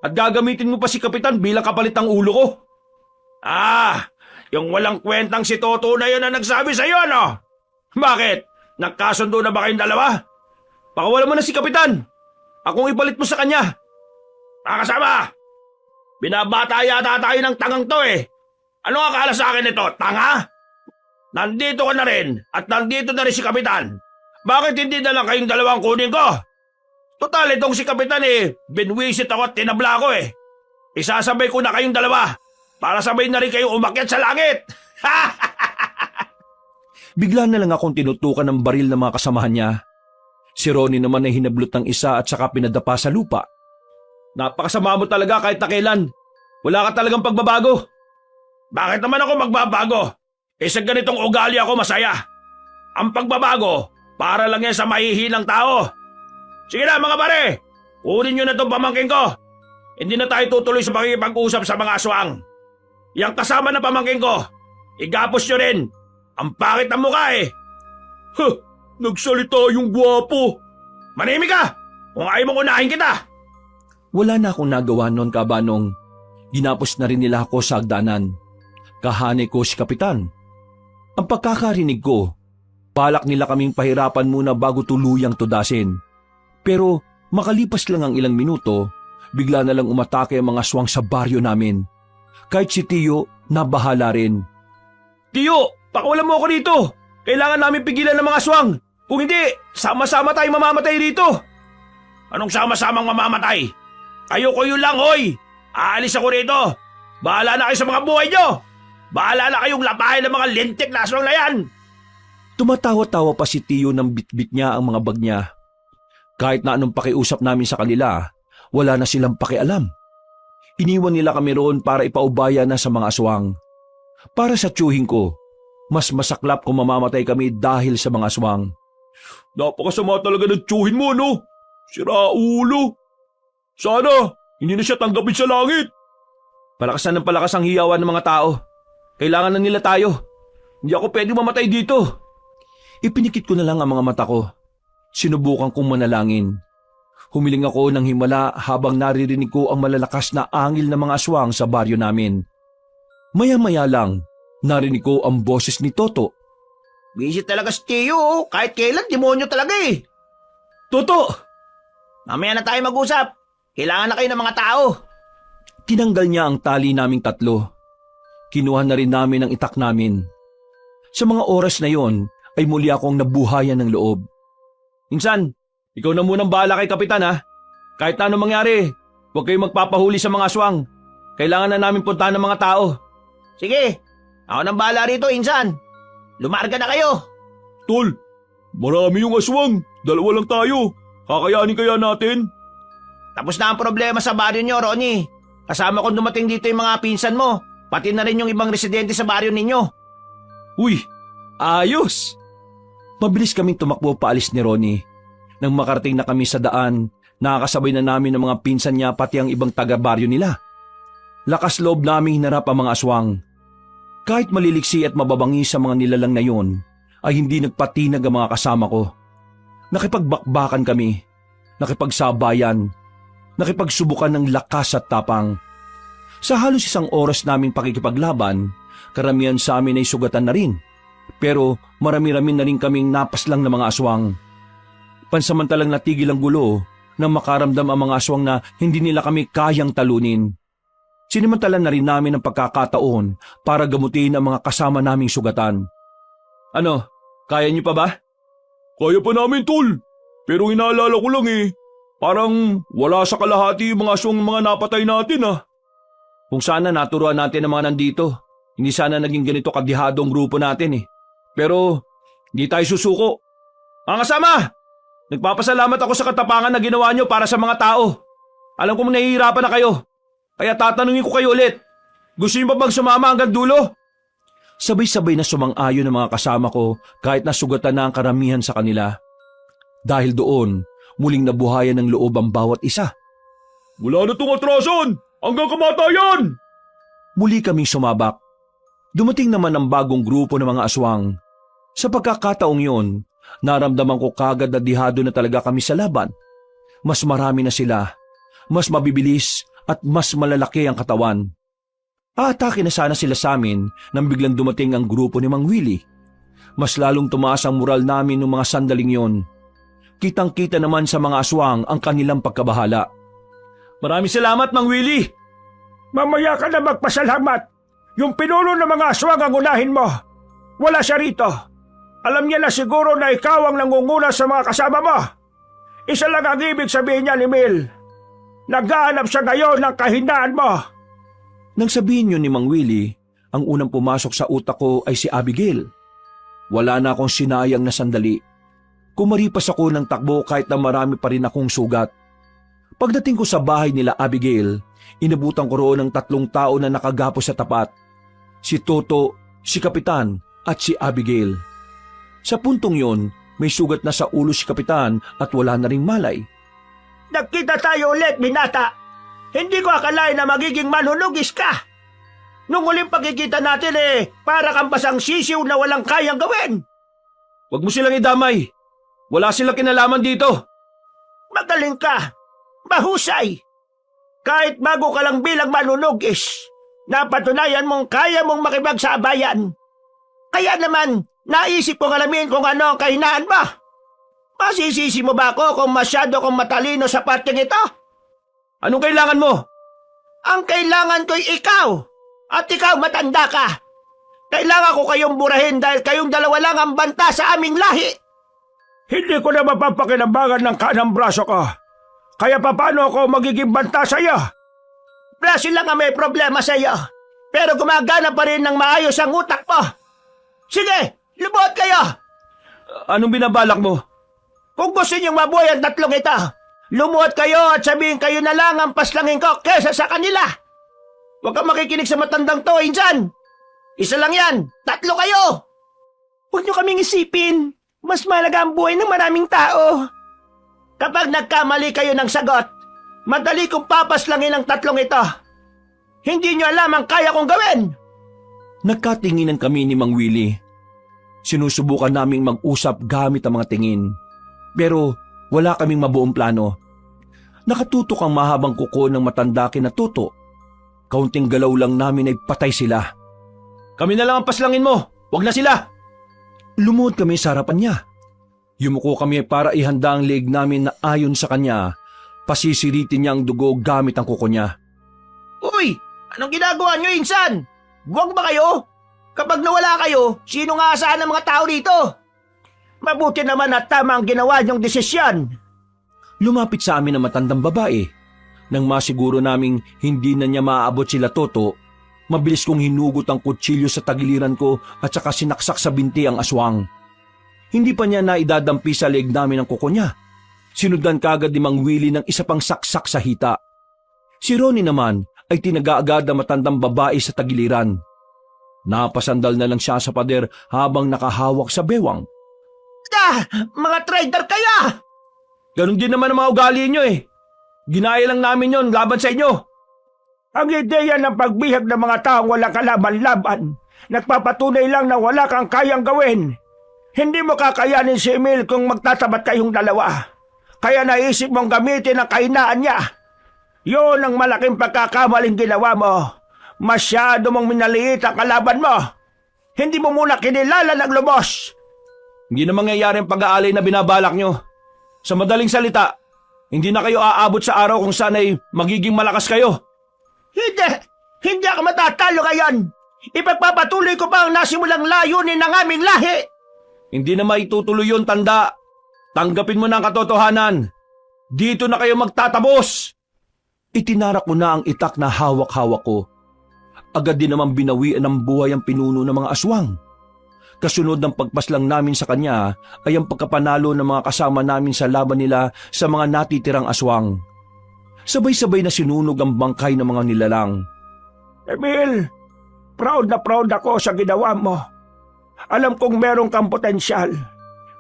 At gagamitin mo pa si Kapitan bilang kapalit ng ulo ko? Ah, yung walang kwentang si Toto na yun ang nagsabi sa'yo, no? Bakit? Nagkasundo na ba kayong dalawa? Pakawalan mo na si Kapitan. Akong ipalit mo sa kanya. Nakasama! Binabata yata tayo ng tangang to eh. Ano akala sa akin ito? Tanga? Nandito ka na rin at nandito na rin si Kapitan. Bakit hindi na lang kayong dalawang kunin ko? Total, itong si Kapitan eh, binwisit ako at tinabla ko eh. Isasabay ko na kayong dalawa para sabay na rin kayong umakyat sa langit. Bigla na lang akong tinutukan ng baril ng mga kasamahan niya. Si Ronnie naman ay hinablot ng isa at saka pinadapa sa lupa. Napakasama mo talaga kahit na kailan. Wala ka talagang pagbabago. Bakit naman ako magbabago? Sa ganitong ugali ako masaya. Ang pagbabago, para lang yan sa mahihinang tao. Sige na mga pare, kunin nyo na itong pamangkin ko. Hindi na tayo tutuloy sa pakikipag-usap sa mga aswang. Yang kasama na pamangkin ko, igapos nyo rin. Ang pangit ng mukha eh. Huh, nagsalita yung gwapo. Manimik ka! Kung ayaw mong unahin kita! Wala na akong nagawa noon, Kabanong. Ginapos na rin nila ako sa hagdanan. Kahanay ko si Kapitan. Ang pagkakarinig ko, balak nila kaming pahirapan muna bago tuluyang tudasin. Pero makalipas lang ang ilang minuto, bigla na lang umatake ang mga aswang sa baryo namin. Kahit si Tiyo, nabahala rin. Tiyo, pakawalan mo ako dito. Kailangan namin pigilan ng mga aswang. Kung hindi, sama-sama tayo mamamatay rito. Anong sama-samang mamamatay? Kayo lang, hoy! Aalis ako rito! Bahala na kayo sa mga buhay nyo! Bahala na kayong lapahin ng mga lintik na aswang na yan! Tumatawa-tawa pa si Tiyo nang bitbit niya ang mga bag niya. Kahit na anong pakiusap namin sa kanila, wala na silang pakialam. Iniwan nila kami roon para ipaubaya na sa mga aswang. Para sa tiyuhin ko, mas masaklap kung mamamatay kami dahil sa mga aswang. Napakasama talaga ng tiyuhin mo, no? Sira ulo. Sana, hindi na siya tanggapin sa langit. Palakasan ng palakas ang hiyawan ng mga tao. Kailangan na nila tayo. Hindi ako pwede mamatay dito. Ipinikit ko na lang ang mga mata ko. Sinubukan kong manalangin. Humiling ako ng himala habang naririnig ko ang malalakas na angil ng mga aswang sa baryo namin. Maya-maya lang, narinig ko ang boses ni Toto. Visit talaga si Tiyo, kahit kailan demonyo talaga eh. Toto! Mamaya na tayo mag-usap. Kailangan na kayo ng mga tao. Tinanggal niya ang tali naming 3. Kinuha na rin namin ang itak namin. Sa mga oras na yon ay muli akong nabuhayan ng loob. Insan, ikaw na munang bahala kay Kapitan ha. Kahit na anong mangyari, huwag kayong magpapahuli sa mga aswang. Kailangan na namin puntahan ng mga tao. Sige, ako nang bahala rito, Insan. Lumarga na kayo. Tol, marami yung aswang. 2 lang tayo. Kakayanin kaya natin? Tapos na ang problema sa baryo nyo, Ronnie. Kasama kong dumating dito yung mga pinsan mo, pati na rin yung ibang residente sa baryo ninyo. Uy, ayos! Mabilis kaming tumakbo paalis ni Ronnie. Nang makarating na kami sa daan, nakakasabay na namin ng mga pinsan niya pati ang ibang taga-baryo nila. Lakas loob naming hinarap ang mga aswang. Kahit maliliksi at mababangi sa mga nilalang na yon, ay hindi nagpatinag ang mga kasama ko. Nakipagbakbakan kami. nakipagsabayan, nakipagsubukan ng lakas at tapang. Sa halos 1 oras naming pakikipaglaban, karamihan sa amin ay sugatan na rin. Pero marami-rami na rin kaming napaslang na mga aswang. Pansamantalang natigil ang gulo nang makaramdam ang mga aswang na hindi nila kami kayang talunin. Sinimantalan na rin namin ang pagkakataon para gamutin ang mga kasama naming sugatan. Ano, kaya niyo pa ba? Kaya pa namin, tol. Pero inaalala ko lang parang wala sa kalahati yung mga aswang mga napatay natin Kung sana naturuan natin ang mga nandito, hindi sana naging ganito kadihado ang grupo natin Pero, hindi tayo susuko. Mga kasama, nagpapasalamat ako sa katapangan na ginawa niyo para sa mga tao. Alam kong nahihirapan na kayo. Kaya tatanungin ko kayo ulit, gusto niyo ba bang sumama hanggang dulo? Sabay-sabay na sumang-ayon ng mga kasama ko kahit nasugatan na ang karamihan sa kanila. Dahil doon, muling nabuhayan ng loob ang bawat isa. Wala na itong atrasan! Hanggang kamatayan! Muli kaming sumabak. Dumating naman ang bagong grupo ng mga aswang. Sa pagkakataong yon, naramdaman ko kagad na dihado na talaga kami sa laban. Mas marami na sila, mas mabibilis at mas malalaki ang katawan. Aatake na sana sila sa amin nang biglang dumating ang grupo ni Mang Willie. Mas lalong tumaas ang moral namin noong mga sandaling yon. Kitang-kita naman sa mga aswang ang kanilang pagkabahala. Maraming salamat, Mang Willie! Mamaya ka na magpasalamat. Yung pinuno ng mga aswang ang unahin mo. Wala siya rito. Alam niya na siguro na ikaw ang nangunguna sa mga kasama mo. Isa lang ang ibig sabihin niya ni Mil. Naghahanap siya ngayon ng kahinaan mo. Nang sabihin yun ni Mang Willie, ang unang pumasok sa utak ko ay si Abigail. Wala na akong sinayang na sandali. Kumaripas ako ng takbo kahit na marami pa rin akong sugat. Pagdating ko sa bahay nila Abigail, inabutan ko roon ng 3 tao na nakagapos sa tapat. Si Toto, si Kapitan at si Abigail. Sa puntong yon, may sugat na sa ulo si Kapitan at wala na ring malay. Nagkita tayo ulit, binata. Hindi ko akalain na magiging manunugis ka. Nung uling pagkikita natin para kang basang sisiw na walang kayang gawin. Huwag mo silang idamay. Wala silang kinalaman dito. Magaling ka. Mahusay. Kahit bago ka lang bilang manunugis, napatunayan mong kaya mong makipagsabayan. Kaya naman, naisip kong alamin kung ano ang kahinaan mo. Masisisi mo ba ako kung masyado kong matalino sa parteng ito? Anong kailangan mo? Ang kailangan ko'y ikaw. At ikaw matanda ka. Kailangan ko kayong burahin dahil kayong dalawa lang ang banta sa aming lahi. Hindi ko na mapapakinambangan ng kanang braso ko. Kaya paano ako magiging banta sa iyo? Braso lang ang may problema sa iyo. Pero gumagana pa rin ng maayos ang utak mo. Sige, lubot kayo. Anong binabalak mo? Kung gusto niyong mabuhay ang 3 ito, lumuhod kayo at sabihin kayo na lang ang paslangin ko kesa sa kanila. Huwag kang makikinig sa matandang to, Insan. Isa lang yan, 3 kayo. Huwag niyo kaming isipin. Mas mahalaga ang buhay ng maraming tao. Kapag nagkamali kayo ng sagot, madali kong papaslangin ang 3 ito. Hindi niyo alam ang kaya kong gawin. Nagkatinginan kami ni Mang Willie. Sinusubukan naming mag-usap gamit ang mga tingin. Pero wala kaming mabuong plano. Nakatutok ang mahabang kuko ng matanda kina Toto. Kaunting galaw lang namin ay patay sila. Kami na lang ang paslangin mo, wag na sila. Lumuhod kami sa harapan niya. Yumuko kami para ihanda ang leeg namin na ayon sa kanya. Pasisiritin niya ang dugo gamit ang kuko niya. Uy, anong ginagawa niyo, Insan? Buwag ba kayo? Kapag nawala kayo, sino nga asahan ng mga tao dito? Mabuti naman at tama ang ginawa niyong desisyon. Lumapit sa amin ang matandang babae. Nang masiguro naming hindi na niya maaabot sila Toto, mabilis kong hinugot ang kutsilyo sa tagiliran ko at saka sinaksak sa binti ang aswang. Hindi pa niya naidadampi sa leeg namin ang kuko niya. Sinundan kagad ni Mang Willie ng isa pang saksak sa hita. Si Ronnie naman ay tinaga-agad ang matandang babae sa tagiliran. Napasandal na lang siya sa pader habang nakahawak sa bewang. Mga trader kaya! Ganon din naman ang mga ugali niyo Ginaya lang namin yon laban sa inyo. Ang ideya ng pagbihag ng mga taong walang kalaban-laban, nagpapatunay lang na wala kang kayang gawin. Hindi mo kakayanin si Emil kung magtatabat kayong dalawa. kaya naisip mong gamitin ang kahinaan niya. Yun ang malaking pagkakamaling ginawa mo. Masyado mong minaliit ang kalaban mo. Hindi mo muna kinilala ng lubos. Hindi na mangyayari ang pag-aalay na binabalak nyo. Sa madaling salita, hindi na kayo aabot sa araw kung saan ay magiging malakas kayo. Hindi ako matatalo ngayon. Ipagpapatuloy ko pa ang nasimulang layunin ng aming lahi. Hindi na maitutuloy yun, tanda. Tanggapin mo na ang katotohanan. Dito na kayo magtatapos. Itinarak ko na ang itak na hawak-hawak ko. Agad din naman binawian ng buhay ang pinuno ng mga aswang. Kasunod ng pagpaslang namin sa kanya ay ang pagkapanalo ng mga kasama namin sa laban nila sa mga natitirang aswang. Sabay-sabay na sinunog ang bangkay ng mga nilalang. Emil, proud na proud ako sa ginawa mo. Alam kong meron kang potensyal,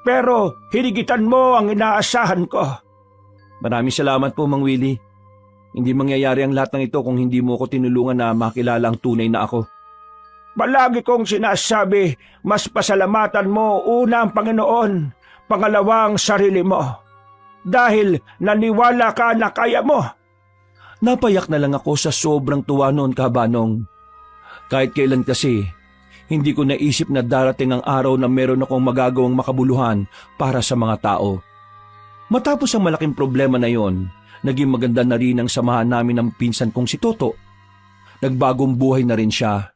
pero hinigitan mo ang inaasahan ko. Maraming salamat po, Mang Willie. Hindi mangyayari ang lahat ng ito kung hindi mo ko tinulungan na makilala ang tunay na ako. Palagi kong sinasabi, mas pasalamatan mo una ang Panginoon, pangalawa ang sarili mo. Dahil naniwala ka na kaya mo. Napayak na lang ako sa sobrang tuwa noon, Kabanong. Kahit kailan kasi, hindi ko naisip na darating ang araw na meron akong magagawang makabuluhan para sa mga tao. Matapos ang malaking problema na yon, naging maganda na rin ang samahan namin ng pinsan kong si Toto. Nagbagong buhay na rin siya.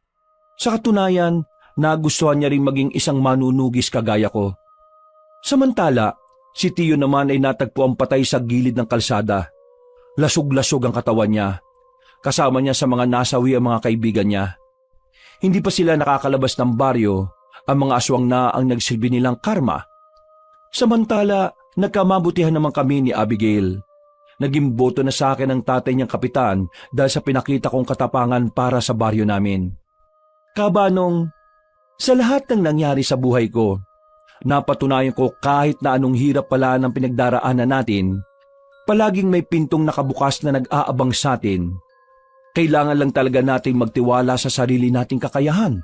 Sa katunayan, nagustuhan niya rin maging isang manunugis kagaya ko. Samantala, si Tio naman ay natagpuang patay sa gilid ng kalsada. Lasog-lasog ang katawan niya. Kasama niya sa mga nasawi ang mga kaibigan niya. Hindi pa sila nakakalabas ng baryo, ang mga aswang na ang nagsilbi nilang karma. Samantala, nagkamabutihan naman kami ni Abigail. Naging boto na sa akin ang tatay niyang kapitan dahil sa pinakita kong katapangan para sa baryo namin. Kabanong, sa lahat ng nangyari sa buhay ko, napatunayan ko kahit na anong hirap pala ng pinagdaraanan natin, palaging may pintong nakabukas na nag-aabang sa atin. Kailangan lang talaga nating magtiwala sa sarili nating kakayahan.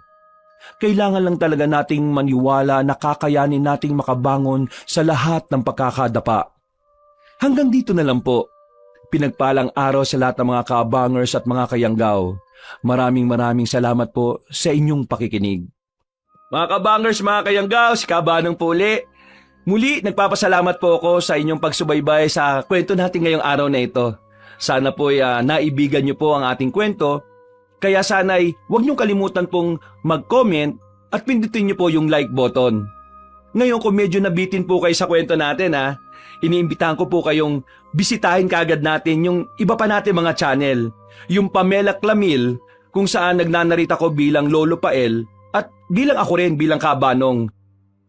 Kailangan lang talaga nating maniwala na kakayanin nating makabangon sa lahat ng pagkakadapa. Hanggang dito na lang po. Pinagpalang araw sa lahat ng mga kabangers at mga kayanggaw. Maraming salamat po sa inyong pakikinig. Mga kabangers, mga kayanggaw, si Kabanong po uli. Muli, nagpapasalamat po ako sa inyong pagsubaybay sa kwento natin ngayong araw na ito. Sana po naibigan niyo po ang ating kwento. Kaya sana'y huwag niyong kalimutan pong mag-comment at pindutin niyo po yung like button. Ngayon kung medyo nabitin po kayo sa kwento natin iniimbitahan ko po kayong bisitahin kaagad natin yung iba pa natin mga channel. Yung Pamela Clamil kung saan nagnanarita ko bilang Lolo Pael at bilang ako rin bilang Kabanong.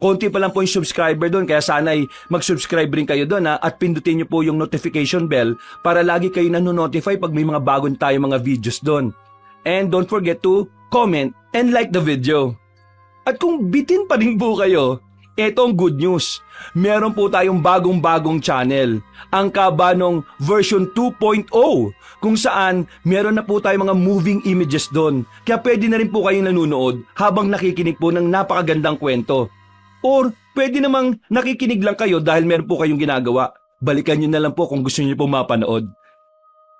Konti pa lang po yung subscriber doon kaya sana'y mag-subscribe rin kayo doon at pindutin niyo po yung notification bell para lagi kayo nanonotify pag may mga bagong tayo mga videos doon. And don't forget to comment and like the video. At kung bitin pa rin po kayo, eto ang good news. Meron po tayong bagong channel, ang Kabanong version 2.0, kung saan meron na po tayong mga moving images doon. Kaya pwede na rin po kayong nanonood habang nakikinig po ng napakagandang kwento. Or pwede namang nakikinig lang kayo dahil meron po kayong ginagawa. Balikan nyo na lang po kung gusto nyo po mapanood.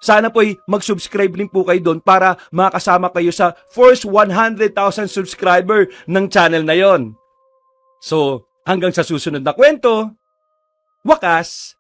Sana po'y mag-subscribe rin po kayo doon para makasama kayo sa first 100,000 subscriber ng channel na yon. So, hanggang sa susunod na kwento, wakas!